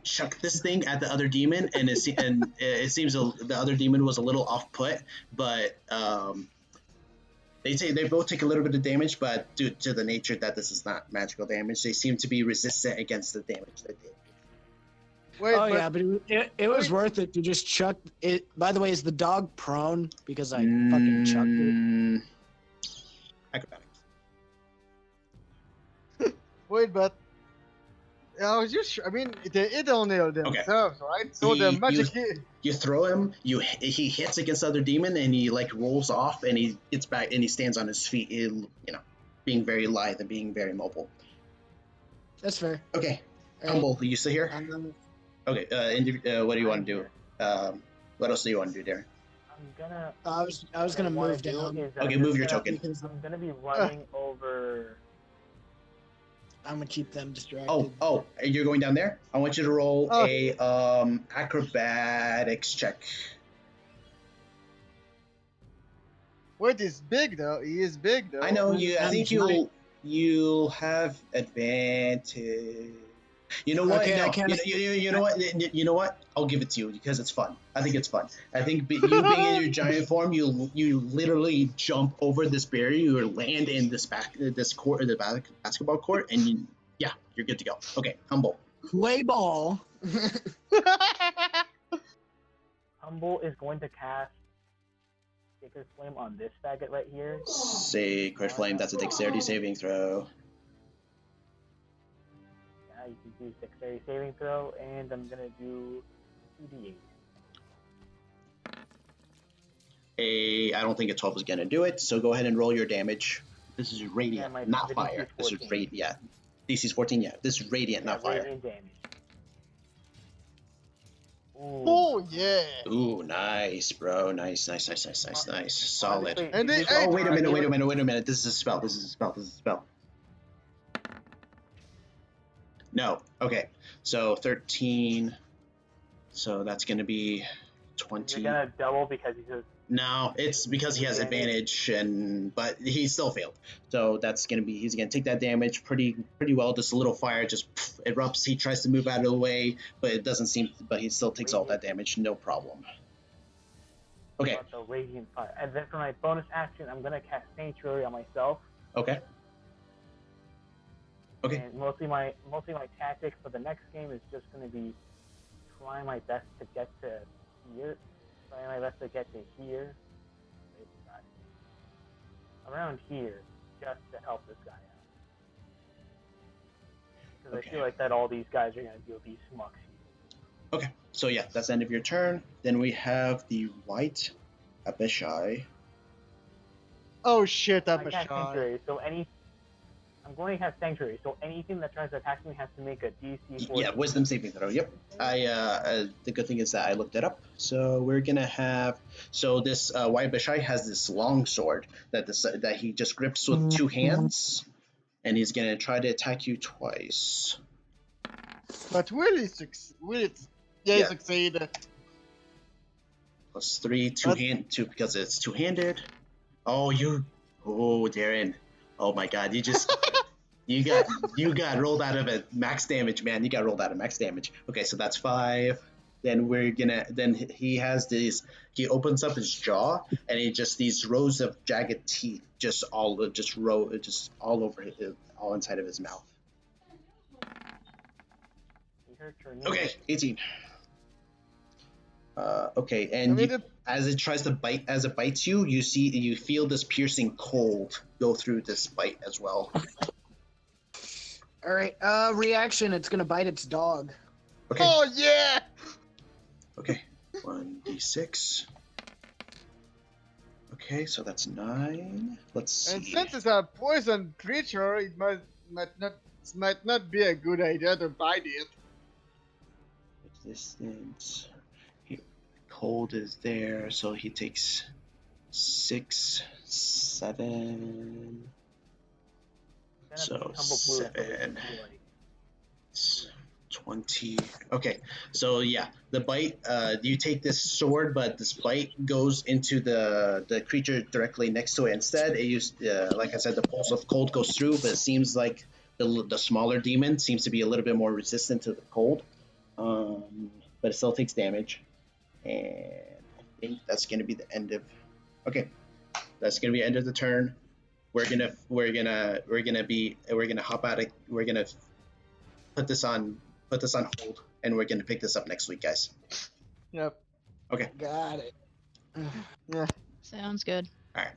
Speaker 1: chuck this thing at the other demon, and it seems the other demon was a little off put, but they both take a little bit of damage, but due to the nature that this is not magical damage, they seem to be resistant against the damage they did.
Speaker 3: Wait,
Speaker 2: oh yeah, but it was worth it to just chuck it. By the way, is the dog prone because I fucking chucked it?
Speaker 1: Acrobatics.
Speaker 3: Wait, but I was just. I mean, it only themselves, right? So the magic.
Speaker 1: You throw him. He hits against the other demon, and he like rolls off, and he gets back, and he stands on his feet. Being very lithe and being very mobile.
Speaker 2: That's fair.
Speaker 1: Okay,
Speaker 2: All right.
Speaker 1: Humble, are you still here? Okay. What do you want to do? What else do you want to do, Darren?
Speaker 4: I'm gonna.
Speaker 2: I was gonna
Speaker 4: what I
Speaker 2: move
Speaker 4: wanna do
Speaker 2: down.
Speaker 4: is
Speaker 1: Okay,
Speaker 4: I'm
Speaker 1: move
Speaker 4: just
Speaker 1: your
Speaker 4: gonna-
Speaker 1: token.
Speaker 2: Because
Speaker 4: I'm gonna be running over.
Speaker 2: I'm gonna keep them distracted.
Speaker 1: Oh, you're going down there? I want you to roll
Speaker 3: Oh.
Speaker 1: a acrobatics check.
Speaker 3: Wait, he's big though. He is big though.
Speaker 1: I know you. I
Speaker 2: I'm
Speaker 1: think
Speaker 2: giant.
Speaker 1: you'll have advantage. You know what?
Speaker 2: Okay, I
Speaker 1: No.
Speaker 2: can't-
Speaker 1: You know what? You know what? I'll give it to you because it's fun. I think it's fun. I think you being in your giant form, you literally jump over this barrier, you land in this court, the basketball court, and you're good to go. Okay, Humble.
Speaker 2: Play ball.
Speaker 4: Humble is going to cast Sacred Flame on this faggot right here.
Speaker 1: Sacred Flame. That's a dexterity saving throw.
Speaker 4: Yeah, you can do dexterity saving throw, and I'm gonna do 2d8.
Speaker 1: I don't think a 12 is gonna do it. So go ahead and roll your damage. This is
Speaker 4: Yeah,
Speaker 1: radiant,
Speaker 4: my
Speaker 1: not
Speaker 4: DC
Speaker 1: fire.
Speaker 4: is
Speaker 1: This is
Speaker 4: 14.
Speaker 1: radiant. Yeah, DC's 14. Yeah, this is radiant, not fire.
Speaker 4: Radiant damage. Ooh.
Speaker 3: Oh yeah.
Speaker 1: Ooh, nice, bro. Nice. Solid.
Speaker 4: Honestly,
Speaker 3: And
Speaker 4: you
Speaker 3: they-
Speaker 4: just-
Speaker 1: Oh, wait a minute.
Speaker 4: you-
Speaker 1: Wait a minute. This is a spell. No. Okay. So 13. So that's going to be 20.
Speaker 4: You're gonna double because he's just.
Speaker 1: No, it's because he has advantage, but he still failed. So that's going to be, he's going to take that damage pretty well. Just a little fire just erupts. He tries to move out of the way, but it doesn't seem, but he still takes all that damage. No problem. Okay.
Speaker 4: The radiant fire, and then for my bonus action, I'm gonna cast Sanctuary on myself.
Speaker 1: Okay. Okay.
Speaker 4: And mostly my tactic for the next game is just gonna be trying my best to get to here. Around here, just to help this guy out. Because
Speaker 1: Okay.
Speaker 4: I feel like that all these guys are gonna do these smucks here.
Speaker 1: Okay, so yeah, that's the end of your turn. Then we have the white Abishai.
Speaker 3: Oh shit,
Speaker 4: I
Speaker 3: I'm a
Speaker 4: cast
Speaker 3: shy.
Speaker 4: Sanctuary, so I'm going to have Sanctuary, so anything that tries to attack me has to make a DC 14.
Speaker 1: Yeah, wisdom saving throw. Yep. The good thing is that I looked it up. So we're gonna have. So this white Abishai has this long sword that he just grips with two hands, and he's gonna try to attack you twice.
Speaker 3: But will he
Speaker 1: Yeah.
Speaker 3: succeed?
Speaker 1: Plus 3,
Speaker 3: But-
Speaker 1: two because it's two-handed. Oh, Darren. Oh my God, you got rolled out of a max damage, man. You got rolled out of max damage. Okay, so that's 5. then he has this. He opens up his jaw, and it just these rows of jagged teeth, just all over all inside of his mouth. Okay, 18. Okay, and as it tries to bite, as it bites you, you feel this piercing cold go through this bite as well.
Speaker 2: All right. Reaction. It's gonna bite its dog.
Speaker 1: Okay.
Speaker 3: Oh yeah!
Speaker 1: Okay. 1d6. Okay, so that's 9. Let's see.
Speaker 3: And since it's a poison creature, it might not be a good idea to bite it.
Speaker 1: Distance. Cold is there, so he takes 6, 7. So 7. 20. Okay, so yeah, the bite. You take this sword, but this bite goes into the creature directly next to it. Instead, it used, like I said, the pulse of cold goes through, but it seems like the smaller demon seems to be a little bit more resistant to the cold, but it still takes damage. And I think that's gonna be the end of. Okay, that's gonna be the end of the turn. We're gonna hop out of. We're gonna put this on hold, and we're gonna pick this up next week, guys.
Speaker 3: Yep.
Speaker 1: Okay.
Speaker 2: Got it.
Speaker 3: Yeah.
Speaker 7: Sounds good.
Speaker 1: All right.